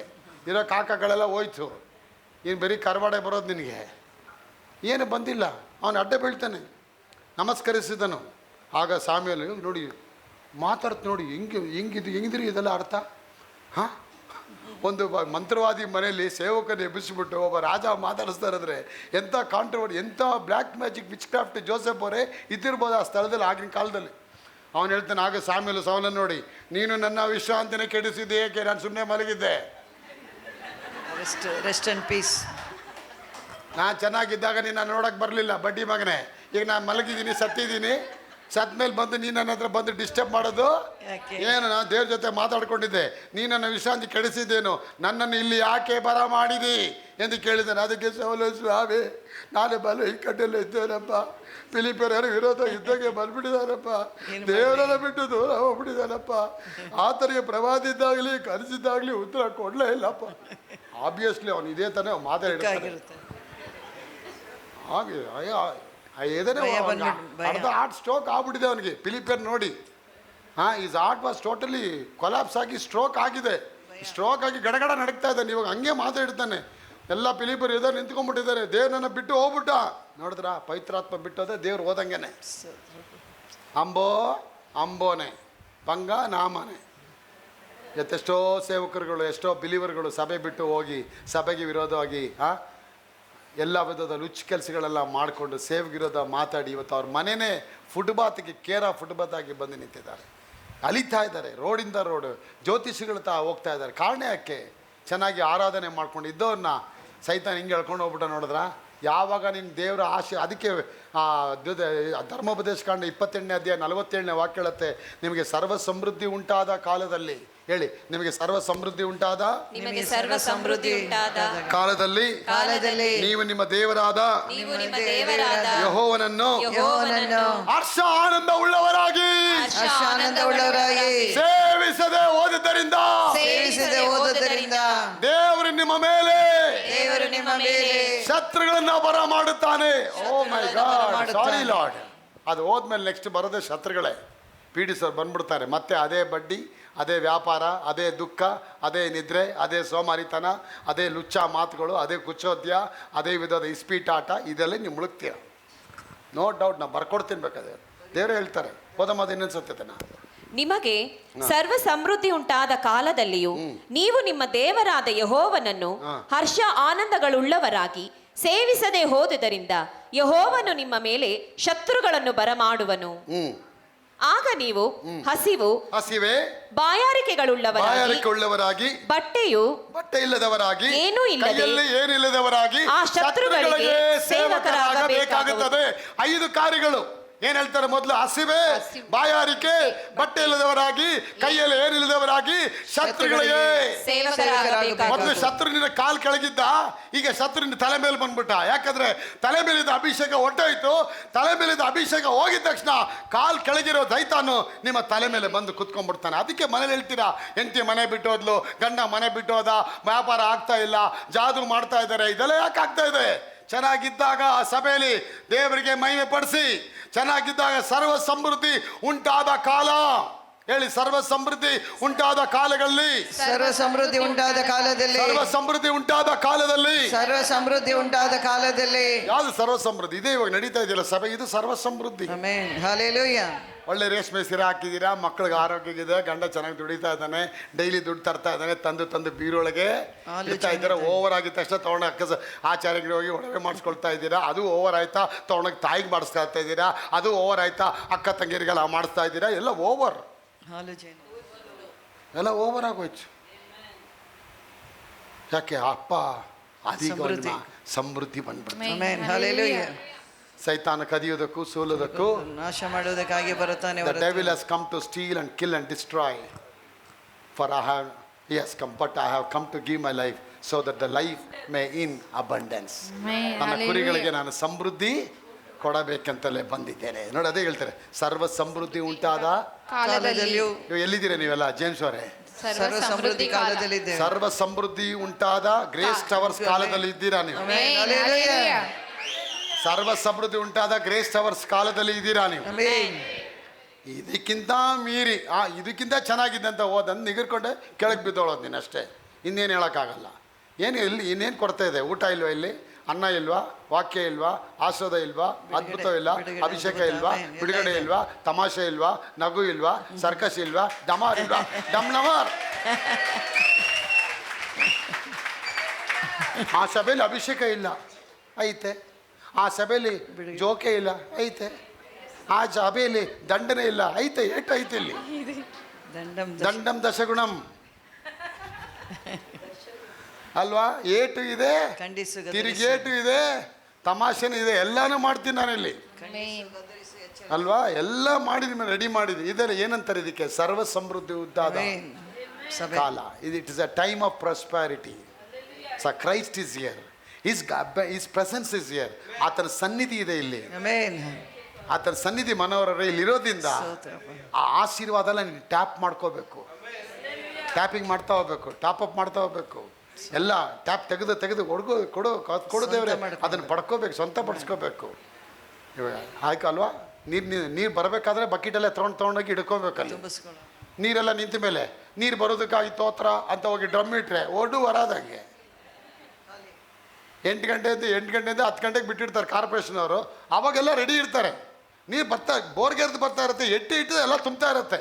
ಇರೋ ಕಾಕಗಳೆಲ್ಲ ಹೋಯ್ತು. ಇನ್ನು ಬರೀ ಕರ್ವಾಡೆ ಬರೋದು ನಿನಗೆ. ಏನು ಬಂದಿಲ್ಲ. ಅವನು ಅಡ್ಡ ಬೀಳ್ತಾನೆ. ನಮಸ್ಕರಿಸಿದನು. ಆಗ ಸಾಮ್ಯಲು ನೋಡಿ ಮಾತಾಡ್ತು, ನೋಡಿ ಹೆಂಗಿದ್ರಿ ಇದೆಲ್ಲ ಅರ್ಥ. ಹಾಂ, ಒಂದು ಮಂತ್ರವಾದಿ ಮನೆಯಲ್ಲಿ ಸೇವಕನ ಎಬ್ಬಿಸ್ಬಿಟ್ಟು ಒಬ್ಬ ರಾಜ ಮಾತಾಡಿಸ್ತಾ ಇರೋದ್ರೆ ಎಂಥ ಕಾಂಟ್ರವರ್ಸಿ, ಎಂಥ black magic which craft Joseph ಅವರೇ ಇದ್ದಿರ್ಬೋದು ಆ ಸ್ಥಳದಲ್ಲಿ ಆಗಿನ ಕಾಲದಲ್ಲಿ. ಅವನು ಹೇಳ್ತಾನೆ, ಆಗ ಸಾಮ್ಯಲು ಸೌಲನ್ನು ನೋಡಿ, ನೀನು ನನ್ನ ವಿಶ್ರಾಂತಿನ ಕೆಡಿಸಿದ್ದೆ, ಏಕೆ ನಾನು ಸುಮ್ಮನೆ ಮಲಗಿದ್ದೆ, ರೆಸ್ಟ್ ಅಂಡ್ ಪೀಸ್. ನಾನು ಚೆನ್ನಾಗಿದ್ದಾಗ ನೀನು ನಾನು ನೋಡೋಕೆ ಬರಲಿಲ್ಲ ಬಡ್ಡಿ ಮಗನೇ. ಈಗ ನಾನು ಮಲಗಿದ್ದೀನಿ, ಸತ್ತಿದ್ದೀನಿ, ಸತ್ತ ಮೇಲೆ ಬಂದು ನೀನು ನನ್ನ ಹತ್ರ ಬಂದು ಡಿಸ್ಟರ್ಬ್ ಮಾಡೋದು ಏನು? ನಾನು ದೇವ್ರ ಜೊತೆ ಮಾತಾಡ್ಕೊಂಡಿದ್ದೆ, ನೀನು ನನ್ನ ವಿಶ್ರಾಂತಿ ಕೆಡಿಸಿದ್ದೇನು, ನನ್ನನ್ನು ಇಲ್ಲಿ ಯಾಕೆ ಬರ ಮಾಡಿದಿ ಎಂದು ಕೇಳಿದ್ದಾನೆ. ಅದಕ್ಕೆ ಸೌಲ, ಸ್ವಾಮಿ ನಾನೇ ಬಲ ಈ ಕಡ್ಡೆಲ್ಲ ಇದ್ದೇನಪ್ಪ, ಫಿಲಿಪಿಯರ ವಿರೋಧ ಯುದ್ಧಕ್ಕೆ ಬಂದ್ಬಿಟ್ಟಿದ್ದಾನಪ್ಪ, ದೇವರೆಲ್ಲ ಬಿಟ್ಟು ದೂರ ಹೋಗ್ಬಿಟ್ಟಿದ್ದಾನಪ್ಪ, ಆತನಿಗೆ ಪ್ರವಾದಿದ್ದಾಗಲಿ ಕನಸಿದ್ದಾಗಲಿ ಉತ್ತರ ಕೊಡಲೇ ಇಲ್ಲಪ್ಪ. ಆಬ್ವಿಯಸ್ಲಿ ಅವನು ಇದೇ ತಾನೇ ಮಾತಾಡಿರ್ತಾನೆ. ಹಾಗೆ ಅರ್ಧ ಹಾರ್ಟ್ ಸ್ಟ್ರೋಕ್ ಆಗ್ಬಿಟ್ಟಿದೆ ಅವನಿಗೆ. ಫಿಲಿಪಿಯರ್ ನೋಡಿ, is heart was totally collapse ಆಗಿ ಸ್ಟ್ರೋಕ್ ಆಗಿದೆ. ಸ್ಟ್ರೋಕ್ ಆಗಿ ಗಡಗಡ ನಡಕ್ತಾ ಇದ್ದಾನೆ. ಇವಾಗ ಹಂಗೆ ಮಾತಾಡ್ತಾನೆ. ಎಲ್ಲ ಫಿಲಿಪಿಯರ್ ಇದ್ದಾರೆ, ನಿಂತ್ಕೊಂಡ್ಬಿಟ್ಟಿದ್ದಾರೆ. ದೇವ್ರನ್ನ ಬಿಟ್ಟು ಹೋಗ್ಬಿಟ್ಟ. ನೋಡಿದ್ರ, ಪವಿತ್ರಾತ್ಮ ಬಿಟ್ಟೋದೆ, ದೇವ್ರು ಹೋದಂಗೆನೆ. ಅಂಬೋನೆ ಪಂಗ ನಾಮನೆ. ಎಷ್ಟೋ ಸೇವಕರುಗಳು, ಎಷ್ಟೋ ಬಿಲೀವರ್ಗಳು ಸಭೆ ಬಿಟ್ಟು ಹೋಗಿ, ಸಭೆಗೆ ವಿರೋಧವಾಗಿ ಎಲ್ಲ ವಿಧದ ಲುಚ್ಚ ಕೆಲಸಗಳೆಲ್ಲ ಮಾಡಿಕೊಂಡು ಸೇವೆಗಿರೋದ ಮಾತಾಡಿ ಇವತ್ತು ಅವ್ರ ಮನೆಯೇ ಫುಟ್ಬಾತ್ಗೆ ಫುಟ್ಬಾತ್ ಆಗಿ ಬಂದು ನಿಂತಿದ್ದಾರೆ. ಅಲಿತಾ ಇದ್ದಾರೆ, ರೋಡಿಂದ ರೋಡ್, ಜ್ಯೋತಿಷಿಗಳ ಹೋಗ್ತಾ ಇದ್ದಾರೆ. ಕಾರಣ ಯಾಕೆ? ಚೆನ್ನಾಗಿ ಆರಾಧನೆ ಮಾಡ್ಕೊಂಡು ಇದ್ದವ್ರನ್ನ ಸೈತಾನ ಹಿಂಗೆ ಹೇಳ್ಕೊಂಡು ಹೋಗ್ಬಿಟ್ಟ. ನೋಡಿದ್ರ, ಯಾವಾಗ ನಿನ್ನ ದೇವರ ಆಶೆ, ಅದಕ್ಕೆ ಧರ್ಮೋಪದೇಶ ಕಾಂಡ 28ನೇ ಅಧ್ಯಾಯ 47ನೇ ವಾಕ್ಯ ಹೇಳುತ್ತೆ, ನಿಮಗೆ ಸರ್ವ ಸಮೃದ್ಧಿ ಉಂಟಾದ ಕಾಲದಲ್ಲಿ, ಹೇಳಿ, ನಿಮಗೆ ಸರ್ವ ಸಮೃದ್ಧಿ ಉಂಟಾದ ಕಾಲದಲ್ಲಿ ನೀವು ನಿಮ್ಮ ದೇವರಾದ ಯೆಹೋವನನ್ನು ಹರ್ಷ ಆನಂದ ಉಳ್ಳವರಾಗಿ ಸೇವಿಸದೆ ಹೋದದ್ದರಿಂದ ದೇವರು ನಿಮ್ಮ ಮೇಲೆ ಶತ್ರುಗಳನ್ನ ಬರ ಮಾಡುತ್ತಾನೆ. ಓ ಮೈ ಗಾಡ್, ಸಾರಿ ಲಾರ್ಡ್. ಅದು ಹೋದ್ಮೇಲೆ ನೆಕ್ಸ್ಟ್ ಬರೋದೇ ಶತ್ರುಗಳೇ, ಪೀಡಿಸೋರು ಬಂದ್ಬಿಡ್ತಾರೆ. ಮತ್ತೆ ಅದೇ ಬಡ್ಡಿ, ಅದೇ ವ್ಯಾಪಾರ, ಅದೇ ದುಃಖ, ಅದೇ ನಿದ್ರೆ, ಅದೇ ಸೋಮಾರಿತನ, ಅದೇ ಲುಚ್ಚ ಮಾತುಗಳು, ಅದೇ ಕುಚೋದ್ಯ, ಅದೇ ವಿಧದ ಇಸ್ಪೀಟಾಟ, ಇದೆಲ್ಲ ನೀವು ಮುಳುಗ್ತೀರ. ನೋ ಡೌಟ್, ನಾವು ಬರ್ಕೊಡ್ತೀನಿ ಬೇಕಾದ್ರೆ. ದೇವರೇ ಹೇಳ್ತಾರೆ, ಹೋದಮ್ಮದು ಇನ್ನೊಂದ್ಸತ್ತೆ ನಾ ನಿಮಗೆ ಸರ್ವ ಸಮೃದ್ಧಿ ಉಂಟಾದ ಕಾಲದಲ್ಲಿಯೂ ನೀವು ನಿಮ್ಮ ದೇವರಾದ ಯೆಹೋವನನ್ನು ಹರ್ಷ ಆನಂದಗಳುಳ್ಳವರಾಗಿ ಸೇವಿಸದೆ ಹೋದುದರಿಂದ ಯೆಹೋವನು ನಿಮ್ಮ ಮೇಲೆ ಶತ್ರುಗಳನ್ನು ಬರಮಾಡುವನು. ಆಗ ನೀವು ಹಸಿವೆ ಬಾಯಾರಿಕೆಗಳುಳ್ಳವರಾಗಿ ಬಟ್ಟೆ ಇಲ್ಲದವರಾಗಿ ಏನೂ ಏನಿಲ್ಲದವರಾಗಿ ಆ ಶತ್ರುಗಳಿಗೆ ಸೇವಕರಾಗಬೇಕಾಗುತ್ತದೆ. 5 ಕಾರ್ಯಗಳು ಏನ್ ಹೇಳ್ತಾರೆ? ಮೊದಲು ಹಸಿವೆ, ಬಾಯಾರಿಕೆ, ಬಟ್ಟೆ ಇಲ್ಲದವರಾಗಿ, ಕೈಯಲ್ಲಿ ಏನಿಲ್ಲದವರಾಗಿ, ಶತ್ರುಗಳಿಗೆ. ಮೊದಲು ಶತ್ರುವಿನ ಕಾಲ್ ಕೆಳಗಿದ್ದ, ಈಗ ಶತ್ರುವಿನ ತಲೆ ಮೇಲೆ ಬಂದ್ಬಿಟ್ಟ. ಯಾಕಂದ್ರೆ ತಲೆ ಮೇಲಿದ್ದ ಅಭಿಷೇಕ ಹೊಟ್ಟೋಯ್ತು. ತಲೆ ಮೇಲಿದ್ದ ಅಭಿಷೇಕ ಹೋಗಿದ ತಕ್ಷಣ ಕಾಲ್ ಕೆಳಗಿರೋ ದೈತಾನು ನಿಮ್ಮ ತಲೆ ಮೇಲೆ ಬಂದು ಕುತ್ಕೊಂಡ್ಬಿಡ್ತಾನೆ. ಅದಕ್ಕೆ ಮನೇಲಿ ಹೇಳ್ತೀರಾ, ಹೆಂಡತಿ ಮನೆ ಬಿಟ್ಟೋದ್ಲು, ಗಂಡ ಮನೆ ಬಿಟ್ಟೋದ, ವ್ಯಾಪಾರ ಆಗ್ತಾ ಇಲ್ಲ, ಜಾದು ಮಾಡ್ತಾ ಇದ್ದಾರೆ. ಇದೆಲ್ಲ ಯಾಕೆ ಆಗ್ತಾ ಇದೆ? ಚೆನ್ನಾಗಿದ್ದಾಗ ಸಭೆಯಲ್ಲಿ ದೇವರಿಗೆ ಮಹಿಮೆ ಪಡಿಸಿ, ಚೆನ್ನಾಗಿದ್ದಾಗ ಸರ್ವ ಸಮೃದ್ಧಿ ಉಂಟಾದ ಕಾಲ, ಹೇಳಿ, ಸರ್ವ ಸಮೃದ್ಧಿ ಉಂಟಾದ ಕಾಲಗಳಲ್ಲಿ, ಸರ್ವ ಸಮೃದ್ಧಿ ಉಂಟಾದ ಕಾಲದಲ್ಲಿ, ಸರ್ವ ಸಮೃದ್ಧಿ ಉಂಟಾದ ಕಾಲದಲ್ಲಿ, ಸರ್ವ ಸಮೃದ್ಧಿ ಉಂಟಾದ ಕಾಲದಲ್ಲಿ. ಯಾವುದು ಸರ್ವ ಸಮೃದ್ಧಿ? ಇದೇ ಇವಾಗ ನಡೀತಾ ಇದೆಯಲ್ಲ ಸಭೆ, ಇದು ಸರ್ವ ಸಮೃದ್ಧಿ. Amen, hallelujah. ಒಳ್ಳೆ ರೇಷ್ಮೆ ಸೀರೆ ಹಾಕಿದ್ದೀರಾ, ಮಕ್ಕಳಿಗೆ ಆರೋಗ್ಯಗಿದೆ, ಗಂಡ ಚೆನ್ನಾಗಿ ದುಡಿತಾ ಇದ್ದಾನೆ, ಡೈಲಿ ದುಡ್ಡು ತರ್ತಾ ಇದ್ದಾನೆ, ತಂದು ಬೀರೊಳಗೆ ಇಡ್ತಾ ಇದ್ದೀರಾ. ಓವರ್ ಆಗಿದ ತಕ್ಷಣ ತೊಗೊಂಡು ಆಚಾರ್ಯರಿಗೆ ಹೋಗಿ ಒಡವೆ ಮಾಡಿಸ್ಕೊಳ್ತಾ ಇದ್ದೀರಾ. ಅದು ಓವರ್ ಆಯ್ತಾ, ತೊಗೊಂಡೋಗಿ ತಾಯಿಗೆ ಮಾಡಿಸ್ತಾ ಇದ್ದೀರಾ. ಅದು ಓವರ್ ಆಯ್ತಾ, ಅಕ್ಕ ತಂಗಿರಿಗೆಲ್ಲ ಮಾಡಿಸ್ತಾ ಇದ್ದೀರಾ. ಎಲ್ಲ ಓವರ್, ಎಲ್ಲ ಓವರ್ ಆಗೋಯ್ತು. ಯಾಕೆ? ಅಪ್ಪ ಅಧಿಕ ಸಮೃದ್ಧಿ ಬಂದ್ಬಿಡ್ತು. ಸೈತಾನ ಕದಿಯೋದಕ್ಕೂ ಸೋಲೋದಕ್ಕೂ ನಾಶ ಮಾಡುವುದಕ್ಕಾಗಿ ಬರುತ್ತಾನೆ. The devil has come to steal and kill and destroy. For he has come, but I have come to give my life so that the life may in abundance. ನನ್ನ ಕುರಿಗಳಿಗೆ ನಾನು ಸಮೃದ್ಧಿ ಕೊಡಬೇಕಂತಲೇ ಬಂದಿದ್ದೇನೆ. ನೋಡಿ, ಅದೇ ಹೇಳ್ತಾರೆ, ಸರ್ವ ಸಮೃದ್ಧಿ ಉಂಟಾದ ಕಾಲದಲ್ಲಿಯೂ. ಎಲ್ಲಿದ್ದೀರಾ ನೀವೆಲ್ಲ? ಜೇಮ್ಸ್ ಅವರೇ, ಸರ್ವ ಸಮೃದ್ಧಿ ಕಾಲದಲ್ಲಿ, ಸರ್ವ ಸಮೃದ್ಧಿ ಉಂಟಾದ ಗ್ರೇಸ್ ಟವರ್ಸ್ ಕಾಲದಲ್ಲಿ ಇದ್ದೀರಾ ನೀವು. ಸರ್ವ ಸಮೃದ್ಧಿ ಉಂಟಾದ ಗ್ರೇಸ್ ಟವರ್ಸ್ ಕಾಲದಲ್ಲಿ ಇದ್ದೀರಾ ನೀವು. ಇದಕ್ಕಿಂತ ಮೀರಿ ಇದಕ್ಕಿಂತ ಚೆನ್ನಾಗಿದೆ ಅಂತ ಹೋದಂದು ನಿಗರ್ಕೊಂಡೆ ಕೆಳಗೆ ಬಿದ್ದೋಳೋದು ನೀನು ಅಷ್ಟೇ. ಇನ್ನೇನು ಹೇಳೋಕ್ಕಾಗಲ್ಲ. ಏನು ಇಲ್ಲಿ ಇನ್ನೇನು ಕೊಡ್ತಾ ಇದೆ? ಊಟ ಇಲ್ವ ಇಲ್ಲಿ? ಅನ್ನ ಇಲ್ವಾ, ವಾಕ್ಯ ಇಲ್ವಾ, ಆಸ್ವಾದ ಇಲ್ವಾ, ಅದ್ಭುತ ಇಲ್ಲ, ಅಭಿಷೇಕ ಇಲ್ವಾ, ಬಿಡುಗಡೆ ಇಲ್ವಾ, ತಮಾಷೆ ಇಲ್ವಾ, ನಗು ಇಲ್ವಾ, ಸರ್ಕಸ್ ಇಲ್ವಾ, ಡಮಾರ್ ಇಲ್ವಾ, ಡಮ್ನಮಾರ್. ಆ ಸಭೆಯಲ್ಲಿ ಅಭಿಷೇಕ ಇಲ್ಲ, ಐತೆ. ಆ ಸಭೆಯಲ್ಲಿ ಜೋಕೆ ಇಲ್ಲ, ಐತೆ. ಆ ಸಭೆಯಲ್ಲಿ ದಂಡನೆ ಇಲ್ಲ, ಐತೆ. ಏಟು ಐತೆ ಇಲ್ಲಿ? ದಂಡಂ ದಶಗುಣಂ ಅಲ್ವಾ? ಏಟು ಇದೆ, ತಿರುಗೇಟು ಇದೆ, ತಮಾಷೆನೂ ಇದೆ, ಎಲ್ಲಾನು ಮಾಡ್ತೀನಿ ನಾನಿಲ್ಲಿ ಅಲ್ವಾ? ಎಲ್ಲ ಮಾಡಿದ್ದೀನಿ, ರೆಡಿ ಮಾಡಿದ್ದೀನಿ. ಇದೆಲ್ಲ ಏನಂತಾರೆ ಇದಕ್ಕೆ? ಸರ್ವ ಸಮೃದ್ಧಿ ಉದ್ದಾದ ಕಾಲ. It is a time of prosperity. So Christ is here, his presence is here. ಆತನ ಸನ್ನಿಧಿ ಇದೆ ಇಲ್ಲಿ. ಆತನ ಸನ್ನಿಧಿ ಮನೋಹರರೇ ಇಲ್ಲಿರೋದ್ರಿಂದ ಆ ಆಶೀರ್ವಾದ ಎಲ್ಲ ನೀನು ಟ್ಯಾಪ್ ಮಾಡ್ಕೋಬೇಕು, ಟ್ಯಾಪಿಂಗ್ ಮಾಡ್ತಾ ಹೋಗ್ಬೇಕು, ಟಾಪ್ ಅಪ್ ಮಾಡ್ತಾ ಹೋಗ್ಬೇಕು. ಎಲ್ಲ ಟ್ಯಾಪ್ ತೆಗೆದು ಕೊಡು ದೇವ್ರೆ, ಅದನ್ನು ಪಡ್ಕೋಬೇಕು, ಸ್ವಂತ ಪಡಿಸ್ಕೋಬೇಕು. ಇವಾಗ ಆಯ್ತು ಅಲ್ವಾ? ನೀರು ಬರಬೇಕಾದ್ರೆ ಬಕೆಟಲ್ಲೇ ತೊಗೊಂಡೋಗಿ ಹಿಡ್ಕೋಬೇಕಲ್ಲಿ. ನೀರೆಲ್ಲ ನಿಂತ ಮೇಲೆ ನೀರು ಬರೋದಕ್ಕಾಗಿ ತೋತ್ರ ಅಂತ ಹೋಗಿ ಡ್ರಮ್ ಇಟ್ರೆ ವರಾದಂಗೆ 8 ಗಂಟೆಯಿಂದ 10 ಗಂಟೆಗೆ ಬಿಟ್ಟಿರ್ತಾರೆ ಕಾರ್ಪೊರೇಷನ್ ಅವರು. ಅವಾಗೆಲ್ಲ ರೆಡಿ ಇರ್ತಾರೆ. ನೀರು ಬೋರ್ಗೆರ್ದು ಬರ್ತಾ ಇರುತ್ತೆ, ಇಟ್ಟು ಎಲ್ಲ ತುಂಬ್ತಾ ಇರುತ್ತೆ.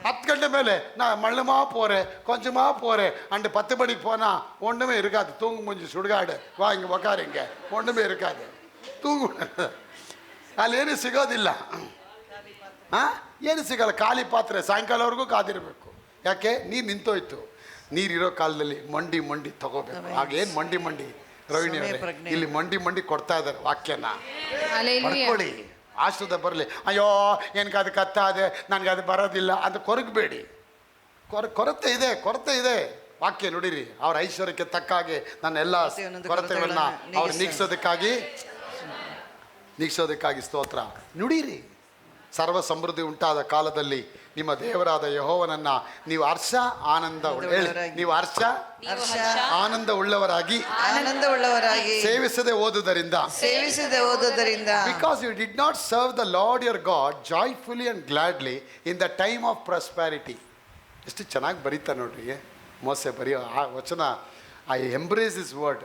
10 ಗಂಟೆ ಮೇಲೆ மళ్ళமா போறேன், கொஞ்சமா போறேன் அண்டு 10 மணிக்கு போனா ஒன்றுமே இருக்காது. தூங்கு முடிஞ்சு சுடுகாடு, வா இங்கே உக்காருங்க, ஒன்றுமே இருக்காது, ತೂಗು. ಅಲ್ಲಿ ಏನು ಸಿಗೋದಿಲ್ಲ. ಏನು ಸಿಗಲ್ಲ, ಖಾಲಿ ಪಾತ್ರೆ. ಸಾಯಂಕಾಲವರೆಗೂ ಕಾದಿರಬೇಕು. ಯಾಕೆ? ನೀರು ನಿಂತೋಯ್ತು. ನೀರಿರೋ ಕಾಲದಲ್ಲಿ ಮಂಡಿ ತಗೋಬೇಕು. ಆಗೇನು ಮಂಡಿ ರವಿಣಿ ಇಲ್ಲಿ ಮಂಡಿ ಕೊಡ್ತಾ ಇದ್ದಾರೆ ವಾಕ್ಯನ. ಪಡ್ಕೊಳ್ಳಿ, ಆಶ್ರದ ಬರಲಿ. ಅಯ್ಯೋ ಏನಕ್ಕೆ ಅದು ಕತ್ತಾದೆ, ನನಗೆ ಅದು ಬರೋದಿಲ್ಲ ಅಂತ ಕೊರಗಬೇಡಿ. ಕೊರತೆ ಇದೆ. ವಾಕ್ಯ ನುಡಿರಿ. ಅವ್ರ ಐಶ್ವರ್ಯಕ್ಕೆ ತಕ್ಕ ಹಾಗೆ ನನ್ನ ಎಲ್ಲ ಕೊರತೆಗಳನ್ನ ಅವ್ರು ನೀಗಿಸೋದಕ್ಕಾಗಿ ಸ್ತೋತ್ರ ನುಡಿರಿ. ಸರ್ವ ಸಮೃದ್ಧಿ ಉಂಟಾದ ಕಾಲದಲ್ಲಿ ನಿಮ್ಮ ದೇವರಾದ ಯೆಹೋವನನ್ನ ನೀವು ಹರ್ಷ ಆನಂದ ಉಳ್ಳವರಾಗಿ ಸೇವಿಸದೆ ಓದುವುದರಿಂದ because you did not serve the Lord your God joyfully and gladly in the time of prosperity. ಎಷ್ಟು ಚೆನ್ನಾಗಿ ಬರೀತಾ ನೋಡ್ರಿ ಮೋಸೆ ಬರೆಯೋ ಆ ವಚನ. I embrace this word.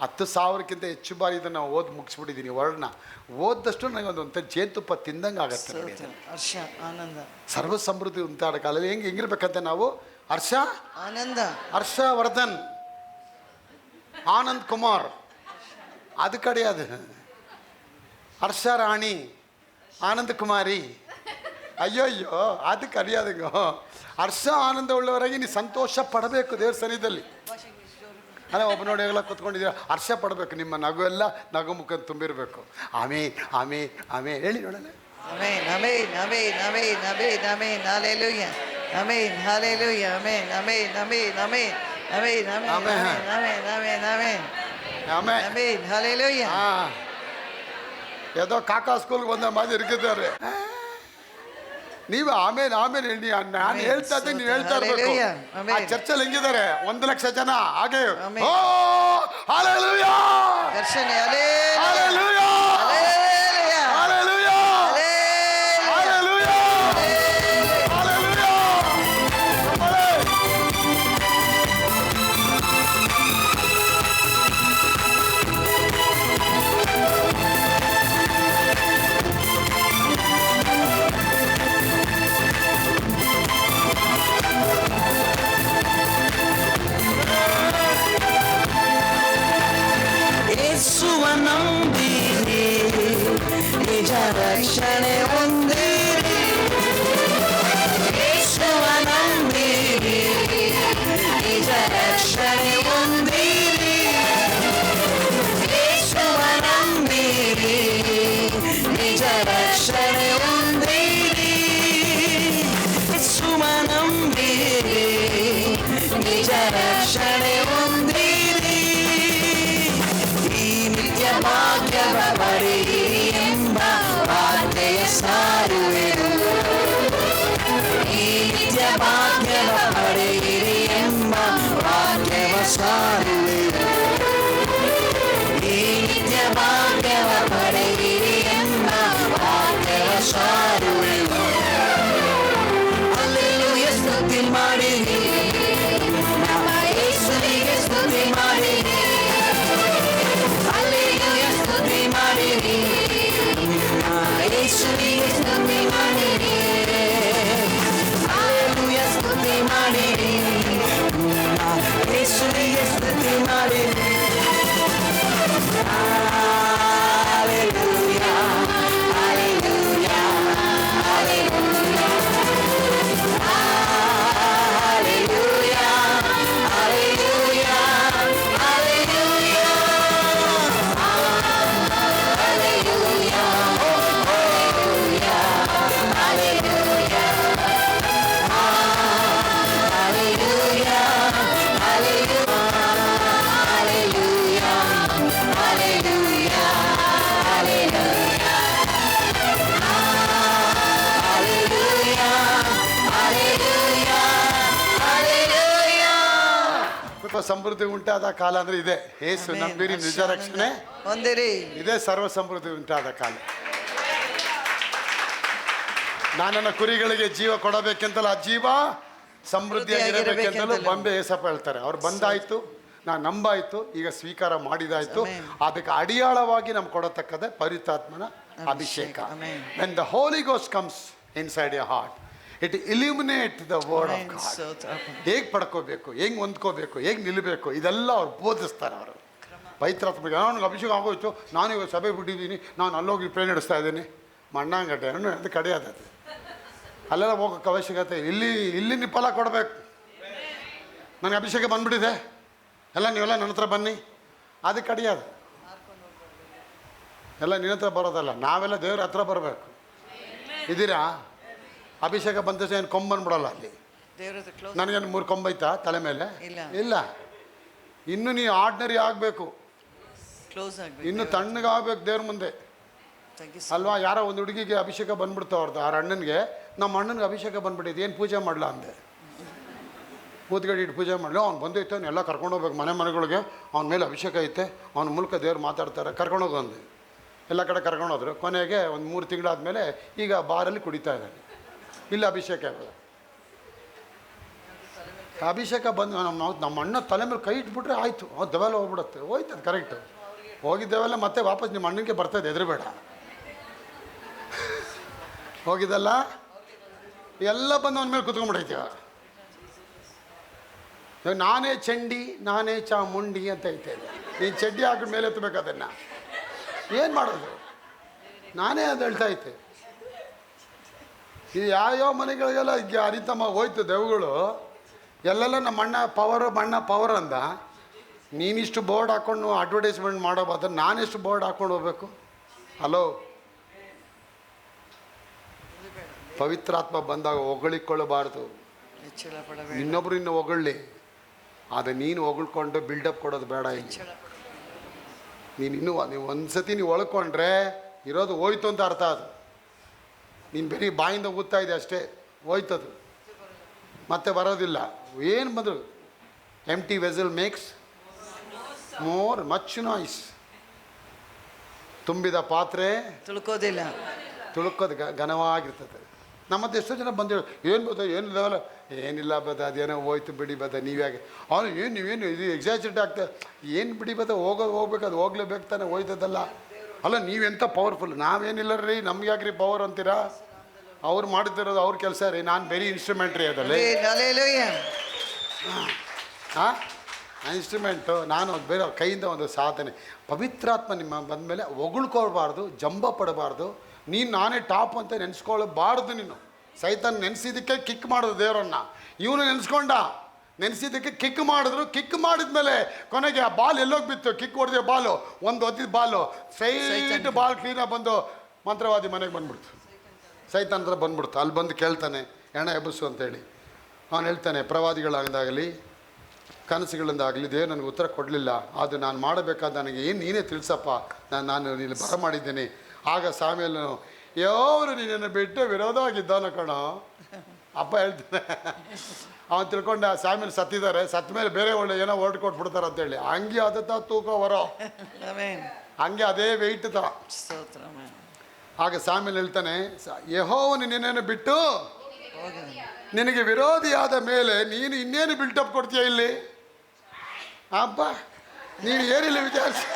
10,000ಕ್ಕಿಂತ ಹೆಚ್ಚು ಬಾರಿ ಇದನ್ನು ಓದಿ ಮುಗಿಸ್ಬಿಟ್ಟಿದ್ದೀನಿ. ವರ್ಡ್ನ ಓದ್ದಷ್ಟು ನನಗೆ ಒಂಥರ ಜೇನುತುಪ್ಪ ತಿಂದಂಗೆ ಆಗತ್ತೆ ನೋಡಿ. ಹರ್ಷ ಆನಂದ ಸರ್ವ ಸಮೃದ್ಧಿ ಉಂಟಾದ ಕಾಲದಲ್ಲಿ ಹೆಂಗಿರ್ಬೇಕಂತೆ ನಾವು? ಹರ್ಷ ಆನಂದ, ಹರ್ಷವರ್ಧನ್, ಆನಂದ್ ಕುಮಾರ್, ಅದು ಕಡೆಯದು ಹರ್ಷ ರಾಣಿ, ಆನಂದ್ ಕುಮಾರಿ. ಅಯ್ಯೋ ಅದು ಕರೆಯೋದು. ಹರ್ಷ ಆನಂದ ಉಳ್ಳವರಾಗಿ ನೀವು ಸಂತೋಷ ಪಡಬೇಕು ದೇವ್ರ ಸನ್ನಿಧಿಯಲ್ಲಿ. ಅಲ್ಲ, ಒಬ್ಬ ನೋಡಿ ಎಲ್ಲ ಕೂತ್ಕೊಂಡಿದ್ದೀರ, ಹರ್ಷ ಪಡಬೇಕು. ನಿಮ್ಮ ನಗು ಎಲ್ಲ ನಗು ಮುಖ ತುಂಬಿರಬೇಕು. ಆಮೇನ್ ಆಮೇನ್ ಆಮೇನ್ ಹೇಳಿ ನೋಡೋಣ. ಆಮೇನ್ ಆಮೇನ್ ಆಮೇನ್ ಆಮೇನ್ ಆಮೇನ್ ಆಮೇನ್ ಹಲ್ಲೆಲೂಯಾ ಆಮೇನ್ ಹಲ್ಲೆಲೂಯಾ ಆಮೇನ್ ಆಮೇನ್ ಆಮೇನ್ ಆಮೇನ್ ಆಮೇನ್ ಆಮೇನ್ ಆಮೇನ್ ಆಮೇನ್ ಆಮೇನ್ ಆಮೇನ್ ಆಮೇನ್ ಹಲ್ಲೆಲೂಯಾ. ஏதோ காக்கா ஸ்கூலுக்கு வந்த மாதிரி இருக்குதாரு. ನೀವು ಆಮೇಲೆ ನಾನು ಹೇಳ್ತಾ ಇದ್ದೆ, ನೀವು ಹೇಳ್ತಾ ಇರಬೇಕು. ಆ ಚರ್ಚಲ್ಲಿ ಹೆಂಗಿದ್ದಾರೆ? 1 ಲಕ್ಷ ಜನ ಹಾಗೆ. ಓ ಹಲ್ಲೆಲೂಯಾ, ದರ್ಶನೆ hallelujah, hallelujah, hallelujah, hallelujah, hallelujah. ನಂಬಿರಿ, ನಿಜ ರಕ್ಷಣೆ ಹೊಂದಿರಿ. ಯೇಸುವ ನಂಬಿರಿ, ನಿಜ ರಕ್ಷಣೆ ಹೊಂದಿರಿ. ಯೇಸುವ ನಂಬಿರಿ, ನಿಜ ರಕ್ಷಣೆ ಹೊಂದಿರಿ. ಯೇಸುವ ನಂಬಿರಿ, ನಿಜ ರಕ್ಷಣೆ ಹೊಂದಿರಿ. ಭಾಗ್ಯವ ಪಡೆಯಿರಿ ಎಂಬ ವಾರ್ತೆಯ ಸಾರುವೆನು. ಈ ನಿತ್ಯ ಭಾಗ್ಯವ ಪಡೆಯಿರಿ ಎಂಬ ವಾಕ್ಯವ ಸಾರುವೆನು. ಈ ನಿತ್ಯ ಭಾಗ್ಯವ ಪಡೆಯಿರಿ ಎಂಬ ವಾಕ್ಯವ ಸಾರುವೆನು. ಹಲ್ಲೆಲೂಯಾ, ಸ್ತುತಿ ಮಾಡಿರಿ, ನಮ್ಮ ಯೇಸುವಿಗೆ ಸ್ತುತಿ ಮಾಡಿರಿ. ಸಮೃದ್ಧಿ ಉಂಟಾದ ಕಾಲ ಅಂದ್ರೆ ಇದೆ. ಯೇಸು ನಂಬಿರಿ, ನಿಜ ರಕ್ಷಣೆ ಹೊಂದಿರಿ. ಇದೇ ಸರ್ವ ಸಮೃದ್ಧಿ ಉಂಟಾದ ಕಾಲ. ನನ್ನ ಕುರಿಗಳಿಗೆ ಜೀವ ಕೊಡಬೇಕೆಂತಲ್ಲ, ಆ ಜೀವ ಸಮೃದ್ಧಿಯಾಗಿರಬೇಕೆಂತಲೂ ಬಂಬೆ ಏಸಪ್ಪ ಹೇಳ್ತಾರೆ. ಅವ್ರು ಬಂದಾಯ್ತು, ನಾ ನಂಬಾಯ್ತು, ಈಗ ಸ್ವೀಕಾರ ಮಾಡಿದಾಯ್ತು. ಅದಕ್ಕೆ ಅಡಿಯಾಳವಾಗಿ ನಮ್ಗೆ ಕೊಡತಕ್ಕದ್ದೇ ಪವಿತ್ರಾತ್ಮನ ಅಭಿಷೇಕ. When the Holy Ghost comes inside your heart, it illuminate the word of God. ಹೇಗೆ ಪಡ್ಕೋಬೇಕು, ಹೆಂಗೆ ಹೊಂದ್ಕೋಬೇಕು, ಹೇಗೆ ನಿಲ್ಲಬೇಕು, ಇದೆಲ್ಲ ಅವ್ರು ಬೋಧಿಸ್ತಾರೆ. ಅವರು ಪವಿತ್ರಾತ್ಮಗೆ ನನಗೆ ಅಭಿಷೇಕ ಆಗೋಯ್ತು, ನಾನು ಇವಾಗ ಸಭೆ ಬಿಟ್ಟಿದ್ದೀನಿ, ನಾನು ಅಲ್ಲೋಗಿ ಪ್ರೇ ನಡೆಸ್ತಾ ಇದ್ದೀನಿ, ಮಣ್ಣಾಂಗಟ್ಟೆ ಅದು ಕಡೆಯಾದದ್ದು. ಅಲ್ಲೆಲ್ಲ ಹೋಗೋಕ್ಕೆ ಅವಶ್ಯಕತೆ ಇಲ್ಲಿ ನೀವು ಫಲ ಕೊಡಬೇಕು. ನನಗೆ ಅಭಿಷೇಕ ಬಂದ್ಬಿಟ್ಟಿದೆ, ಎಲ್ಲ ನೀವೆಲ್ಲ ನನ್ನ ಹತ್ರ ಬನ್ನಿ, ಅದು ಕಡಿಯೋದು. ಎಲ್ಲ ನಿನ್ನ ಹತ್ರ ಬರೋದಲ್ಲ, ನಾವೆಲ್ಲ ದೇವ್ರ ಹತ್ರ ಬರಬೇಕು. ಇದ್ದೀರಾ? ಅಭಿಷೇಕ ಬಂದ ತಕ್ಷಣ ಏನು ಕೊಂಬಂದ್ಬಿಡಲ್ಲ. ಅಲ್ಲಿ ನನಗೇನು 3 ಕೊಂಬೈತಾ ತಲೆ ಮೇಲೆ? ಇಲ್ಲ. ಇನ್ನು ನೀವು ಆರ್ಡಿನರಿ ಆಗಬೇಕು, ಇನ್ನು ತಣ್ಣಗಾಗಬೇಕು ದೇವ್ರ ಮುಂದೆ ಅಲ್ವಾ? ಯಾರೋ ಒಂದು ಹುಡುಗಿಗೆ ಅಭಿಷೇಕ ಬಂದ್ಬಿಡ್ತಾವ ಅವ್ರದ್ದು, ಅವ್ರ ಅಣ್ಣನಿಗೆ. ನಮ್ಮ ಅಣ್ಣನಿಗೆ ಅಭಿಷೇಕ ಬಂದ್ಬಿಟ್ಟಿದೆ, ಏನು ಪೂಜೆ ಮಾಡಲ ಅಂದೆ. ಕೂತ್ಗಡೆ ಇಟ್ಟು ಪೂಜೆ ಮಾಡಲಿ, ಅವ್ನು ಬಂದೈತೆ, ಎಲ್ಲ ಕರ್ಕೊಂಡು ಹೋಗ್ಬೇಕು ಮನೆಗಳಿಗೆ, ಅವ್ನ ಮೇಲೆ ಅಭಿಷೇಕ ಐತೆ, ಅವನ ಮೂಲಕ ದೇವ್ರು ಮಾತಾಡ್ತಾರೆ, ಕರ್ಕೊಂಡೋಗು ಅಂದೆ. ಎಲ್ಲ ಕಡೆ ಕರ್ಕೊಂಡೋದ್ರು. ಕೊನೆಗೆ ಒಂದು 3 ತಿಂಗಳಾದಮೇಲೆ ಈಗ ಬಾರಲ್ಲಿ ಕುಡಿತಾ ಇದ್ದಾನೆ. ಇಲ್ಲ ಅಭಿಷೇಕ ಅಭಿಷೇಕ ಬಂದು ನಮ್ಮ ಅಣ್ಣ ತಲೆ ಮೇಲೆ ಕೈ ಇಟ್ಬಿಟ್ರೆ ಆಯಿತು, ಅವ್ರು ದೆವೆಲ್ಲ ಹೋಗ್ಬಿಡುತ್ತೆ, ಹೋಯ್ತದೆ ಕರೆಕ್ಟು. ಹೋಗಿದ್ದೇವೆಲ್ಲ ಮತ್ತೆ ವಾಪಸ್ ನಿಮ್ಮ ಅಣ್ಣನಿಗೆ ಬರ್ತದೆ, ಹೆದರಬೇಡ. ಹೋಗಿದ್ದಲ್ಲ ಎಲ್ಲ ಬಂದು ಅವನ ಮೇಲೆ ಕುತ್ಕೊಂಡ್ಬಿಡೈತೀವ. ನಾನೇ ಚಂಡಿ, ನಾನೇ ಚಾಮುಂಡಿ ಅಂತ ಐತೆ. ನೀನು ಚಡ್ಡಿ ಹಾಕಿದ ಮೇಲೆ ಎತ್ತಬೇಕು ಅದನ್ನು, ಏನು ಮಾಡೋದು? ನಾನೇ ಅದು ಹೇಳ್ತಾ ಐತೆ. ಇದು ಯಾವ್ಯಾವ ಮನೆಗಳಿಗೆಲ್ಲ ಈಗ ಅರಿತಮ್ಮ ಹೋಯ್ತು ದೆವ್ಗಳು. ಎಲ್ಲೆಲ್ಲ ನಮ್ಮ ಅಣ್ಣ ಪವರ್ ಅಂದ. ನೀನಿಷ್ಟು ಬೋರ್ಡ್ ಹಾಕ್ಕೊಂಡು ಅಡ್ವರ್ಟೈಸ್ಮೆಂಟ್ ಮಾಡೋಬಾದ್ರೆ ನಾನೆಷ್ಟು ಬೋರ್ಡ್ ಹಾಕ್ಕೊಂಡು ಹೋಗ್ಬೇಕು? ಹಲೋ, ಪವಿತ್ರಾತ್ಮ ಬಂದಾಗ ಹೊಗಳಿಕೊಳ್ಳಬಾರ್ದು. ಇನ್ನೊಬ್ರು ಇನ್ನು ಹೊಗಳ್ಳಿ, ಆದರೆ ನೀನು ಹೊಗಳ್ಕೊಂಡು ಬಿಲ್ಡಪ್ ಕೊಡೋದು ಬೇಡ. ನೀವು ಒಂದ್ಸತಿ ನೀವು ಒಳ್ಕೊಂಡ್ರೆ ಇರೋದು ಹೋಯ್ತು ಅಂತ ಅರ್ಥ. ಅದು ನೀನು ಬರೀ ಬಾಯಿಂದ ಊದ್ತಾ ಇದೆ ಅಷ್ಟೇ, ಹೋಯ್ತದು, ಮತ್ತೆ ಬರೋದಿಲ್ಲ. ಏನು ಬಂದರು? Empty vessel makes much noise. ತುಂಬಿದ ಪಾತ್ರೆ ತುಳುಕೋದು ಘನವಾಗಿರ್ತದೆ. ನಮ್ಮದು ಎಷ್ಟೋ ಜನ ಬಂದೇಳು, ಏನು ಬದ ಏನಿಲ್ಲವಲ್ಲ, ಏನಿಲ್ಲ ಬದ, ಅದೇನೋ ಹೋಯ್ತು ಬಿಡಿ ಬದ, ನೀವ್ಯಾಗೆ ಅವನು ನೀವೇನು ಇದು ಎಕ್ಸಾಜರೇಟ್ ಆಗ್ತದೆ, ಏನು ಬಿಡಿ ಬದ, ಹೋಗ್ಬೇಕು, ಅದು ಹೋಗ್ಲೇಬೇಕು ತಾನೆ, ಹೋಯ್ತದಲ್ಲ. ಅಲ್ಲ ನೀವೆಂಥ ಪವರ್ಫುಲ್, ನಾವೇನಿಲ್ಲ ರೀ, ನಮ್ಗೆ ಯಾಕ್ರಿ ಪವರ್ ಅಂತೀರಾ? ಅವ್ರು ಮಾಡ್ತಿರೋದು ಅವ್ರ ಕೆಲಸ ರೀ, ನಾನು ಬರೀ ಇನ್ಸ್ಟ್ರೂಮೆಂಟ್ ರೀ ಅದರಲ್ಲಿ. ಹಾಂ, ಇನ್ಸ್ಟ್ರೂಮೆಂಟು, ನಾನು ಬೇರೆ ಕೈಯಿಂದ ಒಂದು ಸಾಧನೆ. ಪವಿತ್ರಾತ್ಮ ನಿಮ್ಮ ಬಂದಮೇಲೆ ಹೊಗಳ್ಕೊಳ್ಬಾರ್ದು, ಜಂಬ ಪಡಬಾರ್ದು. ನೀನು ನಾನೇ ಟಾಪ್ ಅಂತ ನೆನೆಸ್ಕೊಳ್ಬಾರ್ದು. ನೀನು ಸೈತಾನ್ ನೆನೆಸಿದ್ದಕ್ಕೆ ಕಿಕ್ ಮಾಡೋದು ದೇವರನ್ನು, ಇವನು ನೆನೆಸಿದ್ದಕ್ಕೆ ಕಿಕ್ ಮಾಡಿದ್ರು. ಕಿಕ್ ಮಾಡಿದ್ಮೇಲೆ ಕೊನೆಗೆ ಆ ಬಾಲ್ ಎಲ್ಲೋಗಿ ಬಿತ್ತು, ಕಿಕ್ ಹೊಡೆದ ಬಾಲು, ಒಂದು ಒದ್ದಿದ್ದ ಬಾಲು ಸ್ಟ್ರೈಟ್ ಬಾಲ್ ಕ್ಲೀನಾಗಿ ಬಂದು ಮಂತ್ರವಾದಿ ಮನೆಗೆ ಬಂದ್ಬಿಡ್ತು. ಸೈತಾನ್ ಹತ್ರ ಬಂದ್ಬಿಡ್ತು. ಅಲ್ಲಿ ಬಂದು ಕೇಳ್ತಾನೆ, ಹೆಣ ಎಬ್ಬಿಸು ಅಂತೇಳಿ. ಅವನು ಹೇಳ್ತಾನೆ, ಪ್ರವಾದಿಗಳಾಗಲಿ ಕನಸುಗಳಿಂದಾಗಲಿ ದೇವ್ರು ನನಗೆ ಉತ್ತರ ಕೊಡಲಿಲ್ಲ, ಅದು ನಾನು ಮಾಡಬೇಕಾದ ನನಗೆ ಏನು ನೀನೇ ತಿಳಿಸಪ್ಪ, ನಾನು ಇಲ್ಲಿ ಬರ ಮಾಡಿದ್ದೀನಿ. ಆಗ ಸಾಮೇಲನು, ಯಾವರು ನೀನನ್ನು ಬಿಟ್ಟು ವಿರೋಧವಾಗಿದ್ದಾನ ಕಣೋ ಅಪ್ಪ ಹೇಳ್ತಾನೆ. ಅವನು ತಿಳ್ಕೊಂಡ ಸಾಮೇಲ್ ಸತ್ತಿದ್ದಾರೆ, ಸತ್ತ ಮೇಲೆ ಬೇರೆ ಒಳ್ಳೆ ಏನೋ ಹೊರಟು ಕೊಟ್ಬಿಡ್ತಾರೆ ಅಂತೇಳಿ. ಹಂಗೆ ಅದ ತೂಕ ಹೊರೋ, ಹಂಗೆ ಅದೇ ವೆಯ್ಟ್ ತ. ಆಗ ಸಾಮೇಲ್ ಹೇಳ್ತಾನೆ, ಯೆಹೋವನು ನಿನ್ನನ್ನು ಬಿಟ್ಟು ನಿನಗೆ ವಿರೋಧಿಯಾದ ಮೇಲೆ ನೀನು ಇನ್ನೇನು ಬಿಲ್ಟಪ್ ಕೊಡ್ತೀಯ ಇಲ್ಲಿ? ಅಪ್ಪ ನೀನು ಏನಿಲ್ಲ ವಿಚಾರಿಸಿ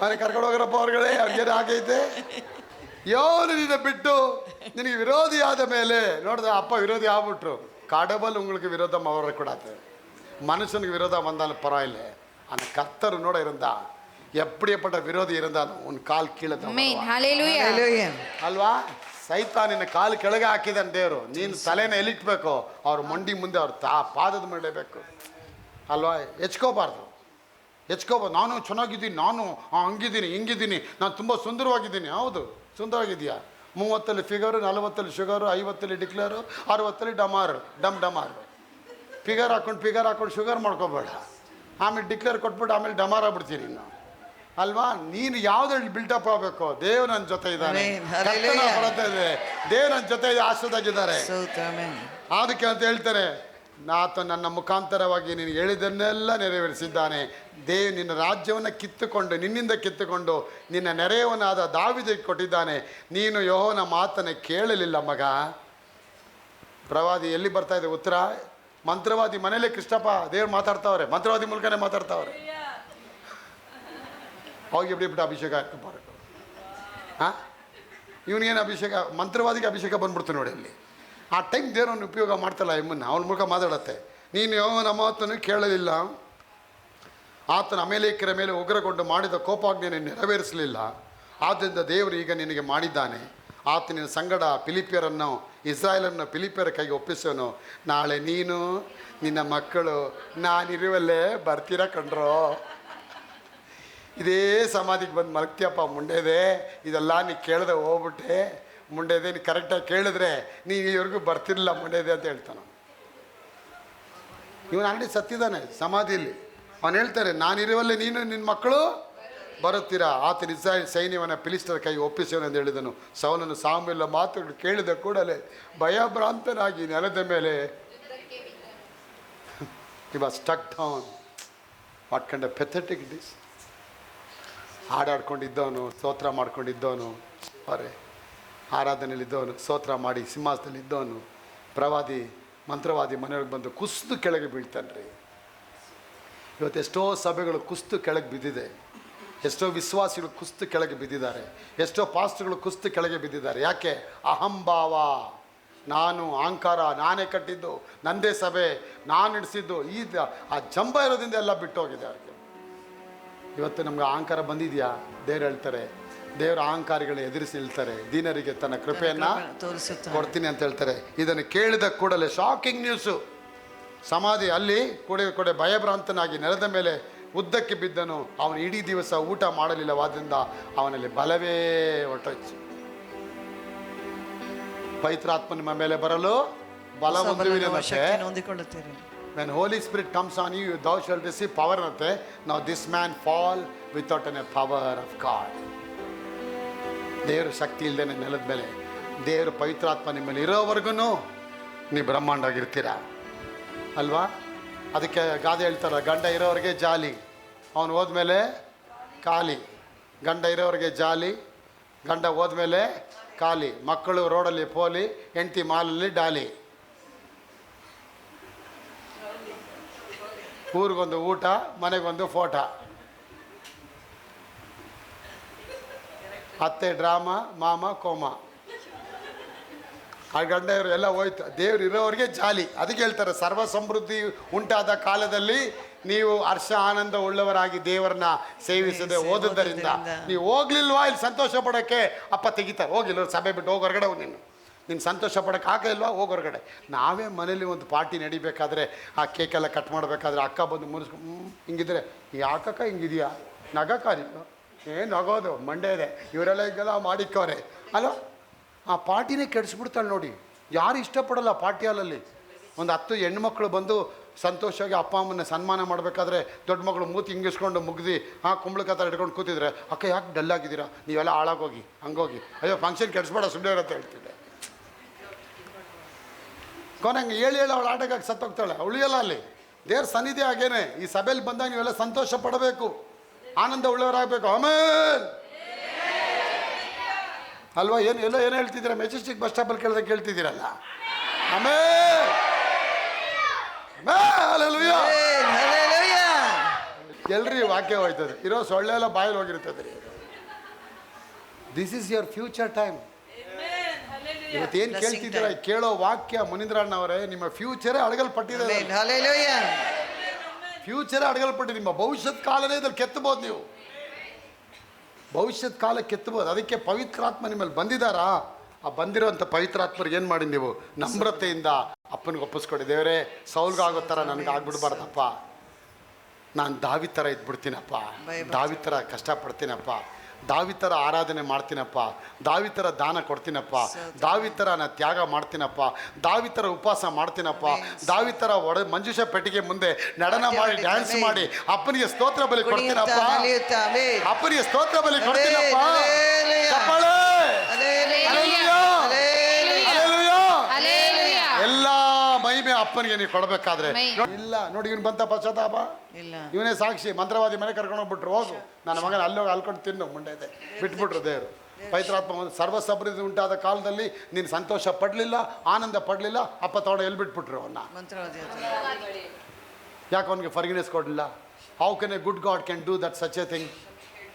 ಮನೆ ಕರ್ಕೊಂಡು ಹೋಗ್ರಪ್ಪ ಅವ್ರುಗಳೇ, ಅವ್ರಿಗೇನು ಆಗೈತೆ. ಯೋನು ನಿನ್ನ ಬಿಟ್ಟು ನಿನಗೆ ವಿರೋಧಿಯಾದ ಮೇಲೆ ನೋಡ್ದ ಅಪ್ಪ ವಿರೋಧಿ ಆಗ್ಬಿಟ್ರು. கடவுள் உங்களுக்கு விரோதம் வரக்கூடாது, மனுஷனுக்கு விரோதம் வந்தாலும் பரவாயில்லை, அந்த கர்த்தர் நோட இருந்தா எப்படிப்பட்ட விரோதி இருந்தாலும் உன் ಕಾಲ್ ಕೀಳೇ ಅಲ್ವಾ? ಸೈತಾನಿನ ಕಾಲು ಕೆಳಗೆ ಹಾಕಿದಾನೆ ದೇವರು. ನೀನು ತಲೆನ ಎಲ್ಲಿಟ್ಬೇಕು? ಅವ್ರ ಮಂಡಿ ಮುಂದೆ ಅವ್ರ ಪಾದದ ಮಾಡಲೇಬೇಕು ಅಲ್ವಾ? ಹೆಚ್ಕೋಬಾರ್ದು. ನಾನು ಚೆನ್ನಾಗಿದ್ದೀನಿ, ನಾನು ಹಂಗಿದ್ದೀನಿ ಹಿಂಗಿದ್ದೀನಿ, ನಾನು ತುಂಬ ಸುಂದರವಾಗಿದ್ದೀನಿ. ಹೌದು, ಸುಂದರವಾಗಿದೆಯಾ? 30 ಫಿಗರು, 40 ಶುಗರು, 50 ಡಿಕ್ಲೇರು, 60 ಡಮಾರ್. ಫಿಗರ್ ಹಾಕೊಂಡು ಶುಗರ್ ಮಾಡ್ಕೋಬೇಡ. ಆಮೇಲೆ ಡಿಕ್ಲೇರ್ ಕೊಟ್ಬಿಟ್ಟು ಆಮೇಲೆ ಡಮಾರ್ ಆಗ್ಬಿಡ್ತೀನಿ ಇನ್ನು ಅಲ್ವಾ? ನೀನು ಯಾವುದ್ರಲ್ಲಿ ಬಿಲ್ಟಪ್ ಆಗಬೇಕು? ದೇವ್ರು ನನ್ನ ಜೊತೆ ಇದ್ದಾನೆ, ದೇವ್ರು ನನ್ನ ಜೊತೆ ಇದೆ, ಆಶ್ರದಾಗಿದ್ದಾರೆ. ಅದಕ್ಕೆ ಅಂತ ಹೇಳ್ತಾರೆ, ಆತ ನನ್ನ ಮುಖಾಂತರವಾಗಿ ನೀನು ಹೇಳಿದ್ದನ್ನೆಲ್ಲ ನೆರವೇರಿಸಿದ್ದಾನೆ. ನಿನ್ನ ರಾಜ್ಯವನ್ನು ಕಿತ್ತುಕೊಂಡು ನಿನ್ನಿಂದ ಕಿತ್ತುಕೊಂಡು ನಿನ್ನ ನೆರೆಯವನಾದ ದಾವೀದನಿಗೆ ಕೊಟ್ಟಿದ್ದಾನೆ. ನೀನು ಯೆಹೋವನ ಮಾತನ್ನು ಕೇಳಲಿಲ್ಲ ಮಗ. ಪ್ರವಾದಿ ಎಲ್ಲಿ ಬರ್ತಾ ಇದೆ ಉತ್ತರ? ಮಂತ್ರವಾದಿ ಮನೇಲಿ ಕೃಷ್ಣಪ್ಪ ದೇವ್ರು ಮಾತಾಡ್ತಾವ್ರೆ, ಮಂತ್ರವಾದಿ ಮೂಲಕನೇ ಮಾತಾಡ್ತಾವ್ರೆ. ಅವಾಗ ಬಿಟ್ಟು ಅಭಿಷೇಕ ಬರಬೇಕು. ಹಾಂ, ಇವನಿಗೇನು ಅಭಿಷೇಕ? ಮಂತ್ರವಾದಿಗೆ ಅಭಿಷೇಕ ಬಂದ್ಬಿಡ್ತು ನೋಡಿ ಅಲ್ಲಿ. ಆ ಟೈಮ್ ದೇವರನ್ನು ಉಪಯೋಗ ಮಾಡ್ತಲ್ಲ ಎಮ್ಮನ್ನು, ಅವನ ಮೂಲಕ ಮಾತಾಡತ್ತೆ. ನೀನು ಯೆಹೋವನ ಮಾತನ್ನು ಕೇಳಲಿಲ್ಲ, ಆತನ ಅಮೇಲೇಕ್ಯರ ಮೇಲೆ ಉಗ್ರಗೊಂಡು ಮಾಡಿದ ಕೋಪಾಜ್ಞೆಯನ್ನು ನೆರವೇರಿಸಲಿಲ್ಲ. ಆದ್ದರಿಂದ ದೇವರು ಈಗ ನಿನಗೆ ಮಾಡಿದ್ದಾನೆ. ಆತನ ಸಂಗಡ ಫಿಲಿಪಿಯರನ್ನು, ಇಸ್ರಾಯೇಲನ್ನು ಫಿಲಿಪಿಯರ ಕೈಗೆ ಒಪ್ಪಿಸೋನು. ನಾಳೆ ನೀನು ನಿನ್ನ ಮಕ್ಕಳು ನಾನಿರುವಲ್ಲೇ ಬರ್ತೀರ ಕಂಡ್ರೋ. ಇದೇ ಸಮಾಧಿಗೆ ಬಂದು ಮಲಗ್ತೀಯಪ್ಪ ಮುಂಡೆದೆ, ಇದೆಲ್ಲ ನೀ ಕೇಳದೆ ಹೋಗ್ಬಿಟ್ಟೆ ಮುಂಡೆದೆ, ನೀನು ಕರೆಕ್ಟಾಗಿ ಕೇಳಿದ್ರೆ ನೀನು ಇವ್ರಿಗೂ ಬರ್ತಿರಲಿಲ್ಲ ಮುಂಡೆದೆ ಅಂತ ಹೇಳ್ತಾನೆ. ಇವನು ಆಲ್ರೆಡಿ ಸತ್ತಿದ್ದಾನೆ ಸಮಾಧಿಯಲ್ಲಿ. ಅವನು ಹೇಳ್ತಾರೆ, ನಾನಿರುವಲ್ಲೇ ನೀನು ನಿನ್ನ ಮಕ್ಕಳು ಬರುತ್ತೀರಾ. ಆತನ ಇಸ್ರಾಯೇಲ್ ಸೈನ್ಯವನ್ನು ಫಿಲಿಸ್ಟರ ಕೈಗೆ ಒಪ್ಪಿಸೋನು ಎಂದು ಹೇಳಿದನು. ಸೌಲನು ಸಾಮುವೇಲನ ಮಾತುಗಳು ಕೇಳಿದ ಕೂಡಲೇ ಭಯಭ್ರಾಂತನಾಗಿ ನೆಲದ ಮೇಲೆ he was stuck down. What kind of pathetic it is. ಹಾಡಾಡ್ಕೊಂಡಿದ್ದವನು, ಸ್ತೋತ್ರ ಮಾಡ್ಕೊಂಡಿದ್ದವನು, ಅವರೇ ಆರಾಧನೆಯಲ್ಲಿದ್ದವನು, ಸ್ತೋತ್ರ ಮಾಡಿ ಸಿಂಹಾಸನದಲ್ಲಿದ್ದವನು, ಪ್ರವಾದಿ ಮಂತ್ರವಾದಿ ಮನೆಯೊಳಗೆ ಬಂದು ಕುಸಿದು ಕೆಳಗೆ ಬೀಳ್ತಾನೆ ರೀ. ಇವತ್ತು ಎಷ್ಟೋ ಸಭೆಗಳು ಕುಸಿದು ಕೆಳಗೆ ಬಿದ್ದಿದೆ, ಎಷ್ಟೋ ವಿಶ್ವಾಸಿಗಳು ಕುಸಿದು ಕೆಳಗೆ ಬಿದ್ದಿದ್ದಾರೆ, ಎಷ್ಟೋ ಪಾಸ್ಟರ್ಗಳು ಕುಸಿದು ಕೆಳಗೆ ಬಿದ್ದಿದ್ದಾರೆ. ಯಾಕೆ? ಅಹಂಭಾವ, ನಾನು ಅಹಂಕಾರ, ನಾನೇ ಕಟ್ಟಿದ್ದು, ನಂದೇ ಸಭೆ, ನಾನು ನಡೆಸಿದ್ದು, ಆ ಜಂಬ ಇರೋದ್ರಿಂದ ಎಲ್ಲ ಬಿಟ್ಟು ಹೋಗಿದೆ ಅವ್ರಿಗೆ. ಇವತ್ತು ನಮ್ಗೆ ಅಹಂಕಾರ ಬಂದಿದೆಯಾ? ದೇವ್ರು ಹೇಳ್ತಾರೆ, ದೇವರ ಅಹಂಕಾರಿಗಳು ಎದುರಿಸಿ ನಿಲ್ತಾರೆ, ದೀನರಿಗೆ ತನ್ನ ಕೃಪೆಯನ್ನು ಕೊಡ್ತೀನಿ ಅಂತ ಹೇಳ್ತಾರೆ. ಇದನ್ನು ಕೇಳಿದ ಕೂಡಲೇ ಶಾಕಿಂಗ್ ನ್ಯೂಸು. ಸಮಾಧಿ ಅಲ್ಲಿ ಕೊಡೆ ಭಯಭ್ರಾಂತನಾಗಿ ನೆಲದ ಮೇಲೆ ಉದ್ದಕ್ಕೆ ಬಿದ್ದನು. ಅವನು ಇಡೀ ದಿವಸ ಊಟ ಮಾಡಲಿಲ್ಲವಾದ್ದರಿಂದ ಅವನಲ್ಲಿ ಬಲವೇ ಹೊರಟೋಯ್ತು. ಪವಿತ್ರಾತ್ಮ ನಿಮ್ಮ ಮೇಲೆ ಬರಲು ಬಲ ಹೊಂದುವಿರಿ. When Holy Spirit comes on you, thou shalt receive power ಅಂತೆ. Now this man fall without any power of God. ದೇವರು ಶಕ್ತಿ ಇಲ್ಲದೆ ನೆಲದ ಮೇಲೆ, ದೇವರು ಪವಿತ್ರಾತ್ಮ ನಿಮ್ಮಲ್ಲಿ ಇರೋವರೆಗೂ ನೀವು ಬ್ರಹ್ಮಾಂಡ ಆಗಿರ್ತೀರ ಅಲ್ವಾ? ಅದಕ್ಕೆ ಗಾದೆ ಹೇಳ್ತಾರೆ, ಗಂಡ ಇರೋವರೆಗೆ ಜಾಲಿ, ಅವನು ಹೋದ್ಮೇಲೆ ಖಾಲಿ. ಗಂಡ ಇರೋವರೆಗೆ ಜಾಲಿ, ಗಂಡ ಹೋದ್ಮೇಲೆ ಖಾಲಿ. ಮಕ್ಕಳು ರೋಡಲ್ಲಿ ಪೋಲಿ, ಹೆಂಡತಿ ಮಾಲಲ್ಲಿ ಡಾಲಿ. ಊರಿಗೊಂದು ಊಟ, ಮನೆಗೊಂದು ಫೋಟೋ. ಅತ್ತೆ ಡ್ರಾಮಾ, ಮಾಮ ಕೋಮ. ಆ ಗಂಡ ಇವರು ಎಲ್ಲ ಹೋಯ್ತು. ದೇವ್ರು ಇರೋರಿಗೆ ಜಾಲಿ. ಅದಕ್ಕೆ ಹೇಳ್ತಾರೆ, ಸರ್ವ ಸಮೃದ್ಧಿ ಉಂಟಾದ ಕಾಲದಲ್ಲಿ ನೀವು ಹರ್ಷ ಆನಂದ ಉಳ್ಳವರಾಗಿ ದೇವರನ್ನ ಸೇವಿಸದೆ ಹೋದದ್ದರಿಂದ ನೀವು ಹೋಗ್ಲಿಲ್ವಾ ಇಲ್ಲಿ ಸಂತೋಷ ಪಡೋಕ್ಕೆ? ಅಪ್ಪ ತೆಗಿತಾರೆ, ಹೋಗಿಲ್ಲ ಸಭೆ ಬಿಟ್ಟು ಹೋಗಿ ಹೊರಗಡೆ ಹೋಗಿ, ನೀನು ಸಂತೋಷ ಪಡೋಕ್ಕೆ ಆಗಲಿಲ್ವಾ? ಹೋಗಿ ಹೊರಗಡೆ. ನಾವೇ ಮನೇಲಿ ಒಂದು ಪಾರ್ಟಿ ನಡಿಬೇಕಾದ್ರೆ, ಆ ಕೇಕೆಲ್ಲ ಕಟ್ ಮಾಡಬೇಕಾದ್ರೆ ಅಕ್ಕ ಬಂದು ಮುನಿಸ್ಕೊಂಡು ಹಿಂಗಿದ್ರೆ, ಯಾಕಕ್ಕ ಹಿಂಗಿದೆಯಾ? ನಗಕಾರಿ ಏನು ನಗೋದು ಮಂಡ್ಯ ಇದೆ, ಇವರೆಲ್ಲ ಹಿಂಗೆಲ್ಲ ಮಾಡಿಕ್ಕವ್ರೆ ಅಲ್ವ? ಆ ಪಾರ್ಟಿನೇ ಕೆಡಿಸ್ಬಿಡ್ತಾಳೆ ನೋಡಿ. ಯಾರು ಇಷ್ಟಪಡಲ್ಲ ಪಾರ್ಟಿ ಹಾಲಲ್ಲಿ. ಒಂದು 10 ಹೆಣ್ಮಕ್ಳು ಬಂದು ಸಂತೋಷವಾಗಿ ಅಪ್ಪ ಅಮ್ಮನ ಸನ್ಮಾನ ಮಾಡಬೇಕಾದ್ರೆ ದೊಡ್ಡ ಮಗಳು ಮೂತಿ ಹಿಂಗಿಸ್ಕೊಂಡು ಮುಗ್ದು ಕುಂಬಳಕಾತ ಹಿಡ್ಕೊಂಡು ಕೂತಿದ್ರೆ, ಅಕ್ಕ ಯಾಕೆ ಡಲ್ ಆಗಿದ್ದೀರಾ, ನೀವೆಲ್ಲ ಹಾಳಾಗೋಗಿ ಹಂಗೋಗಿ, ಅಯ್ಯೋ ಫಂಕ್ಷನ್ ಕೆಡಿಸ್ಬೇಡ ಸುಮ್ಮನೆ ಇರತ್ತೆ ಹೇಳ್ತಿದ್ದೆ. ಕೊನೆಗೆ ಹೇಳಿ ಅವಳು ಆಟಕ್ಕೆ ಸತ್ತೋಗ್ತಾಳೆ, ಉಳಿಯಲ್ಲ ಅಲ್ಲಿ. ದೇವ್ರ ಸನ್ನಿಧಿ ಆಗೇನೆ. ಈ ಸಭೆಯಲ್ಲಿ ಬಂದಾಗ ನೀವೆಲ್ಲ ಸಂತೋಷ ಪಡಬೇಕು, ಆನಂದ ಉಳ್ಳವರಾಗಬೇಕು. ಆಮೇಲೆ ಅಲ್ವಾ? ಏನು ಹೇಳ್ತಿದ್ದೀರಾ? ಮೆಜೆಸ್ಟಿಕ್ ಬಸ್ ಸ್ಟಾಪಲ್ಲಿ ಕೇಳ್ತಿದ್ದೀರಲ್ಲ. ಆಮೇಲೆ ಎಲ್ರಿ ವಾಕ್ಯ ಹೋಯ್ತದೆ, ಇರೋ ಸೊಳ್ಳೆ ಎಲ್ಲ ಬಾಯಲ್ಲಿ ಹೋಗಿರ್ತದೆ ರೀ. This is your future time. ಇವತ್ತೇನು ಕೇಳ್ತಿದ್ದೀರಾ? ಕೇಳೋ ವಾಕ್ಯ ಮುನೀಂದ್ರಣ್ಣವರೇ, ನಿಮ್ಮ ಫ್ಯೂಚರೇ ಅಡಗಲ್ಪಟ್ಟಿದೆ. ಫ್ಯೂಚರೇ ಅಡಗಲ್ಪಟ್ಟಿದೆ. ನಿಮ್ಮ ಭವಿಷ್ಯತ್ ಕಾಲನೇ ಇದ್ರಲ್ಲಿ ಕೆತ್ತಬಹುದು. ನೀವು ಭವಿಷ್ಯತ್ ಕಾಲ ಕೆತ್ತಬಹುದು. ಅದಕ್ಕೆ ಪವಿತ್ರಾತ್ಮ ನಿಮ್ಮಲ್ಲಿ ಬಂದಿದ್ದಾರಾ? ಆ ಬಂದಿರೋಂಥ ಪವಿತ್ರಾತ್ಮರಿಗೆ ಏನು ಮಾಡಿ ನೀವು ನಮ್ರತೆಯಿಂದ ಅಪ್ಪನಿಗೆ ಒಪ್ಪಿಸ್ಕೊಡಿ. ದೇವರೇ, ಸೌಲ್ಗಾಗೋ ಥರ ನನಗೆ ಆಗ್ಬಿಡ್ಬಾರ್ದಪ್ಪ, ನಾನು ದಾವಿ ಥರ ಇದ್ಬಿಡ್ತೀನಪ್ಪ, ದಾವಿ ಥರ ಕಷ್ಟಪಡ್ತೀನಪ್ಪ, ದಾವಿ ಥರ ಆರಾಧನೆ ಮಾಡ್ತೀನಪ್ಪ, ದಾವಿ ಥರ ದಾನ ಕೊಡ್ತೀನಪ್ಪ, ದಾವಿ ಥರ ನಾನು ತ್ಯಾಗ ಮಾಡ್ತೀನಪ್ಪ, ದಾವಿ ಥರ ಉಪವಾಸ ಮಾಡ್ತೀನಪ್ಪ, ದಾವಿ ಥರ ಮಂಜುಷ ಪೆಟ್ಟಿಗೆ ಮುಂದೆ ನಡನ ಮಾಡಿ ಡ್ಯಾನ್ಸ್ ಮಾಡಿ ಅಪ್ಪನಿಗೆ ಸ್ತೋತ್ರ ಬಲಿ ಕೊಡ್ತೀನಪ್ಪ, ಅಪ್ಪನಿಗೆ ಸ್ತೋತ್ರ ಬಲಿ ಕೊಡ್ತೀನಪ್ಪ. ಎಲ್ಲ ಮಹಿಮೆ ಅಪ್ಪನಿಗೆ ನೀವು ಕೊಡಬೇಕಾದ್ರೆ Amen. ಇಲ್ಲ ನೋಡಿ ಇವ್ನು ಬಂತ ಪಶ್ಚಾತ್ತಾಪ ಇಲ್ಲ. ಇವನೇ ಸಾಕ್ಷಿ. ಮಂತ್ರವಾದಿ ಮನೆ ಕರ್ಕೊಂಡು ಹೋಗ್ಬಿಟ್ರು, ಹೋಗು ನನ್ನ ಮಗನ ಅಲ್ಲೋಗಿ ಅಲ್ಕೊಂಡು ತಿನ್ನು ಮುಂಡೆ ಇದೆ ಬಿಟ್ಬಿಟ್ರು ದೇವರು. ಪವಿತ್ರಾತ್ಮ ಸರ್ವಸಮೃದ್ಧಿ ಉಂಟಾದ ಕಾಲದಲ್ಲಿ ನೀನು ಸಂತೋಷ ಪಡಲಿಲ್ಲ, ಆನಂದ ಪಡಲಿಲ್ಲ, ಅಪ್ಪ ತಗೊಂಡು ಎಲ್ಲಿ ಬಿಟ್ಬಿಟ್ರು ಅವನ್ನ. ಮಂತ್ರವಾದಿ ಯಾಕೆ ಅವನಿಗೆ ಫರ್ಗಿನೆಸ್ ಕೊಡಲಿಲ್ಲ? How can A good god can do that such A thing?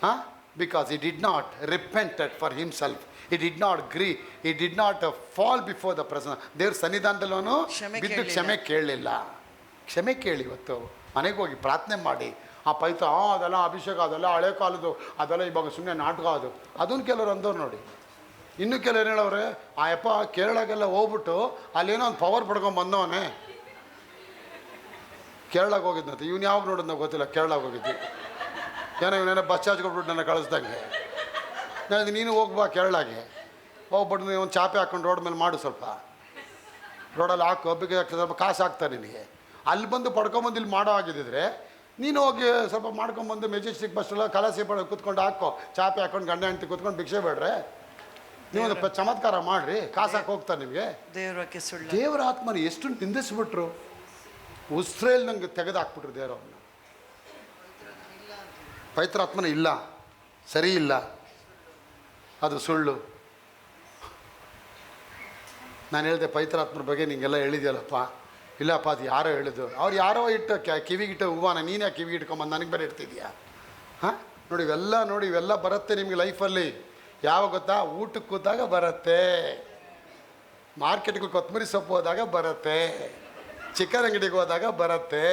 ಹಾಂ, because he did not repented for himself. He did not grieve. He did not fall before the presence. ದೇವ್ರ ಸನ್ನಿಧಾನದಲ್ಲೂ ಬಿದ್ದು ಕ್ಷಮೆ ಕೇಳಲಿಲ್ಲ. ಕ್ಷಮೆ ಕೇಳಿ ಇವತ್ತು ಮನೆಗೆ ಹೋಗಿ ಪ್ರಾರ್ಥನೆ ಮಾಡಿ. ಆ ಪವಿತ್ರ ಅದೆಲ್ಲ ಅಭಿಷೇಕ, ಅದೆಲ್ಲ ಹಳೆ ಕಾಲದ್ದು, ಅದೆಲ್ಲ ಇವಾಗ ಸುಮ್ಮನೆ ನಾಟಕ ಅದು. ಅದನ್ನು ಕೆಲವರು ಅಂದವ್ರು ನೋಡಿ. ಇನ್ನೂ ಕೆಲವ್ರು ಹೇಳವ್ರೆ, ಆ ಯಪ್ಪ ಕೇರಳಗೆಲ್ಲ ಹೋಗ್ಬಿಟ್ಟು ಅಲ್ಲೇನೋ ಒಂದು ಪವರ್ ಪಡ್ಕೊಂಡು ಬಂದವನೇ. ಕೇರಳಕ್ಕೆ ಹೋಗಿದ್ನಂತೆ. ಇವ್ನು ಯಾವಾಗ ನೋಡೋದು ನಾವು ಗೊತ್ತಿಲ್ಲ. ಕೇರಳಕ್ಕೆ ಹೋಗಿದ್ವಿ, ಏನೋ ಇವನೇನೋ ಬಸ್ ಚಾರ್ಜ್ ಕೊಟ್ಬಿಟ್ಟು ನನ್ನ ಕಳಿಸ್ದಂಗೆ. ನನಗೆ ನೀನು ಹೋಗ್ಬಾ ಕೇರಳಗೆ, ಹೋಗ್ಬಿಟ್ಟು ನೀವು ಒಂದು ಚಾಪೆ ಹಾಕ್ಕೊಂಡು ರೋಡ್ ಮೇಲೆ ಮಾಡು, ಸ್ವಲ್ಪ ರೋಡಲ್ಲಿ ಹಾಕು, ಹಬ್ಬಿಗೆ ಸ್ವಲ್ಪ ಕಾಸು ಹಾಕ್ತಾರೆ ನಿನಗೆ. ಅಲ್ಲಿ ಬಂದು ಪಡ್ಕೊಂಬಂದು ಇಲ್ಲಿ ಮಾಡೋ ಆಗಿದ್ದಿದ್ರೆ ನೀನು ಹೋಗಿ ಸ್ವಲ್ಪ ಮಾಡ್ಕೊಂಬಂದು ಮೆಜೆಸ್ಟಿಕ್ ಬಸ್ಸೆಲ್ಲ ಕಲಾಸಿ ಪಡ ಕೂತ್ಕೊಂಡು ಹಾಕೋ, ಚಾಪೆ ಹಾಕೊಂಡು ಗಂಡ ಹೆಂಡತಿ ಕೂತ್ಕೊಂಡು ಭಿಕ್ಷೆ ಬೇಡ್ರೆ. ನೀವೊಂದು ಚಮತ್ಕಾರ ಮಾಡಿರಿ, ಕಾಸು ಹಾಕಿ ಹೋಗ್ತಾರೆ ನಿಮಗೆ. ದೇವರ ಆತ್ಮನ ಎಷ್ಟು ನಿಂದಿಸ್ಬಿಟ್ರು. ಉಸ್ರೇಲ್ ನಂಗೆ ತೆಗೆದು ಹಾಕ್ಬಿಟ್ರು ದೇವರವ್ರನ್ನ. ಪವಿತ್ರಾತ್ಮನ ಇಲ್ಲ, ಸರಿ ಇಲ್ಲ, ಅದು ಸುಳ್ಳು. ನಾನು ಹೇಳಿದೆ ಪವಿತ್ರಾತ್ಮರ ಬಗ್ಗೆ ನಿಂಗೆಲ್ಲ ಹೇಳಿದೆಯಲ್ಲಪ್ಪ. ಇಲ್ಲಪ್ಪ ಅದು ಯಾರೋ ಹೇಳಿದ್ದು. ಅವ್ರು ಯಾರೋ ಇಟ್ಟು ಕಿವಿಗಿಟ್ಟು ಹೂವಾನ ನೀನೇ ಕಿವಿಗೆ ಇಟ್ಕೊಂಬಂದು ನನಗೆ ಬೇರೆ ಇಡ್ತಿದ್ಯಾ? ಹಾಂ, ನೋಡಿ ಇವೆಲ್ಲ ಬರುತ್ತೆ ನಿಮಗೆ ಲೈಫಲ್ಲಿ. ಯಾವಾಗ ಗೊತ್ತಾ? ಊಟಕ್ಕೆ ಕೂತಾಗ ಬರುತ್ತೆ, ಮಾರ್ಕೆಟ್ಗೆ ಕೊತ್ತಂಬರಿ ಸೊಪ್ಪು ಹೋದಾಗ ಬರುತ್ತೆ, ಚಿಕನ್ ಅಂಗಡಿಗೆ ಹೋದಾಗ ಬರುತ್ತೆ.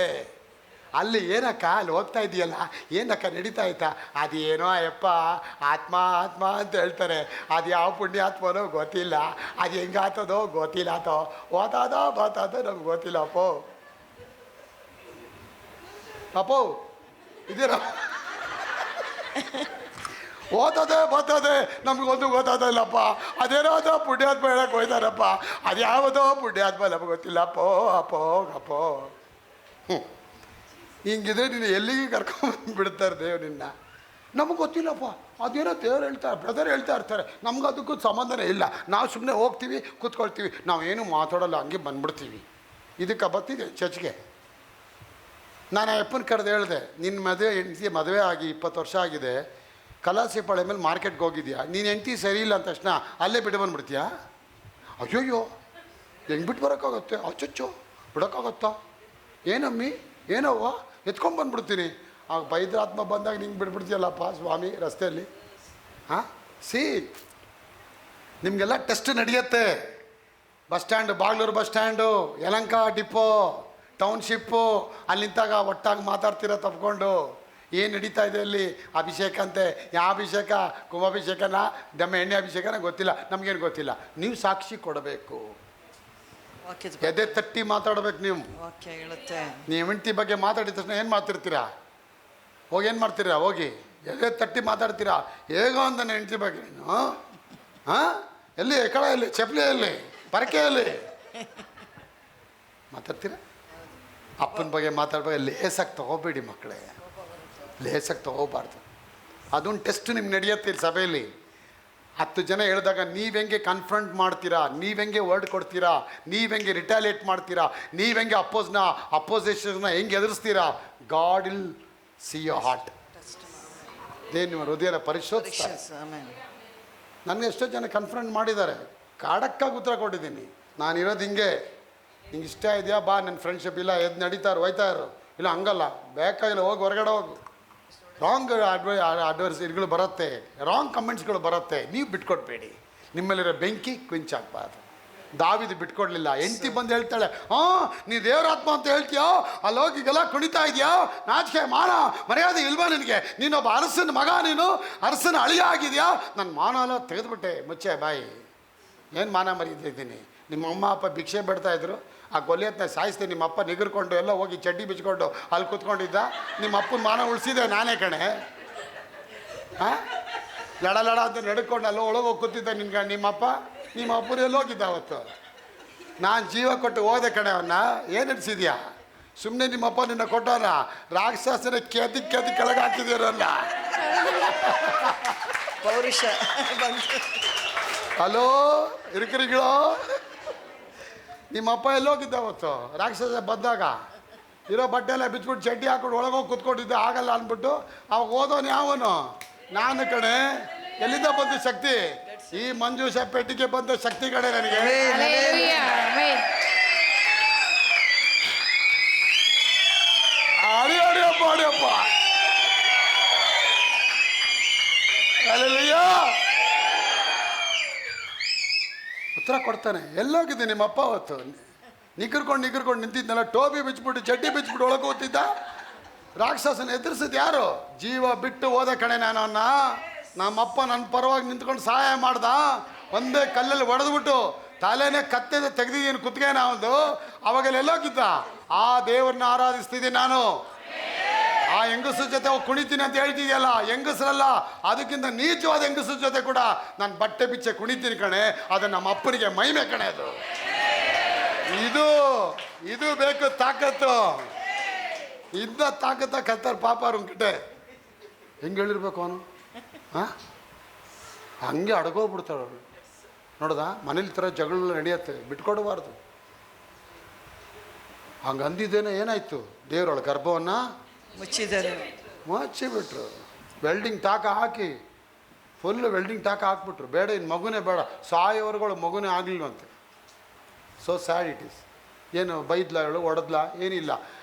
ಅಲ್ಲಿ ಏನಕ್ಕ ಅಲ್ಲಿ ಹೋಗ್ತಾ ಇದೆಯಲ್ಲ, ಏನಕ್ಕ ನಡೀತಾ ಆಯ್ತಾ? ಅದೇನೋ ಅಯ್ಯಪ್ಪ ಆತ್ಮ ಆತ್ಮ ಅಂತ ಹೇಳ್ತಾರೆ. ಅದು ಯಾವ ಪುಣ್ಯಾತ್ಮನೋ ಗೊತ್ತಿಲ್ಲ, ಅದು ಹೆಂಗಾತದೋ ಗೊತ್ತಿಲ್ಲ, ಓದಾದೋ ಬಾತಾದೋ ನಮ್ಗೆ ಗೊತ್ತಿಲ್ಲ. ಅಪ್ಪೋ ಇದ್ದೀರ? ಓದೋದೇ ಬರ್ತದೆ, ನಮಗೊಂದು ಗೊತ್ತಾದ ಇಲ್ಲಪ್ಪ. ಅದೇನೋ ಅದೋ ಪುಣ್ಯಾತ್ಮ ಹೇಳಕ್ಕೆ ಹೋಯ್ತಾರಪ್ಪ, ಅದು ಯಾವುದೋ ಪುಣ್ಯಾತ್ಮ ನಮ್ಗೆ ಗೊತ್ತಿಲ್ಲ. ಅಪ್ಪೋ ಹಿಂಗಿದ್ರೆ ನೀನು ಎಲ್ಲಿಗೆ ಕರ್ಕೊಂಡು ಬಿಡ್ತಾರೆ ದೇವ್ರು ನಿನ್ನ. ನಮಗೆ ಗೊತ್ತಿಲ್ಲಪ್ಪ, ಅದೇನೋ ದೇವ್ರು ಹೇಳ್ತಾರೆ, ಬ್ರದರ್ ಹೇಳ್ತಾ ಇರ್ತಾರೆ, ನಮ್ಗೆ ಅದಕ್ಕೂ ಸಂಬಂಧನೇ ಇಲ್ಲ. ನಾವು ಸುಮ್ಮನೆ ಹೋಗ್ತೀವಿ, ಕೂತ್ಕೊಳ್ತೀವಿ, ನಾವೇನು ಮಾತಾಡೋಲ್ಲ, ಹಂಗೆ ಬಂದ್ಬಿಡ್ತೀವಿ. ಇದಕ್ಕೆ ಬರ್ತಿದೆ ಚರ್ಚ್ಗೆ. ನಾನು ಅಪ್ಪನ ಕರೆದು ಹೇಳಿದೆ, ನಿನ್ನ ಹೆಂಡತಿ ಮದುವೆ ಆಗಿ 20 ವರ್ಷ ಆಗಿದೆ, ಕಲಾಸಿಪಾಳೆ ಮೇಲೆ ಮಾರ್ಕೆಟ್ಗೆ ಹೋಗಿದ್ಯಾ, ನೀನು ಹೆಂಡತಿ ಸರಿ ಇಲ್ಲ ಅಂದ ತಕ್ಷಣ ಅಲ್ಲೇ ಬಿಟ್ಟು ಬಂದುಬಿಡ್ತೀಯಾ? ಅಯ್ಯೋಯ್ಯೋ ಹೆಂಗೆ ಬಿಟ್ಟು ಬರೋಕ್ಕಾಗುತ್ತೆ? ಅಚ್ಚೊಚ್ಚು ಬಿಡೋಕ್ಕಾಗುತ್ತಾ? ಏನಮ್ಮಿ ಏನವ್ವ ಎತ್ಕೊಂಡ್ಬಂದ್ಬಿಡ್ತೀನಿ. ಆಗ ಪವಿತ್ರಾತ್ಮ ಬಂದಾಗ ನಿಂಗೆ ಬಿಟ್ಬಿಡ್ತೀಯಲ್ಲಪ್ಪ ಸ್ವಾಮಿ ರಸ್ತೆಯಲ್ಲಿ. ಹಾಂ, ನಿಮಗೆಲ್ಲ ಟೆಸ್ಟ್ ನಡೆಯುತ್ತೆ. Bus stand, Bagalur bus stand, Yelahanka depot, township, ಅಲ್ಲಿ ನಿಂತಾಗ ಒಟ್ಟಾಗಿ ಮಾತಾಡ್ತೀರ ತಪ್ಕೊಂಡು. ಏನು ನಡೀತಾ ಇದೆ ಅಲ್ಲಿ? ಅಭಿಷೇಕ ಅಂತೆ. ಯಾವ ಅಭಿಷೇಕ? ಕುಂಭಾಭಿಷೇಕನ, ಎಣ್ಣೆ ಅಭಿಷೇಕನ ಗೊತ್ತಿಲ್ಲ, ನಮಗೇನು ಗೊತ್ತಿಲ್ಲ. ನೀವು ಸಾಕ್ಷಿ ಕೊಡಬೇಕು, ಎದೆ ತಟ್ಟಿ ಮಾತಾಡ್ಬೇಕು. ನೀವು ನೀವು ಹೆಂಡತಿ ಬಗ್ಗೆ ಮಾತಾಡಿದ ತಕ್ಷಣ ಏನು ಮಾಡ್ತಿರ್ತೀರಾ? ಹೋಗಿ ಏನು ಮಾಡ್ತೀರಾ? ಹೋಗಿ ಎದೆ ತಟ್ಟಿ ಮಾತಾಡ್ತೀರಾ? ಹೇಗೋ ಅಂತ ನನ್ನ ಹೆಂಡತಿ ಬಗ್ಗೆ ನೀನು ಹಾಂ ಎಲ್ಲಿ ಎಲ್ಲಿ ಚಪ್ಪಲಿಯಲ್ಲಿ ಪರಕೆಯಲ್ಲಿ ಮಾತಾಡ್ತೀರಾ? ಅಪ್ಪನ ಬಗ್ಗೆ ಮಾತಾಡ್ಬೇಕು. ಲೇಸಾಗಿ ತೊಗೋಬೇಡಿ ಮಕ್ಕಳೇ, ಲೇಸಾಗಿ ತೊಗೋಬಾರ್ದು. ಅದೊಂದು ಟೆಸ್ಟ್ ನಿಮ್ಗೆ ನಡೆಯುತ್ತೆ ಸಭೆಯಲ್ಲಿ. 10 ಜನ ಹೇಳಿದಾಗ ನೀವೆಂಗೆ ಕನ್ಫ್ರಂಟ್ ಮಾಡ್ತೀರಾ, ನೀವೆಂಗೆ ವರ್ಡ್ ಕೊಡ್ತೀರಾ, ನೀವೆಂಗೆ ರಿಟಾಲಿಯೇಟ್ ಮಾಡ್ತೀರಾ, ನೀವೆಂಗೆ ಅಪೋಸಿಷನ್ನ ಹೆಂಗೆ ಎದುರಿಸ್ತೀರಾ? God will see your heart. They ನಿಮ್ಮ ಹೃದಯನ ಪರಿಶೋಧಿಸ್ತಾರೆ. ನನಗೆ ಎಷ್ಟೋ ಜನ ಕನ್ಫ್ರಂಟ್ ಮಾಡಿದ್ದಾರೆ, ಕಾಡಕ್ಕಾಗಿ ಉತ್ತರ ಕೊಟ್ಟಿದ್ದೀನಿ. ನಾನಿರೋದು ಹಿಂಗೆ, ನಿಂಗೆ ಇಷ್ಟ ಇದೆಯಾ ಬಾ, ನನ್ನ ಫ್ರೆಂಡ್ಶಿಪ್ ಇಲ್ಲ, ಎದ್ದು ನಡೀತಾರು ಹೋಯ್ತಾರು, ಇಲ್ಲ ಹಂಗಲ್ಲ ಬೇಕಾಗಿಲ್ಲ, ಹೋಗಿ ಹೊರಗಡೆ ಹೋಗು. ರಾಂಗ್ ಅಡ್ವರ್ಸರಿಗಳು ಬರುತ್ತೆ, ರಾಂಗ್ ಕಮೆಂಟ್ಸ್ಗಳು ಬರುತ್ತೆ. ನೀವು ಬಿಟ್ಕೊಡ್ಬೇಡಿ. ನಿಮ್ಮಲ್ಲಿರೋ ಬೆಂಕಿ ಕ್ವಿಂಚಾಗಬಾರ್ದು. ದಾವಿದು ಬಿಟ್ಕೊಡ್ಲಿಲ್ಲ. ಹೆಂಡತಿ ಬಂದು ಹೇಳ್ತಾಳೆ, ನೀ ದೇವರಾತ್ಮ ಅಂತ ಹೇಳ್ತೀಯೋ, ಅಲ್ಲಿ ಹೋಗಿ ಈಗೆಲ್ಲ ಕುಣಿತಾ ಇದೆಯೋ, ನಾಚಿಕೆ ಮಾನ ಮರ್ಯಾದೆ ಇಲ್ವಾ ನಿನಗೆ? ನೀನೊಬ್ಬ ಅರಸನ ಮಗ, ನೀನು ಅರಸನ ಅಳಿಯ ಆಗಿದೆಯಾ? ನನ್ನ ಮಾನಲ್ಲ ತೆಗೆದುಬಿಟ್ಟೆ. ಮುಚ್ಚೆ ಬಾಯಿ. ಏನು ಮಾನ ಮರೀತಿದ್ದೀನಿ? ನಿಮ್ಮ ಅಮ್ಮ ಅಪ್ಪ ಭಿಕ್ಷೆ ಬಿಡ್ತಾಯಿದ್ರು, ಆ ಗೊಲೆಯತ್ನ ಸಾಯಿಸ್ದೆ. ನಿಮ್ಮ ಅಪ್ಪ ನಿಗರ್ಕೊಂಡು ಎಲ್ಲ ಹೋಗಿ ಚಡ್ಡಿ ಬಿಚ್ಕೊಂಡು ಅಲ್ಲಿ ಕೂತ್ಕೊಂಡಿದ್ದ. ನಿಮ್ಮ ಅಪ್ಪನ ಮಾನ ಉಳಿಸಿದೆ ನಾನೇ ಕಣೆ. ಹಾಂ, ಲಡ ಅಂತ ನಡ್ಕೊಂಡು ಅಲ್ಲೋ ಒಳಗೋಗಿ ಕೂತಿದ್ದ ನಿಮ್ಮಪ್ಪ. ನಿಮ್ಮ ಅಪ್ಪನ ಎಲ್ಲೋಗಿದ್ದ ಅವತ್ತು. ನಾನು ಜೀವ ಕೊಟ್ಟು ಹೋದೆ ಕಣೆ ಅವನ್ನ. ಏನು ನಡೆಸಿದ್ಯಾ? ಸುಮ್ಮನೆ ನಿಮ್ಮಪ್ಪ ನಿನ್ನ ಕೊಟ್ಟವನ ರಾಕ್ಷಸನ ಕೆದಿ ಕೆಳಗೆ ಹಾಕಿದ್ದೀರಲ್ಲ. ಹಲೋ ಹಿರಿಕರಿಗಳೋ, ನಿಮ್ಮಪ್ಪ ಎಲ್ಲೋಗಿದ್ದ ಅವತ್ತು ರಾಕ್ಷಸ ಬಂದಾಗ ಇರೋ ಬಟ್ಟೆ ಎಲ್ಲ ಬಿಚ್ಬಿಟ್ಟು ಚಡ್ಡಿ ಹಾಕೊಂಡು ಒಳಗೋಗಿ ಕುತ್ಕೊಂಡಿದ್ದೆ, ಆಗಲ್ಲ ಅಂದ್ಬಿಟ್ಟು ಅವಾಗ ಓದೋನು ಯಾವನು? ನಾನು ಕಣೆ. ಎಲ್ಲಿಂದ ಬಂದ ಶಕ್ತಿ? ಈ ಮಂಜೂಷ ಪೆಟ್ಟಿಗೆ ಬಂದ ಶಕ್ತಿ ಕಡೆ ನನಗೆ. ಅಡಿಯಪ್ಪ ಅಡಿಯಪ್ಪ, ಅಲ್ಲಯ್ಯ ಉತ್ತರ ಕೊಡ್ತಾನೆ. ಎಲ್ಲೋಗಿದ್ದೆ ನಿಮ್ಮಪ್ಪ ಅವತ್ತು? ನಿಗ್ರಕೊಂಡು ನಿಂತಿದ್ನಲ್ಲ, ಟೋಬಿ ಬಿಚ್ಬಿಟ್ಟು ಚಡ್ಡಿ ಬಿಚ್ಬಿಟ್ಟು ಒಳಗೆ ಹೋಗ್ತಿದ್ದ. ರಾಕ್ಷಸನ ಎದುರಿಸಿದ್ ಯಾರು? ಜೀವ ಬಿಟ್ಟು ಹೋದ ಕಣೆ ನಾನು ಅವನ್ನ. ನಮ್ಮಪ್ಪ ನನ್ನ ಪರವಾಗಿ ನಿಂತ್ಕೊಂಡು ಸಹಾಯ ಮಾಡ್ದ. ಒಂದೇ ಕಲ್ಲಲ್ಲಿ ಹೊಡೆದ್ಬಿಟ್ಟು ತಲೆನೇ ಕತ್ತೆದ ತೆಗೆದಿದ್ದೀನಿ ಕುತ್ತಿಗೆನ ಒಂದು. ಅವಾಗೆಲ್ಲ ಎಲ್ಲೋಗಿದ್ದ? ಆ ದೇವ್ರನ್ನ ಆರಾಧಿಸ್ತಿದ್ದೀನಿ ನಾನು. ಆ ಹೆಂಗಸ್ರ ಜೊತೆ ಹೋಗಿ ಕುಣಿತೀನಿ ಅಂತ ಹೇಳ್ತಿದ್ಯಲ್ಲ, ಹೆಂಗಸ್ರಲ್ಲ, ಅದಕ್ಕಿಂತ ನೀಚವಾದ ಹೆಂಗಸ್ರ ಜೊತೆ ಕೂಡ ನಾನು ಬಟ್ಟೆ ಬಿಚ್ಚೆ ಕುಣಿತೀನಿ ಕಣೆ. ಅದು ನಮ್ಮ ಅಪ್ಪನಿಗೆ ಮಹಿಮೆ ಕಣೆ. ಅದು ಇದು ಬೇಕು ತಾಕತ್ತು. ಇದ್ದ ತಾಕತ್ತ ಕತ್ತಾರೆ ಪಾಪ ಅವ್ರ ಕಿಟ್ಟೆ. ಹೆಂಗೆ ಹೇಳಿರ್ಬೇಕು ಅವನು? ಹಂಗೆ ಅಡಗೋಗ್ಬಿಡ್ತಾಳೆ ಅವಳು. ನೋಡ್ದ, ಮನೇಲಿ ಥರ ಜಗಳ ನಡೆಯುತ್ತೆ, ಬಿಟ್ಕೊಡಬಾರ್ದು. ಹಂಗೆ ಅಂದಿದ್ದೇನೆ ಏನಾಯ್ತು? ದೇವರೊಳ ಗರ್ಭವನ್ನು ಮುಚ್ಚಿಬಿಟ್ರು. ವೆಲ್ಡಿಂಗ್ ಟಾಕ ಹಾಕಿ ಫುಲ್ ವೆಲ್ಡಿಂಗ್ ಟಾಕ ಹಾಕ್ಬಿಟ್ರು. ಬೇಡ, ಇನ್ನು ಮಗುನೇ ಬೇಡ, ಸಾಯೋವರೆಗಳು ಮಗುನೇ ಆಗಲಿಲ್ವಂತೆ. So sad it is. ಏನು ಬೈದ್ಲ ಹೇಳು, ಹೊಡೆದ್ಲ? ಏನಿಲ್ಲ.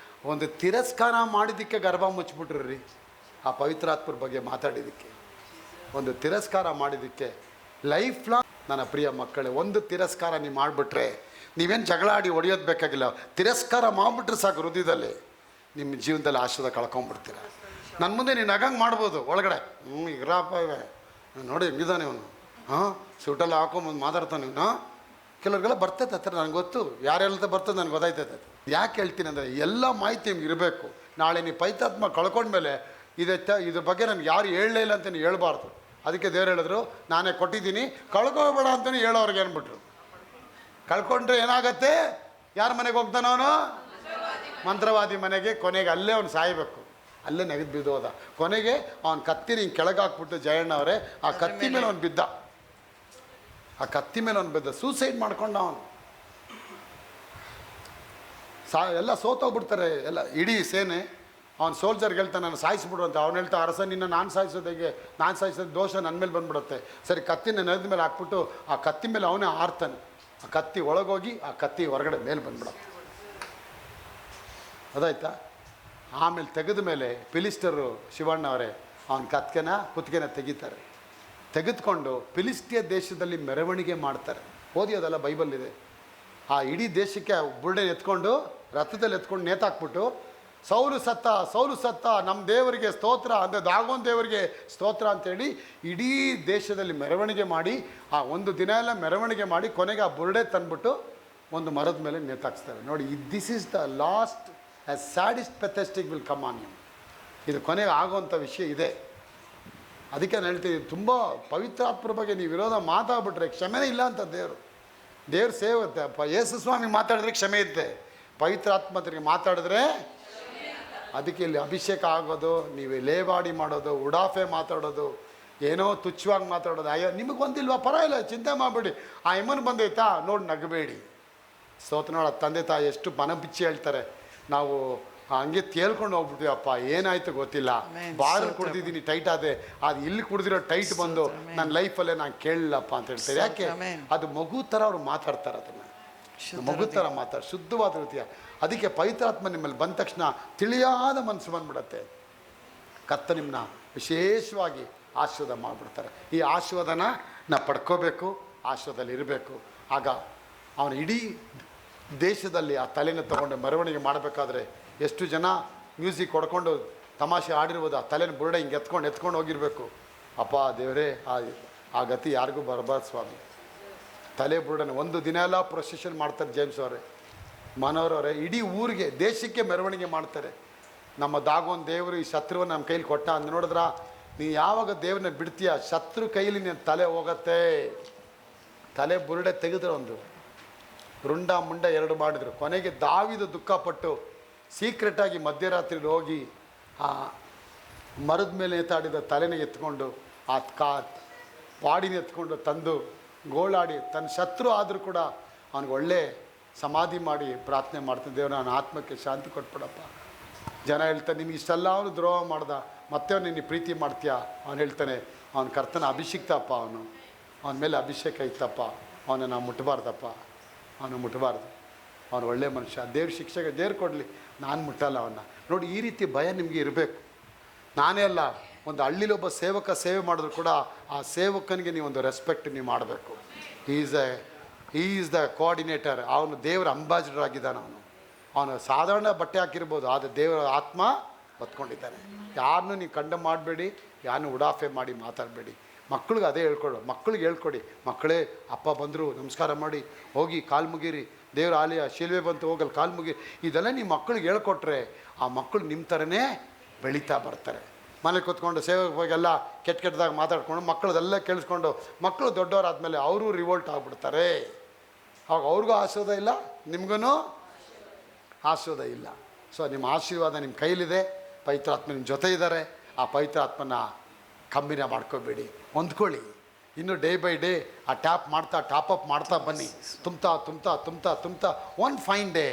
ಒಂದು ತಿರಸ್ಕಾರ ಮಾಡಿದ್ದಕ್ಕೆ ಗರ್ಭ ಮುಚ್ಚಿಬಿಟ್ರು ರೀ. ಆ ಪವಿತ್ರಾತ್ಮರ ಬಗ್ಗೆ ಮಾತಾಡಿದ್ದಕ್ಕೆ, ಒಂದು ತಿರಸ್ಕಾರ ಮಾಡಿದ್ದಕ್ಕೆ ಲೈಫ್ ಲಾಂಗ್. ನನ್ನ ಪ್ರಿಯ ಮಕ್ಕಳೇ, ಒಂದು ತಿರಸ್ಕಾರ ನೀವು ಮಾಡಿಬಿಟ್ರೆ, ನೀವೇನು ಜಗಳ ಆಡಿ ಹೊಡೆಯೋದು ಬೇಕಾಗಿಲ್ಲ. ತಿರಸ್ಕಾರ ಮಾಡಿಬಿಟ್ರೆ ಸಾಕು, ಹೃದಯದಲ್ಲಿ ನಿಮ್ಮ ಜೀವನದಲ್ಲಿ ಆಶೀರ್ವಾದ ಕಳ್ಕೊಂಡ್ಬಿಡ್ತೀರ. ನನ್ನ ಮುಂದೆ ನೀನು ನಗಂಗೆ ಮಾಡ್ಬೋದು ಒಳಗಡೆ. ಇರಪ್ಪ ಇವೆ ನೋಡಿ ಹೆಂಗಿದ್ದಾನೆ ಇವನು, ಸೂಟೆಲ್ಲ ಹಾಕೊಂಬಂದು ಮಾತಾಡ್ತಾನೆ ಇವನು. ಕೆಲವ್ರಿಗೆಲ್ಲ ಬರ್ತೈತೆ ಹತ್ರ, ನನಗೆ ಗೊತ್ತು, ಯಾರೆಲ್ಲ ಬರ್ತದೆ ನನಗೆ ಗೊತ್ತಾಯ್ತೈತೆ. ಯಾಕೆ ಹೇಳ್ತೀನಿ ಅಂದರೆ, ಎಲ್ಲ ಮಾಹಿತಿ ನಿಮ್ಗೆ ಇರಬೇಕು. ನಾಳೆ ನೀವು ಪವಿತ್ರಾತ್ಮ ಕಳ್ಕೊಂಡ್ಮೇಲೆ ಇದ್ರ ಬಗ್ಗೆ ನನಗೆ ಯಾರು ಹೇಳಲೇ ಇಲ್ಲ ಅಂತ ನೀವು ಹೇಳ್ಬಾರ್ದು. ಅದಕ್ಕೆ ದೇವ್ರು ಹೇಳಿದ್ರು, ನಾನೇ ಕೊಟ್ಟಿದ್ದೀನಿ, ಕಳ್ಕೊಬೇಡ ಅಂತಲೇ ಹೇಳೋರಿಗೆ ಅಂದ್ಬಿಟ್ರು. ಕಳ್ಕೊಂಡ್ರೆ ಏನಾಗತ್ತೆ? ಯಾರ ಮನೆಗೆ ಹೋಗ್ತಾನೆ ಅವನು? ಮಂತ್ರವಾದಿ ಮನೆಗೆ. ಕೊನೆಗೆ ಅಲ್ಲೇ ಅವ್ನು ಸಾಯಬೇಕು, ಅಲ್ಲೇ ನೆಗೆದು ಬಿದ್ದೋದ. ಕೊನೆಗೆ ಅವ್ನು ಕತ್ತಿನ ಹಿಂಗೆ ಕೆಳಗೆ ಹಾಕ್ಬಿಟ್ಟು ಜಯಣ್ಣ ಅವರೇ, ಆ ಕತ್ತಿ ಮೇಲೆ ಅವ್ನು ಬಿದ್ದ. ಆ ಕತ್ತಿ ಮೇಲೆ ಅವ್ನು ಬಿದ್ದ, ಸೂಸೈಡ್ ಮಾಡ್ಕೊಂಡ ಅವನು. ಎಲ್ಲ ಸೋತೋಗ್ಬಿಡ್ತಾರೆ ಎಲ್ಲ, ಇಡೀ ಸೇನೆ. ಅವ್ನು ಸೋಲ್ಜರ್ಗೆ ಹೇಳ್ತಾನೆ, ನಾನು ಸಾಯಿಸ್ಬಿಡು ಅಂತ. ಅವ್ನು ಹೇಳ್ತಾ, ಅರಸ ನಿನ್ನ ನಾನು ಸಾಯಿಸೋದಾಗೆ, ನಾನು ಸಾಯಿಸೋದು ದೋಷ ನನ್ನ ಮೇಲೆ ಬಂದ್ಬಿಡುತ್ತೆ. ಸರಿ, ಕತ್ತಿನ ನೆಲದ ಮೇಲೆ ಹಾಕ್ಬಿಟ್ಟು ಆ ಕತ್ತಿ ಮೇಲೆ ಅವನೇ ಆರ್ತಾನೆ. ಆ ಕತ್ತಿ ಒಳಗೋಗಿ ಆ ಕತ್ತಿ ಹೊರಗಡೆ ಮೇಲೆ ಬಂದ್ಬಿಡುತ್ತೆ. ಅದಾಯ್ತಾ? ಆಮೇಲೆ ತೆಗೆದ ಮೇಲೆ ಫಿಲಿಸ್ಟರು ಶಿವಣ್ಣ ಅವರೇ ಅವನ ಕುತ್ತಿಗೆನ ತೆಗಿತಾರೆ. ತೆಗೆದುಕೊಂಡು ಫಿಲಿಸ್ಟಿಯ ದೇಶದಲ್ಲಿ ಮೆರವಣಿಗೆ ಮಾಡ್ತಾರೆ. ಓದಿಯೋದಲ್ಲ, ಬೈಬಲ್ಲಿದೆ. ಆ ಇಡೀ ದೇಶಕ್ಕೆ ಬುರುಡೆ ಎತ್ಕೊಂಡು, ರಥದಲ್ಲಿ ಎತ್ಕೊಂಡು ನೇತಾಕ್ಬಿಟ್ಟು, ಸೌಲು ಸತ್ತ, ನಮ್ಮ ದೇವರಿಗೆ ಸ್ತೋತ್ರ ಅಂದರೆ ದಾಗೋನ್ ದೇವರಿಗೆ ಸ್ತೋತ್ರ ಅಂತೇಳಿ ಇಡೀ ದೇಶದಲ್ಲಿ ಮೆರವಣಿಗೆ ಮಾಡಿ, ಆ ಒಂದು ದಿನ ಎಲ್ಲ ಮೆರವಣಿಗೆ ಮಾಡಿ, ಕೊನೆಗೆ ಆ ಬುರುಡೆ ತಂದ್ಬಿಟ್ಟು ಒಂದು ಮರದ ಮೇಲೆ ನೇತಾಕ್ಸ್ತಾರೆ. ನೋಡಿ, this is the last as saddest pathetic will come on you. ಇದು ಕೊನೆಗೆ ಆಗೋವಂಥ ವಿಷಯ ಇದೆ. ಅದಕ್ಕೆ ನಾನು ಹೇಳ್ತೀನಿ, ತುಂಬ ಪವಿತ್ರಾತ್ಮರ ಬಗ್ಗೆ ನೀವು ವಿರೋಧ ಮಾತಾಡ್ಬಿಟ್ರೆ ಕ್ಷಮೆನೇ ಇಲ್ಲ ಅಂತ ದೇವ್ರು ಸೇರುತ್ತೆ. ಯೇಸು ಸ್ವಾಮಿ ಮಾತಾಡಿದ್ರೆ ಕ್ಷಮೆ ಇರುತ್ತೆ, ಪವಿತ್ರಾತ್ಮರಿಗೆ ಮಾತಾಡಿದ್ರೆ. ಅದಕ್ಕೆ ಇಲ್ಲಿ ಅಭಿಷೇಕ ಆಗೋದು, ನೀವು ಲೇವಾಡಿ ಮಾಡೋದು, ಉಡಾಫೆ ಮಾತಾಡೋದು, ಏನೋ ತುಚ್ಛವಾಗಿ ಮಾತಾಡೋದು, ಅಯ್ಯೋ ನಿಮಗೆ ಬಂದಿಲ್ವಾ, ಪರವಾಗಿಲ್ಲ, ಚಿಂತೆ ಮಾಡಬೇಡಿ, ಆ ಎಮ್ಮನ ಬಂದೈತಾ ನೋಡಿ ನಗಬೇಡಿ. ಸ್ತೋತ್ರ. ತಂದೆ ತಾಯಿ ಎಷ್ಟು ಮನ ಬಿಚ್ಚಿ ಹೇಳ್ತಾರೆ, ನಾವು ಹಂಗೆ ತೇಲ್ಕೊಂಡು ಹೋಗ್ಬಿಡ್ತೀವಿ, ಅಪ್ಪ ಏನಾಯ್ತು ಗೊತ್ತಿಲ್ಲ, ಬಾರಲ್ಲಿ ಕುಡ್ದಿದ್ದೀನಿ, ಟೈಟ್ ಆದೆ, ಅದು ಇಲ್ಲಿ ಕುಡ್ದಿರೋ ಟೈಟ್ ಬಂದು ನನ್ನ ಲೈಫಲ್ಲೇ ನಾನು ಕೇಳಲಪ್ಪ ಅಂತ ಹೇಳ್ತಾರೆ. ಯಾಕೆ? ಅದು ಮಗು ಥರ ಅವ್ರು ಮಾತಾಡ್ತಾರೆ, ಅದನ್ನು ಮಗು ಥರ ಶುದ್ಧವಾದ ರೀತಿಯ. ಅದಕ್ಕೆ ಪವಿತ್ರಾತ್ಮ ನಿಮ್ಮಲ್ಲಿ ಬಂದ ತಕ್ಷಣ ತಿಳಿಯಾದ ಮನಸ್ಸು ಬಂದ್ಬಿಡತ್ತೆ. ಕತ್ತ ನಿಮ್ಮನ್ನ ವಿಶೇಷವಾಗಿ ಆಶೀರ್ವಾದ ಮಾಡಿಬಿಡ್ತಾರೆ. ಈ ಆಶೀರ್ವಾದನ ನಾವು ಪಡ್ಕೋಬೇಕು, ಆಶೀರ್ವಾದಲ್ಲಿ ಇರಬೇಕು. ಆಗ ಅವನು ಇಡೀ ದೇಶದಲ್ಲಿ ಆ ತಲೆನ ತೊಗೊಂಡು ಮೆರವಣಿಗೆ ಮಾಡಬೇಕಾದ್ರೆ ಎಷ್ಟು ಜನ ಮ್ಯೂಸಿಕ್ ಹೊಡ್ಕೊಂಡು ತಮಾಷೆ ಆಡಿರ್ಬೋದು, ಆ ತಲೆನ ಬುರುಡೆ ಹಿಂಗೆ ಎತ್ಕೊಂಡು ಹೋಗಿರಬೇಕು. ಅಪ್ಪ ದೇವರೇ, ಆ ಗತಿ ಯಾರಿಗೂ ಬರಬಾರ್ದು ಸ್ವಾಮಿ. ತಲೆ ಬುರುಡನ ಒಂದು ದಿನ ಎಲ್ಲ ಪ್ರೊಸೆಷನ್ ಮಾಡ್ತಾರೆ ಜೇಮ್ಸ್ ಅವರೇ, ಮನೋರವರೇ, ಇಡೀ ಊರಿಗೆ ದೇಶಕ್ಕೆ ಮೆರವಣಿಗೆ ಮಾಡ್ತಾರೆ. ನಮ್ಮ ದಾಗೋನ್ ದೇವರು ಈ ಶತ್ರುವನ್ನು ನಮ್ಮ ಕೈಲಿ ಕೊಟ್ಟ ಅಂತ ನೋಡಿದ್ರ, ನೀ ಯಾವಾಗ ದೇವ್ರನ್ನ ಬಿಡ್ತೀಯ, ಶತ್ರು ಕೈಲಿ ನಿನ್ನ ತಲೆ ಹೋಗತ್ತೆ. ತಲೆ ಬುರುಡೆ ತೆಗೆದ್ರೆ ಒಂದು ರುಂಡ ಮುಂಡ 2 ಮಾಡಿದ್ರು. ಕೊನೆಗೆ ದಾವಿದ ದುಃಖಪಟ್ಟು ಸೀಕ್ರೆಟಾಗಿ ಮಧ್ಯರಾತ್ರಿ ಹೋಗಿ ಆ ಮರದ ಮೇಲೆ ನೇತಾಡಿದ ತಲೆನ ಎತ್ಕೊಂಡು ಆ ಬಾಡಿನ ಎತ್ಕೊಂಡು ತಂದು ಗೋಳಾಡಿ, ತನ್ನ ಶತ್ರು ಆದರೂ ಕೂಡ ಅವನಿಗೆ ಒಳ್ಳೆ ಸಮಾಧಿ ಮಾಡಿ ಪ್ರಾರ್ಥನೆ ಮಾಡ್ತಾನೆ, ದೇವ್ರು ನನ್ನ ಆತ್ಮಕ್ಕೆ ಶಾಂತಿ ಕೊಟ್ಬಿಡಪ್ಪ. ಜನ ಹೇಳ್ತಾನೆ ನಿನಗೆ ಇಷ್ಟೆಲ್ಲ ಅವನು ದ್ರೋಹ ಮಾಡ್ದ, ಮತ್ತೆ ಅವನು ನಿನ್ನ ಪ್ರೀತಿ ಮಾಡ್ತೀಯ? ಅವನು ಹೇಳ್ತಾನೆ ಅವನ ಕರ್ತನ ಅಭಿಷಿಕ್ತಪ್ಪ, ಅವನ ಮೇಲೆ ಅಭಿಷೇಕ ಇತ್ತಪ್ಪ, ಅವನನ್ನು ನಾವು ಮುಟ್ಟಬಾರ್ದಪ್ಪ, ಅವನು ಮುಟ್ಟಬಾರ್ದು, ಅವನು ಒಳ್ಳೆ ಮನುಷ್ಯ, ದೇವ್ರ ಶಿಕ್ಷೆಗೆ ದೇವ್ರು ಕೊಡಲಿ, ನಾನು ಮುಟ್ಟಲ್ಲ ಅವನ್ನ. ನೋಡಿ, ಈ ರೀತಿ ಭಯ ನಿಮಗೆ ಇರಬೇಕು. ನಾನೇ ಅಲ್ಲ, ಒಂದು ಹಳ್ಳಿಲಿ ಒಬ್ಬ ಸೇವಕ ಸೇವೆ ಮಾಡಿದ್ರು ಕೂಡ ಆ ಸೇವಕನಿಗೆ ನೀವು ಒಂದು ರೆಸ್ಪೆಕ್ಟ್ ನೀವು ಮಾಡಬೇಕು. ಈಸ್ ದ ಕೋಆರ್ಡಿನೇಟರ್, ಅವನು ದೇವರ ಅಂಬಾಸಿಡರ್ ಆಗಿದ್ದಾನೆ. ಅವನು ಸಾಧಾರಣ ಬಟ್ಟೆ ಹಾಕಿರ್ಬೋದು, ಆದರೆ ದೇವರ ಆತ್ಮ ಹೊತ್ಕೊಂಡಿದ್ದಾನೆ. ಯಾರನ್ನೂ ನೀವು ಕಂಡ ಮಾಡಬೇಡಿ, ಯಾರನ್ನೂ ಉಡಾಫೆ ಮಾಡಿ ಮಾತಾಡಬೇಡಿ. ಮಕ್ಕಳಿಗೆ ಅದೇ ಹೇಳ್ಕೊಡು, ಮಕ್ಕಳಿಗೆ ಹೇಳ್ಕೊಡಿ, ಮಕ್ಕಳೇ ಅಪ್ಪ ಬಂದರು ನಮಸ್ಕಾರ ಮಾಡಿ ಹೋಗಿ ಕಾಲು ಮುಗೀರಿ, ದೇವರ ಆಲಯ ಶಿಲ್ವೆ ಬಂತು ಹೋಗಲ್ಲಿ ಕಾಲು ಮುಗೀರಿ. ಇದೆಲ್ಲ ನೀವು ಮಕ್ಕಳಿಗೆ ಹೇಳ್ಕೊಟ್ರೆ ಆ ಮಕ್ಕಳು ನಿಮ್ಮ ಥರನೇ ಬೆಳೀತಾ ಬರ್ತಾರೆ. ಮನೇಲಿ ಕೂತ್ಕೊಂಡು ಸೇವೆಗೆ ಹೋಗೆಲ್ಲ ಕೆಟ್ಟದಾಗ ಮಾತಾಡ್ಕೊಂಡು ಮಕ್ಕಳದೆಲ್ಲ ಕೇಳಿಸ್ಕೊಂಡು ಮಕ್ಕಳು ದೊಡ್ಡವರಾದ್ಮೇಲೆ ಅವರು ರಿವೋಲ್ಟ್ ಆಗಿಬಿಡ್ತಾರೆ. ಅವಾಗ ಅವ್ರಿಗೂ ಆಶೀರ್ವಾದ ಇಲ್ಲ, ನಿಮಗೂ ಆಶೀರ್ವಾದ ಇಲ್ಲ. ಸೊ ನಿಮ್ಮ ಆಶೀರ್ವಾದ ನಿಮ್ಮ ಕೈಲಿದೆ, ಪವಿತ್ರಾತ್ಮ ನಿಮ್ಮ ಜೊತೆ ಇದ್ದಾರೆ. ಆ ಪವಿತ್ರಾತ್ಮನ ಕಮ್ಮಿನ ಮಾಡ್ಕೋಬೇಡಿ, ಹೊಂದ್ಕೊಳ್ಳಿ. ಇನ್ನು ಡೇ ಬೈ ಡೇ ಆ ಟಾಪಪ್ ಮಾಡ್ತಾ ಬನ್ನಿ. ತುಂಬ್ತಾ one fine day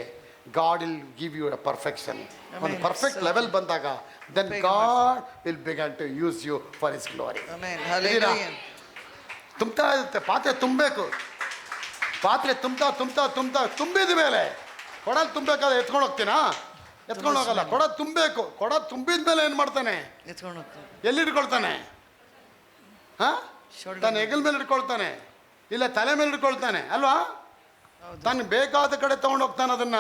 God will give you a perfection. ಒಂದು ಪರ್ಫೆಕ್ಟ್ ಲೆವೆಲ್ ಬಂದಾಗ then God will begin to use you for His glory. Amen. Hallelujah. ತುಂಬ್ತಾ ಇರುತ್ತೆ, ಪಾತ್ರೆ ತುಂಬಬೇಕು. ಪಾತ್ರೆ ತುಂಬ್ತಾ ತುಂಬಿದ ಮೇಲೆ ಕೊಡಲ್ಲಿ ತುಂಬಬೇಕಾದ್ರೆ ಎತ್ಕೊಂಡು ಹೋಗ್ತೀನಾ? ಎತ್ಕೊಂಡು ಹೋಗಲ್ಲ. ಕೊಡ ತುಂಬಬೇಕು. ಕೊಡ ತುಂಬಿದ ಮೇಲೆ ಏನು ಮಾಡ್ತಾನೆ? ಎತ್ಕೊಂಡು ಹೋಗ್ತಾನೆ. ಎಲ್ಲಿ ಇಟ್ಕೊಳ್ತಾನೆ? ತನ್ನ ಹೆಗಲ ಮೇಲೆ ಇಟ್ಕೊಳ್ತಾನೆ, ಇಲ್ಲ ತಲೆ ಮೇಲೆ ಇಟ್ಕೊಳ್ತಾನೆ ಅಲ್ವಾ? ತನ್ನ ಬೇಕಾದ ಕಡೆ ತಗೊಂಡು ಹೋಗ್ತಾನೆ ಅದನ್ನ.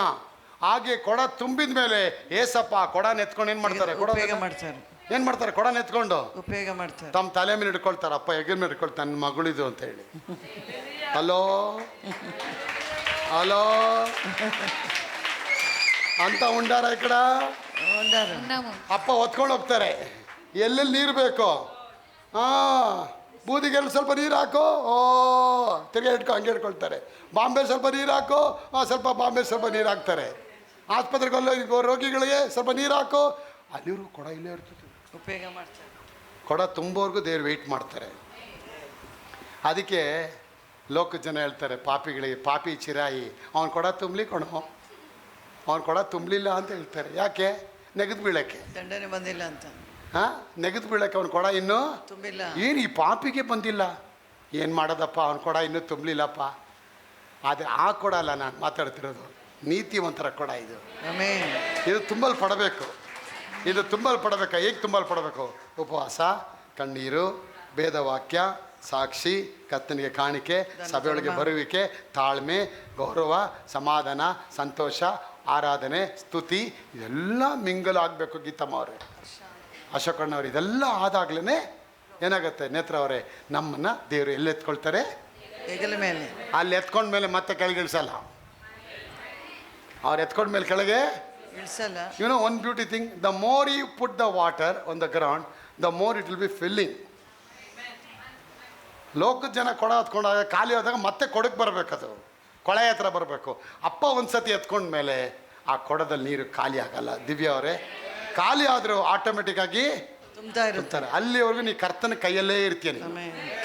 ಹಾಗೆ ಕೊಡ ತುಂಬಿದ ಮೇಲೆ ಏಸಪ್ಪ ಕೊಡನ ಎತ್ಕೊಂಡು ಏನು ಮಾಡ್ತಾರೆ? ಏನು ಮಾಡ್ತಾರೆ? ಕೊಡನ ಎತ್ಕೊಂಡು ಉಪಯೋಗ ಮಾಡ್ತಾರೆ, ತಮ್ಮ ತಲೆ ಮೇಲೆ ಇಟ್ಕೊಳ್ತಾರೆ. ಅಪ್ಪ ಹೆಗಲ ಮೇಲೆ ಇಟ್ಕೊಳ್ತಾನೆ, ನನ್ನ ಮಗಳಿದು ಅಂತ ಹೇಳಿ. ಹಲೋ ಅಂತ ಉಂಡಾರ ಈ ಕಡೆ ಅಪ್ಪ ಹೊತ್ಕೊಂಡು ಹೋಗ್ತಾರೆ. ಎಲ್ಲೆಲ್ಲಿ ನೀರು ಬೇಕು, ಬೂದಿಗೆಲ್ಲ ಸ್ವಲ್ಪ ನೀರು ಹಾಕೋ, ತಿರ್ಗಿ ಹಂಗೆ ಇಟ್ಕೊಳ್ತಾರೆ. ಬಾಂಬೆ ಸ್ವಲ್ಪ ನೀರು ಹಾಕೋ, ಬಾಂಬೆ ಸ್ವಲ್ಪ ನೀರು ಹಾಕ್ತಾರೆ. ಆಸ್ಪತ್ರೆಗೆ ರೋಗಿಗಳಿಗೆ ಸ್ವಲ್ಪ ನೀರು ಹಾಕೋ, ಅಲ್ಲಿರು ಕೊಡ ಇಲ್ಲೇ ಇರ್ತದೆ. ಉಪಯೋಗ ಮಾಡ್ತಾರೆ. ಕೊಡ ತುಂಬೋರ್ಗೂ ದೇವ್ರು ವೆಯ್ಟ್ ಮಾಡ್ತಾರೆ. ಅದಕ್ಕೆ ಲೋಕ ಜನ ಹೇಳ್ತಾರೆ ಪಾಪಿಗಳಿಗೆ, ಪಾಪಿ ಚಿರಾಯಿ, ಅವ್ನು ಕೊಡ ತುಂಬಲಿ ಅವ್ನು ಕೊಡ ತುಂಬಲಿಲ್ಲ ಅಂತ ಹೇಳ್ತಾರೆ. ಯಾಕೆ? ನೆಗೆದು ಬೀಳಕ್ಕೆ, ದಂಡನೆ ಬಂದಿಲ್ಲ ಅಂತ. ನೆಗೆದು ಬೀಳಕ್ಕೆ ಅವ್ನು ಕೊಡ ಇನ್ನೂ ತುಂಬಿಲ್ಲ. ಏನು ಈ ಪಾಪಿಗೆ ಬಂದಿಲ್ಲ, ಏನು ಮಾಡೋದಪ್ಪ, ಅವ್ನು ಕೊಡ ಇನ್ನೂ ತುಂಬಲಿಲ್ಲಪ್ಪ. ಆದರೆ ಆ ಕೊಡ ಅಲ್ಲ ನಾನು ಮಾತಾಡ್ತಿರೋದು, ನೀತಿವಂತರ ಕೊಡ ಇದು. ಇದು ತುಂಬಲ್ಪಡಬೇಕು. ಇದು ತುಂಬಲ್ಪಡಬೇಕಾ? ಹೇಗೆ ತುಂಬಲ್ಪಡಬೇಕು? ಉಪವಾಸ, ಕಣ್ಣೀರು, ವೇದವಾಕ್ಯ, ಸಾಕ್ಷಿ, ಕರ್ತನಿಗೆ ಕಾಣಿಕೆ, ಸಭೆಯೊಳಗೆ ಬರುವಿಕೆ, ತಾಳ್ಮೆ, ಗೌರವ, ಸಮಾಧಾನ, ಸಂತೋಷ, ಆರಾಧನೆ, ಸ್ತುತಿ, ಇದೆಲ್ಲ ಮಿಂಗಲ್ ಆಗಬೇಕು. ಗೀತಮ್ಮ ಅವರೇ, ಅಶೋಕಣ್ಣವ್ರು, ಇದೆಲ್ಲ ಆದಾಗ್ಲೇ ಏನಾಗುತ್ತೆ? ನೇತ್ರ ಅವರೇ, ನಮ್ಮನ್ನು ದೇವರು ಎಲ್ಲಿ ಎತ್ಕೊಳ್ತಾರೆ? ಹೆಗಲ ಮೇಲೆ. ಅಲ್ಲಿ ಎತ್ಕೊಂಡ್ಮೇಲೆ ಮತ್ತೆ ಕೆಳಗೆ ಇಳಿಸಲ್ಲ. ಅವ್ರು ಎತ್ಕೊಂಡ್ಮೇಲೆ ಕೆಳಗೆ ಇಳಿಸಲ್ಲ. You know one beauty thing, the more you put the water on the ground, the more it will be filling. ಲೋಕದ ಜನ ಕೊಡ ಎತ್ಕೊಂಡಾಗ ಖಾಲಿ ಹೋದಾಗ ಮತ್ತೆ ಕೊಡಕ್ಕೆ ಬರಬೇಕದು, ಕೊಳೆ ಹತ್ರ ಬರಬೇಕು. ಅಪ್ಪ ಒಂದು ಸತಿ ಎತ್ಕೊಂಡ್ಮೇಲೆ ಆ ಕೊಡದಲ್ಲಿ ನೀರು ಖಾಲಿ ಆಗಲ್ಲ. ದಿವ್ಯ ಅವರೇ, ಖಾಲಿ ಆದರೂ ಆಟೋಮೆಟಿಕ್ ಆಗಿ ತುಂಬ್ತಾ ಇರ್ತಾರೆ. ಅಲ್ಲಿವರೆಗೂ ನೀ ಕರ್ತನ ಕೈಯಲ್ಲೇ ಇರ್ತೀನಿ.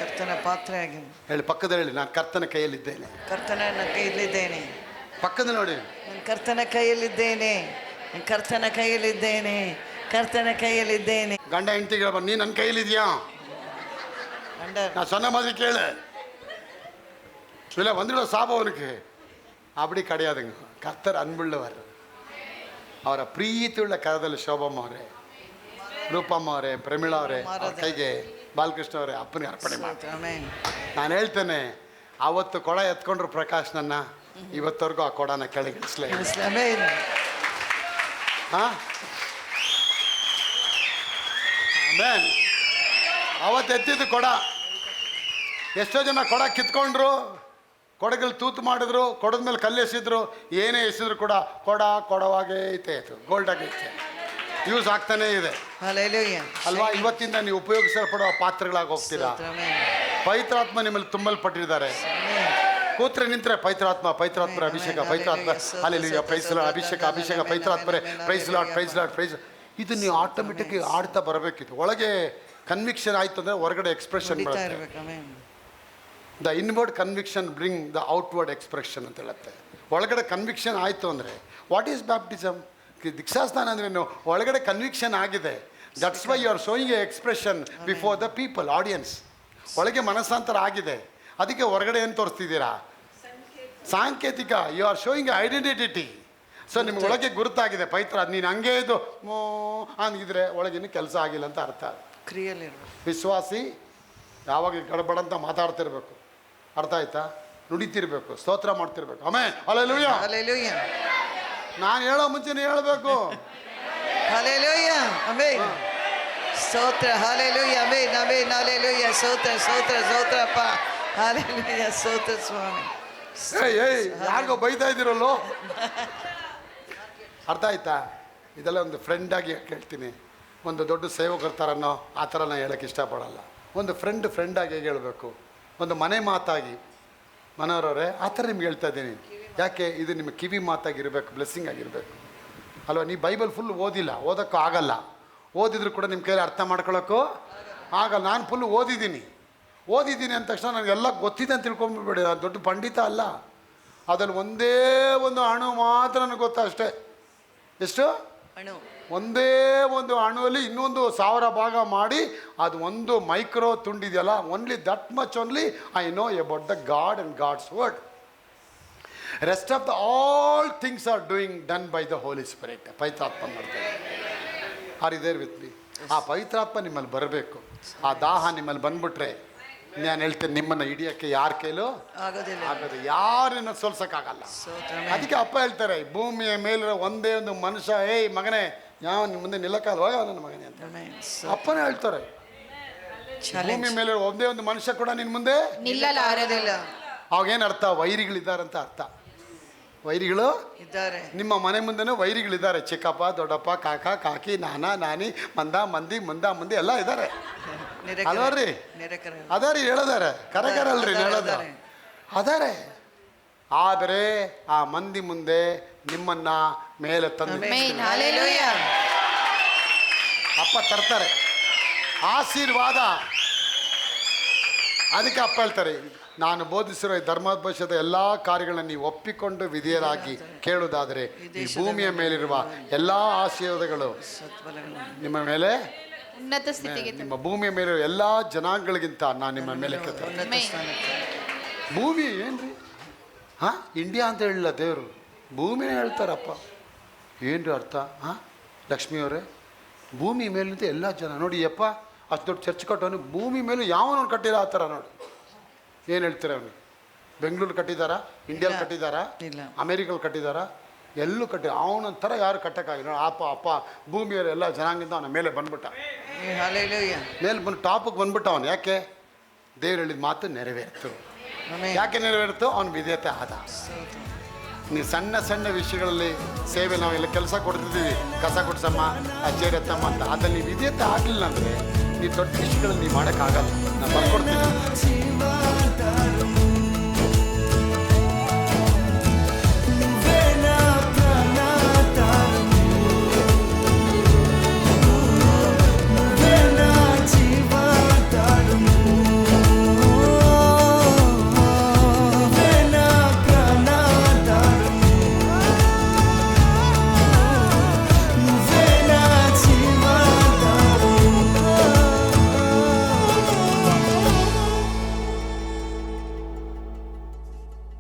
ಕರ್ತನ ಪಾತ್ರೆ ಆಗಿ ಹೇಳಿ, ಪಕ್ಕದಲ್ಲಿ ಹೇಳಿ, ನಾನು ಕರ್ತನ ಕೈಯಲ್ಲಿದ್ದೇನೆ. ಕರ್ತನ ಕೈಯಲ್ಲಿದ್ದೇನೆ. ಪಕ್ಕದಲ್ಲಿ ನೋಡಿ, ನಾನು ಕರ್ತನ ಕೈಯಲ್ಲಿದ್ದೇನೆ, ಕರ್ತನ ಕೈಯಲ್ಲಿದ್ದೇನೆ, ಕರ್ತನ ಕೈಯಲ್ಲಿದ್ದೇನೆ. ಗಂಡ ಹೆಂಡತಿಗೆ ನೀ ನನ್ನ ಕೈಯಲ್ಲಿದ್ಯಾ? நான் சொன்ன மாதிரி கேளு. இல்லை வந்துடும் சாபம் அவனுக்கு. அப்படி கிடையாதுங்க. கர்த்தர் அன்புள்ளவர். ಅವರ ಪ್ರೀತಿಯುಳ್ಳ ಕರದಲ್ಲಿ ಶೋಭಮ್ಮ ಅವರೇ, ರೂಪಮ್ಮ ಅವರೇ, ಪ್ರಮೀಳಾ ಅವರೇ, ಕೈಗೆ ಬಾಲಕೃಷ್ಣ ಅವರೇ ಅಪ್ಪನಿಗೆ ಅರ್ಪಣೆ ಮಾಡ್ತಾರೆ. ನಾನು ಹೇಳ್ತೇನೆ, ಅವತ್ತು ಕೊಡ ಎತ್ಕೊಂಡ್ರು ಪ್ರಕಾಶ್ ನನ್ನ, ಇವತ್ತವರೆಗೂ ಆ ಕೊಡನ ಕೆಳಗಿಳಿಸ್ಲೇ. ಆಮೇನ್. ಅವತ್ತು ಎತ್ತಿದ್ದು ಕೊಡ. ಎಷ್ಟೋ ಜನ ಕೊಡ ಕಿತ್ಕೊಂಡ್ರು, ಕೊಡಗಲ್ಲಿ ತೂತು ಮಾಡಿದ್ರು, ಕೊಡದ ಮೇಲೆ ಕಲ್ಲು ಎಸಿದ್ರು, ಏನೇ ಎಸಿದ್ರು ಕೂಡ ಕೊಡವಾಗೇ ಐತೆ, ಗೋಲ್ಡ್ ಆಗೈತೆ, ಯೂಸ್ ಆಗ್ತಾನೇ ಇದೆ ಅಲ್ವಾ? ಇವತ್ತಿಂದ ನೀವು ಉಪಯೋಗಿಸಲ್ಪಡುವ ಪಾತ್ರೆಗಳಾಗಿ ಹೋಗ್ತೀರಾ. ಪವಿತ್ರಾತ್ಮ ನಿಮ್ಮಲ್ಲಿ ತುಂಬಲ್ಪಟ್ಟಿದ್ದಾರೆ. ಕೂತ್ರೆ ನಿಂತ್ರೆ ಪವಿತ್ರಾತ್ಮರ ಅಭಿಷೇಕ, ಪವಿತ್ರಾತ್ಮ ಅಲ್ಲೆಲ್ಲೂಯಾ, ಪ್ರೈಸ್ ಲಾರ್ಡ್, ಅಭಿಷೇಕ ಪವಿತ್ರಾತ್ಮರೇ, ಪ್ರೈಸ್ ಲಾರ್ಡ್. ಇದು ನೀವು ಆಟೋಮೆಟಿಕ್ ಆಡ್ತಾ ಬರಬೇಕಿತ್ತು. ಒಳಗೆ ಕನ್ವಿಕ್ಷನ್ ಆಯ್ತು ಅಂದರೆ ಹೊರಗಡೆ ಎಕ್ಸ್ಪ್ರೆಷನ್ ಬರುತ್ತೆ. The inward conviction bring the outward expression ಅಂತ ಹೇಳುತ್ತೆ. ಒಳಗಡೆ ಕನ್ವಿಕ್ಷನ್ ಆಯಿತು ಅಂದರೆ ವಾಟ್ ಈಸ್ ಬ್ಯಾಪ್ಟಿಸಮ್? ದೀಕ್ಷಾಸ್ನಾನ ಅಂದ್ರೇನು? ಒಳಗಡೆ ಕನ್ವಿಕ್ಷನ್ ಆಗಿದೆ. That's why you are showing a expression before the people, audience. ಒಳಗೆ ಮನಸ್ಸಾಂತರ ಆಗಿದೆ, ಅದಕ್ಕೆ ಹೊರಗಡೆ ಏನು ತೋರಿಸ್ತಿದ್ದೀರಾ? ಸಾಂಕೇತಿಕ. You are showing identity. So ನಿಮ್ಗೆ ಒಳಗೆ ಗುರುತಾಗಿದೆ ಪವಿತ್ರ. ನೀನು ಹಂಗೆ ಇದು ಹಂಗಿದ್ರೆ ಒಳಗಿನ ಕೆಲಸ ಆಗಿಲ್ಲ ಅಂತ ಅರ್ಥ. ಕ್ರಿಯೆಯಲ್ಲಿ ವಿಶ್ವಾಸಿ ಯಾವಾಗ ಗಡಬಡ ಅಂತ ಮಾತಾಡ್ತಿರ್ಬೇಕು, ಅರ್ಥ ಆಯ್ತಾ? ನುಡಿತಿರ್ಬೇಕು, ಸ್ತೋತ್ರ ಮಾಡ್ತಿರ್ಬೇಕು. ಆಮೇಲೆ ಹಲ್ಲೆಲೂಯಾ. ಹಲ್ಲೆಲೂಯಾ. ನಾನು ಹೇಳೋ ಮುಂಚೆನೇ ಹೇಳಬೇಕು. ಹಲ್ಲೆಲೂಯಾ. ಆಮೆನ್. ಸ್ತೋತ್ರ. ಹಲ್ಲೆಲೂಯಾ. ಆಮೆನ್. ಆಮೆನ್. ಹಲ್ಲೆಲೂಯಾ. ಸ್ತೋತ್ರ ಸ್ತೋತ್ರ ಸ್ತೋತ್ರಪ್ಪ. ಹಲ್ಲೆಲೂಯಾ. ಸ್ತೋತ್ರ ಸ್ವಾಮಿ. ಏಯ್ ಯಾರಿಗೋ ಬೈತಾ ಇದ್ದೀರಲ್ಲೋ. ಅರ್ಥ ಆಯ್ತಾ? ಇದೆಲ್ಲ ಒಂದು ಫ್ರೆಂಡಾಗಿ ಕೇಳ್ತೀನಿ. ಒಂದು ದೊಡ್ಡ ಸೇವಕರ ಥರನೋ ಆ ಥರ ನಾನು ಹೇಳೋಕ್ಕೆ ಇಷ್ಟಪಡಲ್ಲ. ಒಂದು ಫ್ರೆಂಡಾಗಿ ಹೇಗೆ ಹೇಳಬೇಕು, ಒಂದು ಮನೆ ಮಾತಾಗಿ. ಮನೋರವರೇ, ಆ ಥರ ನಿಮ್ಗೆ ಹೇಳ್ತಾ ಇದ್ದೀನಿ. ಯಾಕೆ? ಇದು ನಿಮ್ಮ ಕಿವಿ ಮಾತಾಗಿರ್ಬೇಕು, ಬ್ಲೆಸ್ಸಿಂಗ್ ಆಗಿರಬೇಕು ಅಲ್ವಾ? ನೀವು ಬೈಬಲ್ ಫುಲ್ ಓದಿಲ್ಲ, ಓದೋಕ್ಕೂ ಆಗಲ್ಲ. ಓದಿದ್ರು ಕೂಡ ನಿಮ್ಮ ಕೈಯಲ್ಲಿ ಅರ್ಥ ಮಾಡ್ಕೊಳ್ಳೋಕ್ಕೂ ಆಗಲ್ಲ. ನಾನು ಫುಲ್ ಓದಿದ್ದೀನಿ ಅಂದ ತಕ್ಷಣ ನನಗೆಲ್ಲ ಗೊತ್ತಿದೆ ಅಂತ ತಿಳ್ಕೊಂಬಿಡ್ಬೇಡಿ. ನಾನು ದೊಡ್ಡ ಪಂಡಿತ ಅಲ್ಲ. ಅದರಲ್ಲಿ ಒಂದೇ ಒಂದು ಅಣು ಮಾತ್ರ ನನಗೆ ಗೊತ್ತಾ ಅಷ್ಟೇ. ಎಷ್ಟು ಅಣು? ಒಂದೇ ಒಂದು ಅಣುವಲ್ಲಿ ಇನ್ನೊಂದು 1000 ಭಾಗ ಮಾಡಿ ಅದು ಒಂದು ಮೈಕ್ರೋ ತುಂಡಿದೆಯಲ್ಲ, only that much only I know about the God and God's word. Rest of the all things are doing done by the Holy Spirit. ಪವಿತ್ರಾತ್ಮ ಮಾಡ್ತಾರೆ. Are either with me? ಆ ಪವಿತ್ರಾತ್ಮ ನಿಮ್ಮಲ್ಲಿ ಬರಬೇಕು. ಆ ದಾಹ ನಿಮ್ಮಲ್ಲಿ ಬಂದ್ಬಿಟ್ರೆ ನಾನು ಹೇಳ್ತೇನೆ, ನಿಮ್ಮನ್ನು ಹಿಡಿಯೋಕ್ಕೆ ಯಾರ ಕೈಲೂ ಆಗೋದು, ಯಾರನ್ನ ಸೋಲ್ಸೋಕ್ಕಾಗಲ್ಲ. ಅದಕ್ಕೆ ಅಪ್ಪ ಹೇಳ್ತಾರೆ, ಭೂಮಿಯ ಮೇಲಿರೋ ಒಂದೇ ಒಂದು ಮನುಷ್ಯ, ಏಯ್ ಮಗನೇ, ಯಾವ ನಿಮ್ಮ ಮುಂದೆ ನಿಲ್ಲಕ್ಕಾಗಲ್ವಾ ನನ್ನ ಮಗನೇ ಅಂತ ಅಪ್ಪನೇ ಹೇಳ್ತಾರೆ. ಭೂಮಿ ಮೇಲೆ ಒಂದೇ ಒಂದು ಮನುಷ್ಯ ಕೂಡ ನಿನ್ನ ಮುಂದೆ ನಿಲ್ಲಲಾರದಿಲ್ಲ. ಅವಾಗೇನು ಅರ್ಥ? ವೈರಿಗಳಿದ್ದಾರಂತ ಅರ್ಥ. ವೈರಿಗಳು ಇದ್ದಾರೆ ನಿಮ್ಮ ಮನೆ ಮುಂದೆನೂ. ವೈರಿಗಳಿದ್ದಾರೆ, ಚಿಕ್ಕಪ್ಪ, ದೊಡ್ಡಪ್ಪ, ಕಾಕ, ಕಾಕಿ, ನಾನಾ, ನಾನಿ, ಮಂದಿ ಮುಂದೆ ಎಲ್ಲ ಇದ್ದಾರೆ ಅಲ್ವರ್ರಿ? ಅದಾರಿ ಹೇಳದಾರೆ, ಕರೆಕರಲ್ರಿ ಹೇಳೋದ ಅದಾರೆ. ಆದರೆ ಆ ಮಂದಿ ಮುಂದೆ ನಿಮ್ಮನ್ನ ಮೇಲೆ ತಂದು ಅಪ್ಪ ತರ್ತಾರೆ ಆಶೀರ್ವಾದ. ಅದಕ್ಕೆ ಅಪ್ಪ ಹೇಳ್ತಾರೆ, ನಾನು ಬೋಧಿಸಿರೋ ಈ ಧರ್ಮೋಪದೇಶದ ಎಲ್ಲ ಕಾರ್ಯಗಳನ್ನು ನೀವು ಒಪ್ಪಿಕೊಂಡು ವಿಧೇಯರಾಗಿ ಕೇಳುವುದಾದರೆ ಈ ಭೂಮಿಯ ಮೇಲಿರುವ ಎಲ್ಲ ಆಶೀರ್ವಾದಗಳು ನಿಮ್ಮ ಮೇಲೆ, ಉನ್ನತ ಸ್ಥಿತಿಗೆ, ನಿಮ್ಮ ಭೂಮಿಯ ಮೇಲಿರುವ ಎಲ್ಲ ಜನಾಂಗಗಳಿಗಿಂತ ನಾನು ನಿಮ್ಮ ಮೇಲೆ ಭೂಮಿ ಏನ್ರಿ? ಹಾಂ, ಇಂಡಿಯಾ ಅಂತ ಹೇಳಿಲ್ಲ ದೇವರು, ಭೂಮಿನೇ ಹೇಳ್ತಾರಪ್ಪ. ಏನ್ರಿ ಅರ್ಥ? ಹಾಂ, ಲಕ್ಷ್ಮಿಯವರೇ, ಭೂಮಿ ಮೇಲಿಂದ ಎಲ್ಲ ಜನ ನೋಡಿ. ಯಪ್ಪ ಅಷ್ಟು ದೊಡ್ಡ ಚರ್ಚ್ ಕಟ್ಟೋನು ಭೂಮಿ ಮೇಲೆ ಯಾವನು ಕಟ್ಟಿಲ್ಲ ಆ ಥರ ನೋಡಿ. ಏನು ಹೇಳ್ತಾರೆ ಅವನು? ಬೆಂಗಳೂರು ಕಟ್ಟಿದಾರಾ? ಇಂಡಿಯಾದಲ್ಲಿ ಕಟ್ಟಿದಾರಾ? ಅಮೇರಿಕಲ್ಲಿ ಕಟ್ಟಿದಾರಾ? ಎಲ್ಲೂ ಕಟ್ಟಿ ಅವನೊಂಥರ ಯಾರು ಕಟ್ಟಕ್ಕಾಗಿಲ್ಲ. ಅಪ್ಪ ಭೂಮಿಯಲ್ಲಿ ಎಲ್ಲ ಜನಾಂಗದಿಂದ ಅವನ ಮೇಲೆ ಬಂದ್ಬಿಟ್ಟ, ಮೇಲೆ ಬಂದು ಟಾಪಿಗೆ ಬಂದ್ಬಿಟ್ಟ ಅವನು. ಯಾಕೆ? ದೇವ್ರು ಹೇಳಿದ ಮಾತು ನೆರವೇರ್ತು. ಯಾಕೆ ನೆರವೇರ್ತು? ಅವನ ವಿಧೇಯತೆ ಆದ. ನೀವು ಸಣ್ಣ ವಿಷಯಗಳಲ್ಲಿ ಸೇವೆ, ನಾವೆಲ್ಲ ಕೆಲಸ ಕೊಡ್ತಿದ್ದೀವಿ, ಕಸ ಕೊಡ್ಸಮ್ಮ, ಅಜ್ಜೇರಿ ಎತ್ತಮ್ಮ ಅಂತ, ಅದಲ್ಲಿ ನೀವು ವಿಧೇಯತೆ ಆಗಲಿಲ್ಲ ಅಂದರೆ ನೀವು ದೊಡ್ಡ ವಿಷಯಗಳಲ್ಲಿ ನೀವು ಮಾಡೋಕ್ಕಾಗಲ್ಲ. ನಾನು ಬರ್ಕೊಡ್ತೀನಿ.